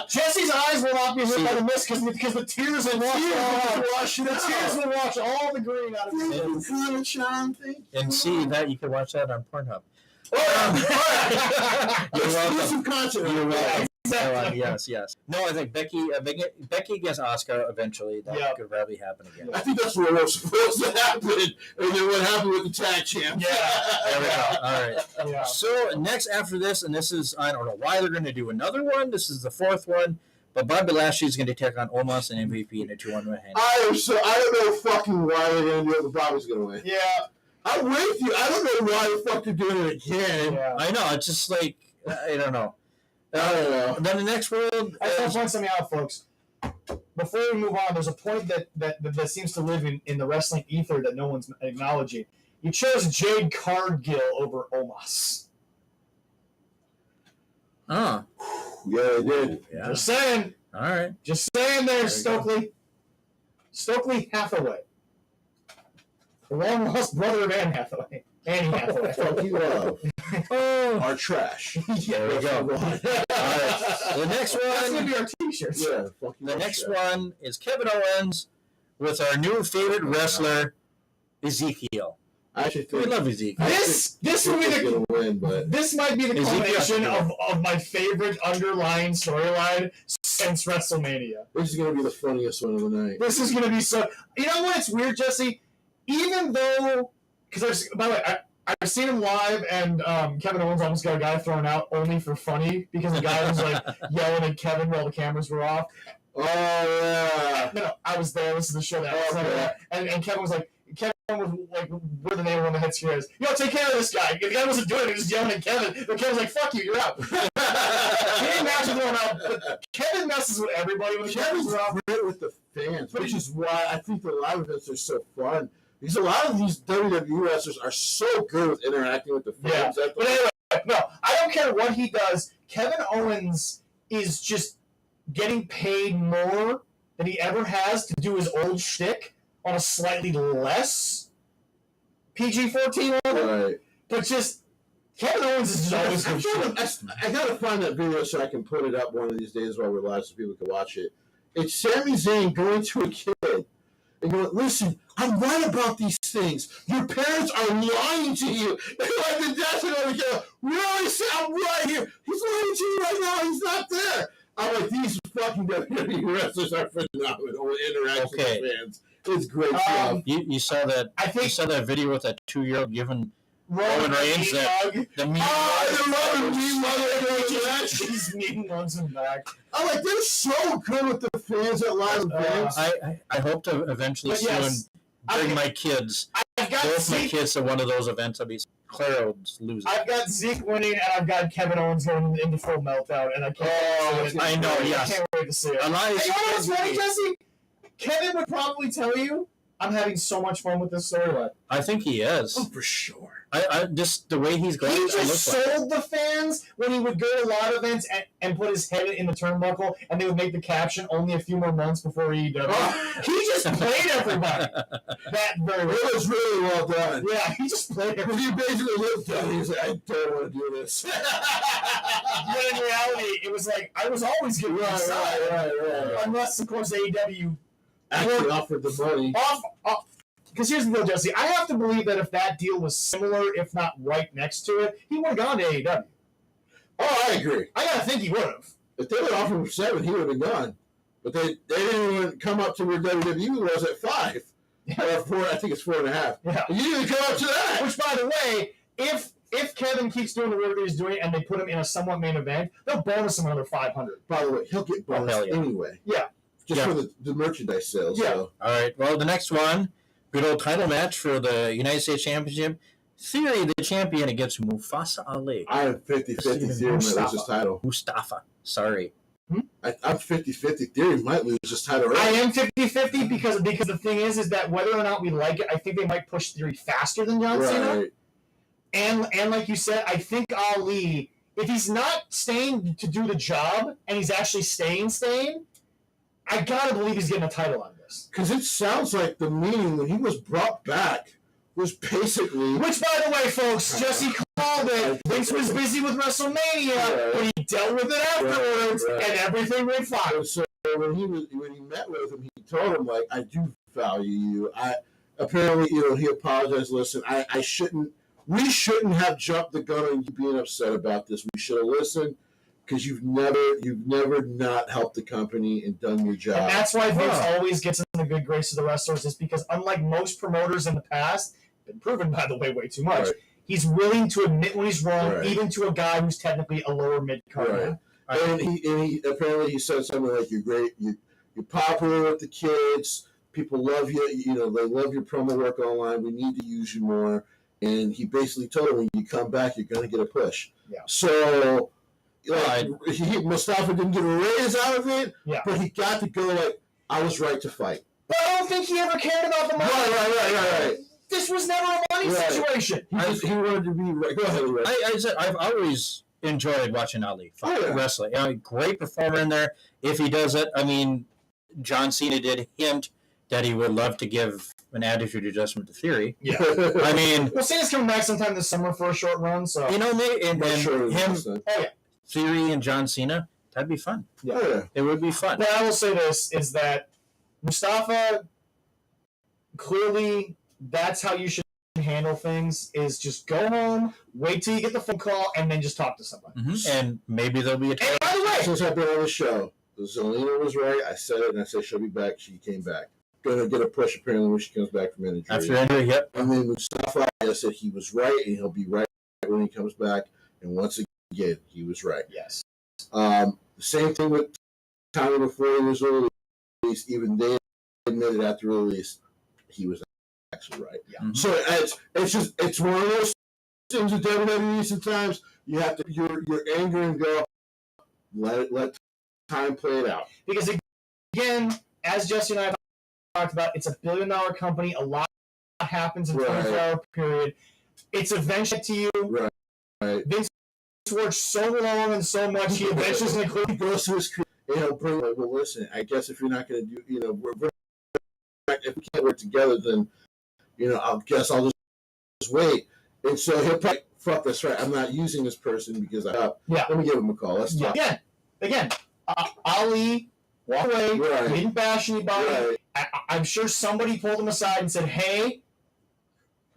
Jesse's eyes will not be hurt by the mist because the tears will wash The tears will wash all the green out of his eyes. And see that you can watch that on Pornhub. Exclusive content. You're welcome. Exactly. Yes. No, I think Becky against Asuka eventually. That could probably happen again. I think that's what was supposed to happen, and then what happened with the tag champ. There we go. All right. Yeah. So next after this, and this is, I don't know why they're going to do another one. This is the fourth one, but Bobby Lashley is going to take on Omos and MVP in a 2-1 hand. I don't know fucking why they're going to do it, but Bobby's going to win. Yeah. I'm with you. I don't know why the fuck they're doing it again. Yeah. I know. It's just like, I don't know. I don't know. Then the next world. I just want to point something out, folks. Before we move on, there's a point that seems to live in the wrestling ether that no one's acknowledging. You chose Jade Cargill over Omos. Oh. Yeah, they did. Yeah. Just saying. All right. Just saying there, you Stokely. Stokely Hathaway. The long lost brother of Anne Hathaway. Annie Hathaway. Fuck you up. Oh. Our trash. There we go. All right. The next That's going to one. be our t-shirts. Yeah, fuck you. The our next trash. one is Kevin Owens with our new favorite wrestler, Ezekiel. I actually We think love Ezekiel. This would be he's the going to win, but This might be the Ezekiel culmination should of my favorite underlying storyline since WrestleMania. this is going to be the funniest one of the night. This is going to be so... You know what? It's weird, Jesse? Even though... Because by the way, I've seen him live, and Kevin Owens almost got a guy thrown out only for funny because the guy was like yelling at Kevin while the cameras were off. Oh, yeah. No, I was there. This is the show that I was there. And Kevin was like... Kevin was like, where the name on the head screen is, yo, take care of this guy. The guy wasn't doing it, he was yelling at Kevin. But Kevin's like, fuck you, you're out. He didn't actually throw him out, but Kevin messes with everybody when the cameras Kevin's are off. great with the fans, which is why I think the live events are so fun. Because a lot of these WWE wrestlers are so good with interacting with the fans. Yeah. But anyway, no, I don't care what he does. Kevin Owens is just getting paid more than he ever has to do his old shtick on a slightly less PG-14 level. Right. But just, Kevin Owens is just always good shit. I gotta find that video so I can put it up one of these days while we're live so people can watch it. It's Sami Zayn going to a kid and going, listen, I'm right about these things. Your parents are lying to you. And like the dad's going to go, really? Say I'm right here. He's lying to you right now. He's not there. I'm like, these fucking WWE wrestlers are phenomenal with interaction with fans. It's great stuff. You saw that. I think you saw that video with that 2-year-old giving Roman Reigns Reigns the mean. He's mean runs him back. I'm like, they're so good with the fans at live events. I hope to eventually But soon yes, bring my kids, I've got both my Zeke. kids, to one of those events. I'll be Claro's losing. I've got Zeke winning, and I've got Kevin Owens going into full meltdown, and I can't wait to see it. I know, yes. I can't wait to see it. Elias, Hey, you know what's funny, Jesse? Kevin would probably tell you I'm having so much fun with this storyline. I think he is. Oh, for sure. I just the way he's going. He it just looks sold the fans when he would go to live events and put his head in the turnbuckle, and they would make the caption "Only a few more months before AEW." He just played everybody. That very well. It was really well done. Yeah, he just played everybody. He basically looked at it. He's like, I don't want to do this. But in reality, it was like I was always getting Right. unless of course AEW Actually offered the money. off. Because here's the deal, Jesse. I have to believe that if that deal was similar, if not right next to it, he would have gone to AEW. Oh, I agree. I gotta think he would have. If they would offer him 7, he would have been gone. But they didn't even come up to where WWE was at 5. Or 4, I think it's 4.5. Yeah. You didn't come up to that. Which, by the way, if Kevin keeps doing the work he's doing and they put him in a somewhat main event, they'll bonus him another 500. By the way, he'll get bonus anyway. Yeah. Just for the merchandise sales. Yeah. So. All right. Well, the next one, good old title match for the United States Championship. Theory, the champion, against Mustafa Ali. I am 50-50 Theory might lose his title. Mustafa. Sorry. I'm 50-50 Theory might lose his title. I am 50-50 because the thing is that whether or not we like it, I think they might push Theory faster than John Cena. And like you said, I think Ali, if he's not staying to do the job and he's actually staying, I gotta believe he's getting a title on this. Because it sounds like the meeting when he was brought back was basically... Which, by the way, folks, Jesse called it. Vince was busy with WrestleMania, but he dealt with it afterwards, and everything went fine. So when he met with him, he told him, like, I do value you. Apparently, he apologized. Listen, we shouldn't have jumped the gun on you being upset about this. We should have listened. Because you've never not helped the company and done your job. And that's why Vince always gets in the good grace of the wrestlers, is because unlike most promoters in the past, been proven by the way way too much, he's willing to admit when he's wrong, even to a guy who's technically a lower mid card. And he apparently he said something like, "You're great. You're popular with the kids. People love you. They love your promo work online. We need to use you more." And he basically told him, when you come back, you're going to get a push. Yeah. So. Mustafa didn't get a raise out of it, but he got to go like, I was right to fight. But I don't think he ever cared about the money. Right. This was never a money situation. He wanted to be right. Go ahead, Ray. I said I've always enjoyed watching Ali wrestling. Great performer in there. If he does it, I mean, John Cena did hint that he would love to give an attitude adjustment to Theory. Yeah. I mean... Well, Cena's coming back sometime this summer for a short run, so... Theory and John Cena, that'd be fun. Yeah. It would be fun. But I will say this, is that Mustafa, clearly, that's how you should handle things, is just go home, wait till you get the phone call, and then just talk to somebody. Mm-hmm. And maybe there'll be a... And by the way... Since I've been on the show, Zelina was right. I said it, and I said she'll be back. She came back. Going to get a push, apparently, when she comes back from injury. After injury, yep. And then Mustafa, I said he was right, and he'll be right when he comes back. And once again, he was right. Yes. The same thing with Tommy before he was released. Even they admitted after release he was actually right. Yeah. Mm-hmm. So it's one of those things with WWE. Sometimes you have to your anger and go, let time play it out. Because again, as Jesse and I have talked about, it's a $1 billion company. A lot happens in a 24-hour period. It's eventually to you. Right. Vince worked so long and so much, he eventually is going to goes to his career, and he'll bring, like, well, listen, I guess if you're not going to do, if we can't work together, then, I guess I'll just wait. And so he'll probably, fuck, that's right, I'm not using this person because let me give him a call. Let's talk. Again, Ali walked away, didn't bash anybody. I'm sure somebody pulled him aside and said, hey,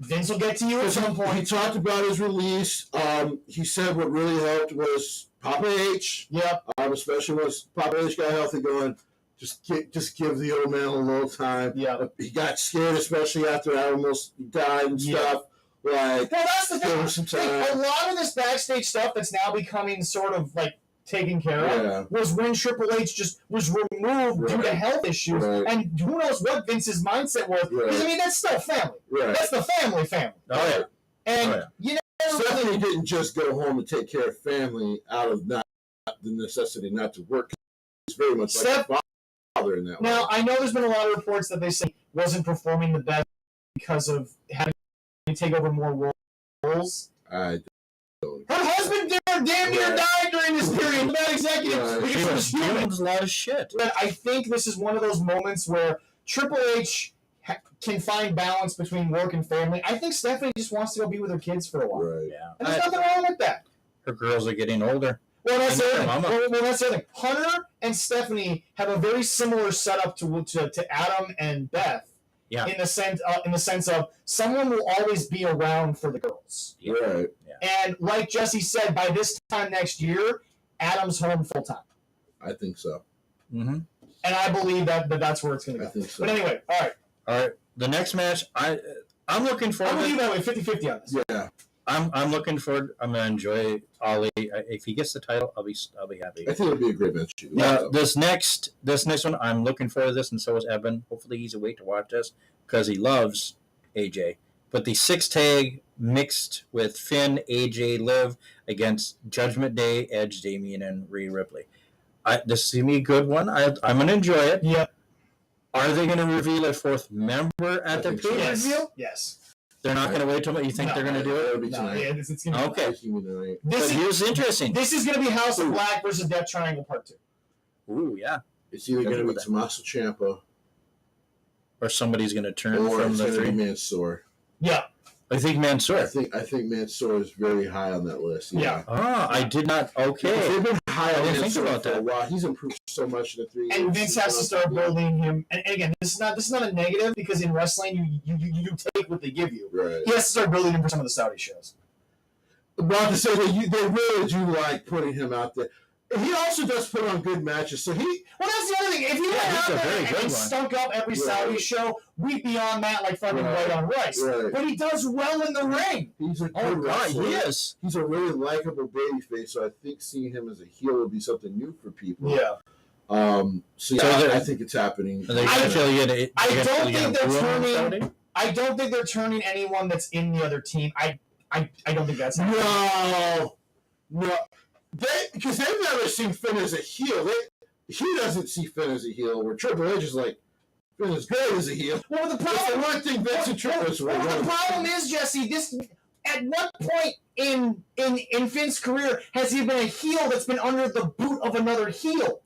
Vince will get to you at some point. He talked about his release. He said what really helped was Papa H. Yeah. Especially once Papa H got healthy, going, just give the old man a little time. Yeah. He got scared, especially after I almost died and stuff. Like, well, that's the thing. Some time. A lot of this backstage stuff that's now becoming sort of like taken care of was when Triple H just was removed due to health issues, and who knows what Vince's mindset was. Because I mean, that's still family. That's the family. Oh yeah. And Stephanie didn't just go home and take care of family out of not the necessity not to work. It's very much like a father in that Now, way. I know there's been a lot of reports that they say he wasn't performing the best because of having to take over more roles. I don't. Her husband damn near died during this period. That executive Right. because She he was was human. doing a lot of shit. But I think this is one of those moments where Triple H can find balance between work and family. I think Stephanie just wants to go be with her kids for a while. Right. Yeah. And there's nothing wrong with that. Her girls are getting older. Well, that's the And other their thing. mama. Well, that's the other thing. Hunter and Stephanie have a very similar setup to Adam and Beth. Yeah. In the sense of someone will always be around for the girls. Yeah. Right. And like Jesse said, by this time next year, Adam's home full time. I think so. Mm-hmm. And I believe that's where it's going to I go. think so. But anyway, all right. All right. The next match, I'm looking I'm forward. going to do that way, 50-50 on this. Yeah. I'm looking forward. I'm gonna enjoy Ali. If he gets the title, I'll be happy. I think it'll be a great match. This next one, I'm looking forward to this, and so is Evan. Hopefully, he's awake to watch this because he loves AJ. But the 6-tag mixed with Finn, AJ, Liv against Judgment Day, Edge, Damian, and Rhea Ripley. This is gonna be a good one. I'm gonna enjoy it. Yep. Are they gonna reveal a fourth member at the think so. pay-per-view? Yes. They're not gonna wait till you think No, they're gonna do it. It'll be No, tonight. yeah, it's going to be. Okay. It's gonna be tonight. But This here's interesting. is going to be House of Black versus Death Triangle Part 2. Ooh, yeah. It's either going to be Tommaso Ciampa Or somebody's gonna turn or from it's the going to three. be Mansoor. Yeah. I think Mansoor. I think Mansoor is very high on that list. Yeah. I did not. Okay. They've been high on I didn't think Mansoor about for a that. while. He's improved so much in the 3 years. And Vince has to start building him. And again, this is not a negative because in wrestling you take what they give you. Right. He has to start building him for some of the Saudi shows. Not to say that they really do like putting him out there. He also does put on good matches. So Well, that's the other thing. If he went he's out a there very good and one. stunk up every Right. Saudi show, we'd be on that like fucking Right. white on rice. Right. But he does well in the ring. he's a Oh good God, wrestler. he is. He's a really likable babyface. So I think seeing him as a heel would be something new for people. Yeah. So yeah, So I think it's happening. Are they I- gonna feel you gonna- I you gonna- don't you think gonna they're boo him on turning- Saudi? I don't think they're turning anyone that's in the other team. I don't think that's happening. No. Because they've never seen Finn as a heel. He doesn't see Finn as a heel. Where Triple H is like, Finn is great as a heel. Well, the That's the problem, one thing Vince and Triple H were well, the running. problem is, Jesse, this at what point in Finn's career has he been a heel that's been under the boot of another heel?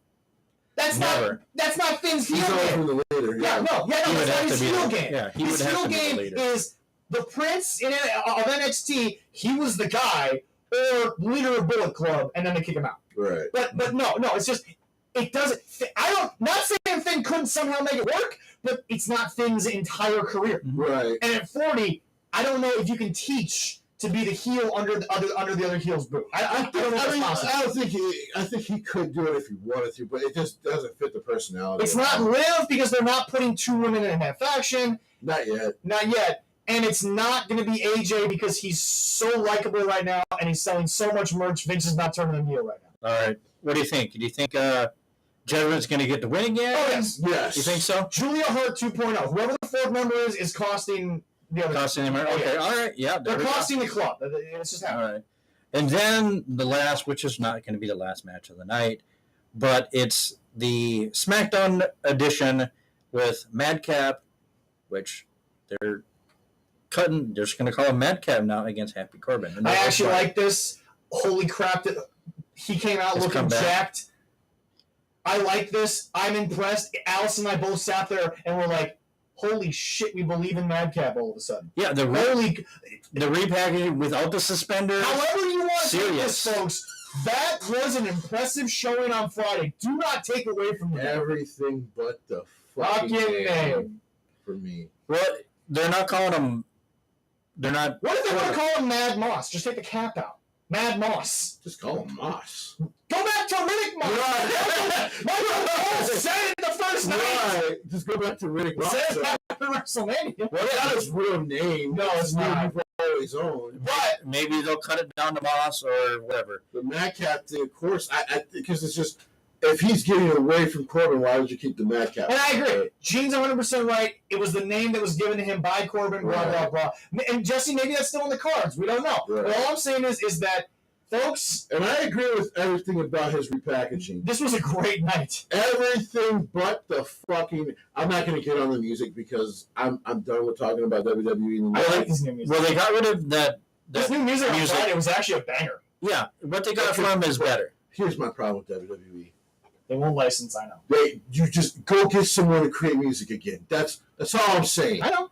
That's Never. not Finn's heel He's always game. been the leader. Yeah, no, He that's would not have his to be heel the- game. yeah, he His would have heel to be the game leader. is the Prince of NXT. He was the guy, or leader of Bullet Club, and then they kick him out. Right. But no, it's just it doesn't. Not saying Finn couldn't somehow make it work, but it's not Finn's entire career. Right. And at 40, I don't know if you can teach to be the heel under the other heel's boot. I don't know if that's possible. I think he could do it if he wanted to, but it just doesn't fit the personality. It's not Liv because they're not putting two women in that faction. Not yet. Not yet. And it's not going to be AJ because he's so likable right now and he's selling so much merch. Vince is not turning him heel right now. All right. What do you think? Do you think Jedward's going to get the win again? Oh, yes. Yes. You think so? Julia Hart 2.0. Whoever the fourth member is costing the other. Costing him. Oh, Okay. yeah. All right. Yeah. there They're we go. costing the club. It's just All happening. right. And then the last, which is not going to be the last match of the night, but it's the SmackDown edition with Madcap, which they're cutting. They're just going to call him Madcap now against Happy Corbin. And I that's actually fine. like this. Holy crap! He came out His looking comeback. jacked. I like this. I'm impressed. Alice and I both sat there and were like, "Holy shit! We believe in Madcap all of a sudden." Yeah, the repackaging without the suspender. However you want to take this, Serious. folks, that was an impressive showing on Friday. Do not take away from that. Everything but the fucking Fucking name. for me. Well, they're not calling him. They're not. What if they want to call him Mad Moss? Just take the cap out. Mad Moss. Just call him Moss. Go back to Riddick Moss. Right. Michael Cole said it the first night. Right. Just go back to Riddick Moss. Said it after WrestleMania. Well, it's not his real name. No, it's name not. he's always owned. But Maybe they'll cut it down to Moss or whatever. The Madcap thing, of course, I because it's just if he's getting away from Corbin, why would you keep the Madcap? and I agree. Gene's 100% right. It was the name that was given to him by Corbin, blah, blah, Right. blah. And Jesse, maybe that's still in the cards. We don't know. Right. But all I'm saying is that Folks, And I agree with everything about his repackaging. this was a great night. Everything but the fucking. I'm not going to get on the music because I'm done with talking about WWE. I like this new music. Well, they got rid of that. This new music on Friday was actually a banger. Yeah, what they got from him is better. Here's my problem with WWE. They won't license, I know. You just go get someone to create music again. That's all I'm saying. I know.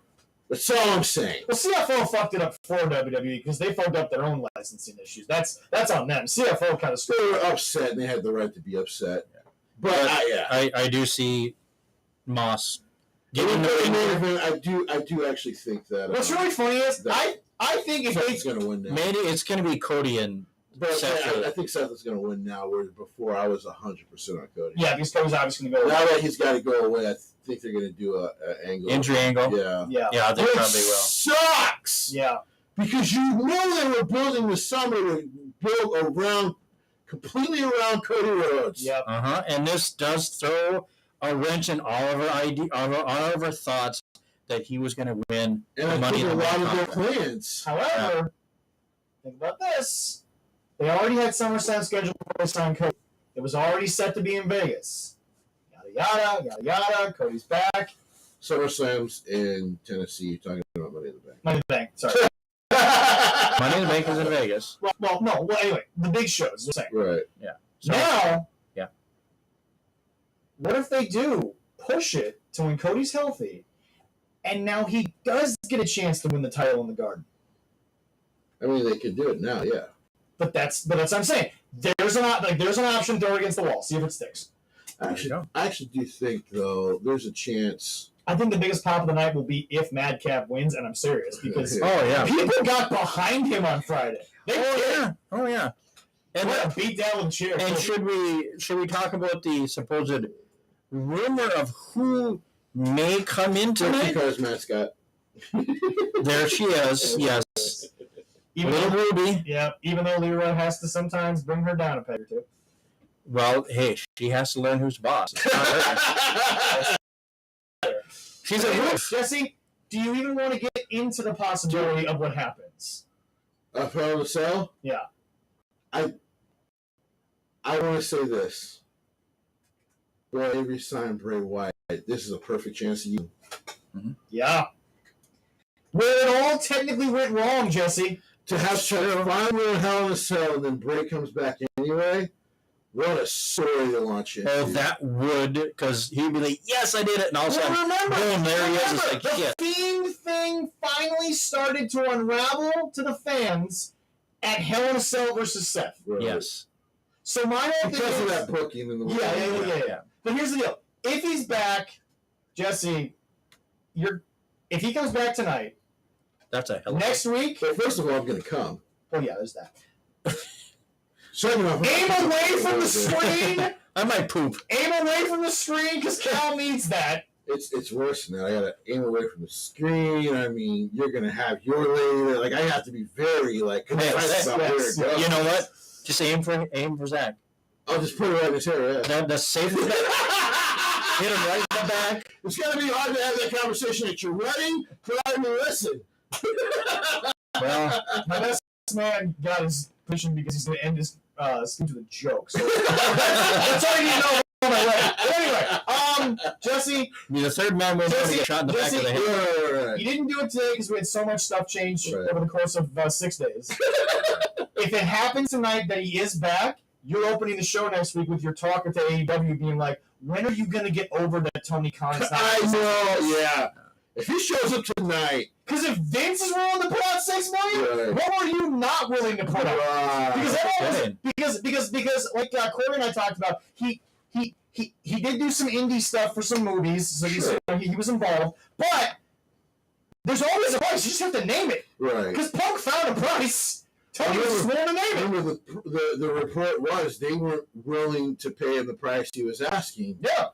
That's all I'm saying. Well, CFO fucked it up for WWE because they fucked up their own licensing issues. That's on them. CFO kind of They screwed. were upset, and they had the right to be upset. But I do see Moss getting I do actually think that. What's really funny is I think if Seth's they going to win now. maybe it's going to be Cody and But Seth. I think Seth is going to win now, whereas before I was 100% on Cody. yeah, because Cody's obviously going to go. Now that he's got to go away, I think they're going to do an angle. Injury angle. Yeah. Yeah, they Which probably will. sucks! Yeah. Because you know they were building the summer to build completely around Cody Rhodes. Yep. And this does throw a wrench in all of our thoughts that he was going to win And I Money think in a the lot Bank of their contract. plans. However, think about this. They already had SummerSlam scheduled before they signed Cody. It was already set to be in Vegas. Yada, yada, yada, yada. Cody's back. SummerSlam's in Tennessee. You're talking about Money in the Bank. Money in the Bank. Sorry. Money in the Bank is in Vegas. Well, no. Well, anyway, the big shows. We're saying. Right. So, Now, yeah. What if they do push it to when Cody's healthy, and now he does get a chance to win the title in the Garden? I mean, they could do it now, yeah. But that's what I'm saying. There's an option. Throw it against the wall. See if it sticks. I actually do think, though, there's a chance. I think the biggest pop of the night will be if Madcap wins, and I'm serious because oh yeah, people got behind him on Friday. Oh yeah. And what a beat down with a chair. And should we talk about the supposed rumor of who may come in tonight? Because mascot. There she is. Yes. Little Ruby. Yeah. Even though Leroy has to sometimes bring her down a peg or two. Well, hey, she has to learn who's boss. It's not her. She's a roof. Jesse, do you even want to get into the possibility of what happens? Of Hell in a Cell? Yeah. I want to say this. Boy, they re-signed Bray Wyatt. This is a perfect chance to you. Mm-hmm. Yeah. Where it all technically went wrong, Jesse. To have Chuck finally in Hell in a Cell and then Bray comes back anyway. What a story to launch into. Oh, that would, because he'd be like, yes, I did it. And all of a sudden, remember, boom, there he is. It's like, the shit. Fiend thing finally started to unravel to the fans at Hell in a Cell versus Seth. Right. Yes. So my whole thing Because of is, that booking in the yeah. But here's the deal. If he's back, Jesse, if he comes back tonight, That's a hell of next week. Well, first of all, I'm going to come. Oh yeah, there's that. Second off, Aim away from the screen. I might poop. Aim away from the screen because Cal needs that. It's worse than that. I got to aim away from the screen. I mean, you're going to have your lady there. Like, I have to be very, concise about where it goes. You know what? Just aim for Zach. I'll just put it right in his hair, yeah. That's safe. Hit him right in the back. It's going to be hard to have that conversation at your wedding, but I mean, listen. Well, My best man got his position because he's going to end his speech with a joke. So that's all you need to know about my wedding. But anyway, Jesse, you're the third man we're going to get shot in the back of the head. Right. you didn't do it today because we had so much stuff change Right. over the course of 6 days. If it happens tonight that he is back, you're opening the show next week with your talker to AEW being like, when are you going to get over that Tony Khan is not? I know, yeah. If he shows up tonight. Because if Vince is willing to put out $6 million, Right. what were you not willing to put out? Right. Because like Corey and I talked about, he did do some indie stuff for some movies, so Sure. he was involved. But there's always a price. You just have to name it. Right. Because Punk found a price. Tony was sworn to name it. Remember, the report was they weren't willing to pay him the price he was asking. Yeah.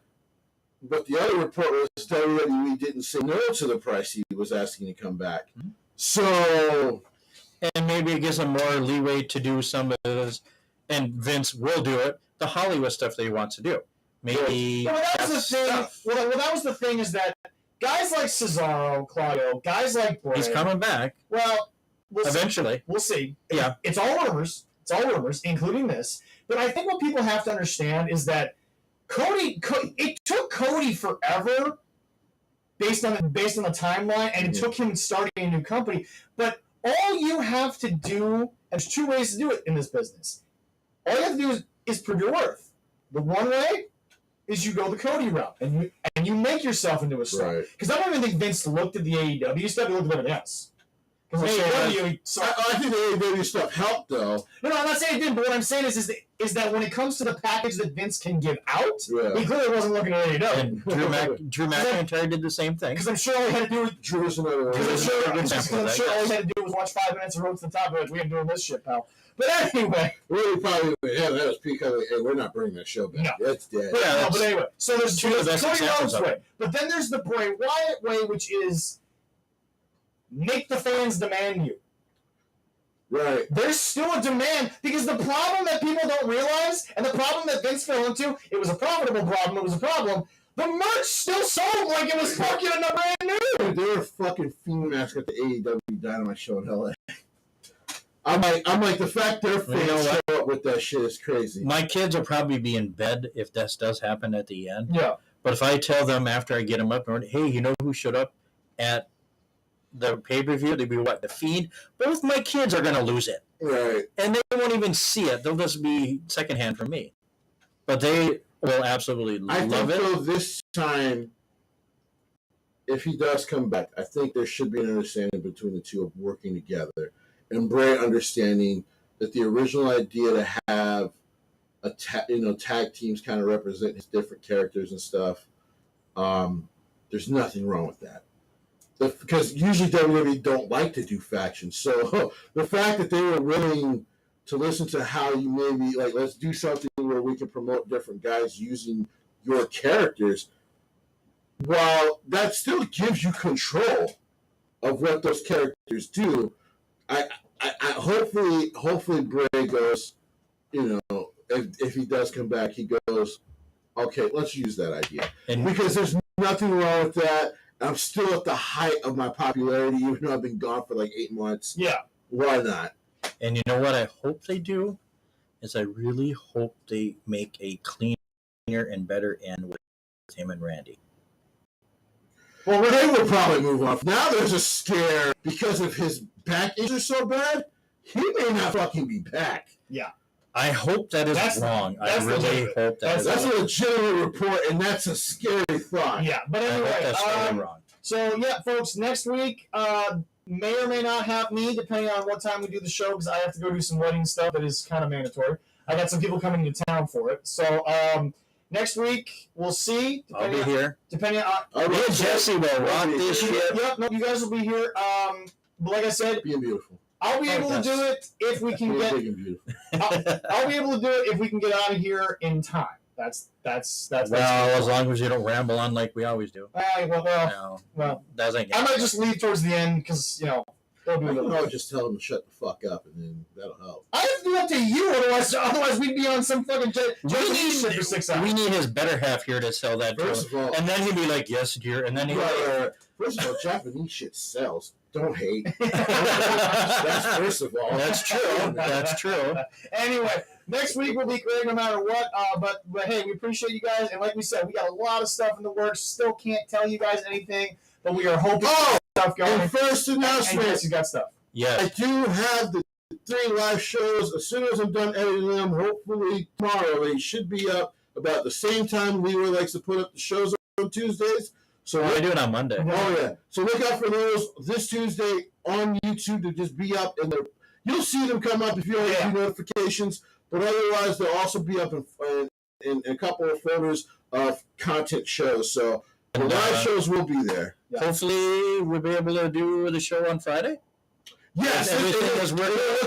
But the other report was WWE didn't say no to the price he was asking to come back. Mm-hmm. So, And maybe it gives him more leeway to do some of this, and Vince will do it, the Hollywood stuff that he wants to do. Maybe Well, that was the that's thing. stuff. Well, that was the thing is that guys like Cesaro, Claudio, guys like Bray. He's coming back Well, we'll see. eventually. We'll see. Yeah. It's all rumors. It's all rumors, including this. But I think what people have to understand is that it took Cody forever based on the timeline, and it took him starting a new company. But all you have to do, there's two ways to do it in this business. All you have to do is prove your worth. The one way is you go the Cody route, and you make yourself into a star. Because I don't even think Vince looked at the AEW stuff; he looked at everything else. Because I think the AEW stuff helped, though. No, I'm not saying it didn't. But what I'm saying is that when it comes to the package that Vince can give out, he clearly wasn't looking at AEW. And Drew McIntyre did the same thing. Because I'm sure all he had to do with Drew's another one. Because I'm sure all he had to do was watch 5 minutes of Road to the Top. Like, we ain't doing this shit, pal. But anyway, really, probably that was because hey, we're not bringing that show back. No. That's dead. But anyway, so there's Cody Rhodes way, but then there's the Bray Wyatt way, which is make the fans demand you. Right. There's still a demand, because the problem that people don't realize, and the problem that Vince fell into, it was a profitable problem, it was a problem. The merch still sold like it was fucking a brand new. They were fucking fiend mask at the AEW Dynamite show in LA. I'm like the fact their fans show up with that shit is crazy. My kids will probably be in bed if this does happen at the end. Yeah. But if I tell them after I get them up, hey, you know who showed up at the pay-per-view? They'd be what? The feed? Both my kids are going to lose it. Right. And they won't even see it. They'll just be secondhand from me. But they will absolutely love it. I think, though, this time, if he does come back, I think there should be an understanding between the two of working together. And Bray understanding that the original idea to have tag teams kind of represent his different characters and stuff, there's nothing wrong with that. Because usually WWE don't like to do factions. So the fact that they were willing to listen to how you maybe, like, let's do something where we can promote different guys using your characters, while that still gives you control of what those characters do, I hopefully Bray goes, if he does come back, he goes, okay, let's use that idea. Because there's nothing wrong with that. I'm still at the height of my popularity, even though I've been gone for like 8 months. Yeah. Why not? And you know what I hope they do? Is I really hope they make a cleaner and better end with him and Randy. Well, Ray will probably move on. Now there's a scare because of his back injury so bad, he may not fucking be back. Yeah. I hope that is wrong. I really hope that is That's a legitimate report, and that's a scary thought. Yeah, but anyway, I hope that's really wrong. So, yeah, folks, next week may or may not have me, depending on what time we do the show, because I have to go do some wedding stuff that is kind of mandatory. I got some people coming into town for it. So, next week, we'll see. I'll be here. Depending on... Me and Jesse will rock this shit. Yep, no, you guys will be here. But like I said... Being beautiful. I'll be able to do it if we can get... I'll be able to do it if we can get out of here in time. That's as long as you don't ramble on like we always do. Well, I might just leave towards the end because, it'll be a little... I'll just tell them to shut the fuck up, and then that'll help. I have to do that to you, otherwise we'd be on some fucking shit for 6 hours. We need his better half here to sell that. First of all, and then he'd be like, yes, dear. And then first of all, Japanese shit sells. Don't hate. That's first of all. That's true. That's true. Anyway, next week will be great no matter what. But hey, we appreciate you guys. And like we said, we got a lot of stuff in the works. Still can't tell you guys anything, but we are hoping stuff going. And first announcement. You got stuff. Yeah. I do have the 3 live shows. As soon as I'm done editing them, hopefully tomorrow, they should be up about the same time Leroy likes to put up the shows on Tuesdays. So we do it on Monday. Oh, yeah. So look out for those this Tuesday on YouTube to just be up. And you'll see them come up if you don't do notifications. But otherwise, they'll also be up in a couple of folders of content shows. So the live shows will be there. Yeah. Hopefully, we'll be able to do the show on Friday. Yes. Look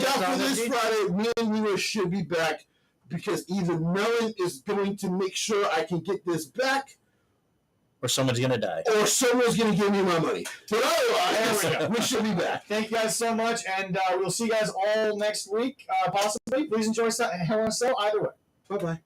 out for this Friday. Me and Leroy should be back because either Melon is going to make sure I can get this back, or someone's going to die. Or someone's going to give me my money. But otherwise, we should be back. Thank you guys so much, and we'll see you guys all next week, possibly. Please enjoy Hell in a Cell either way. Bye-bye.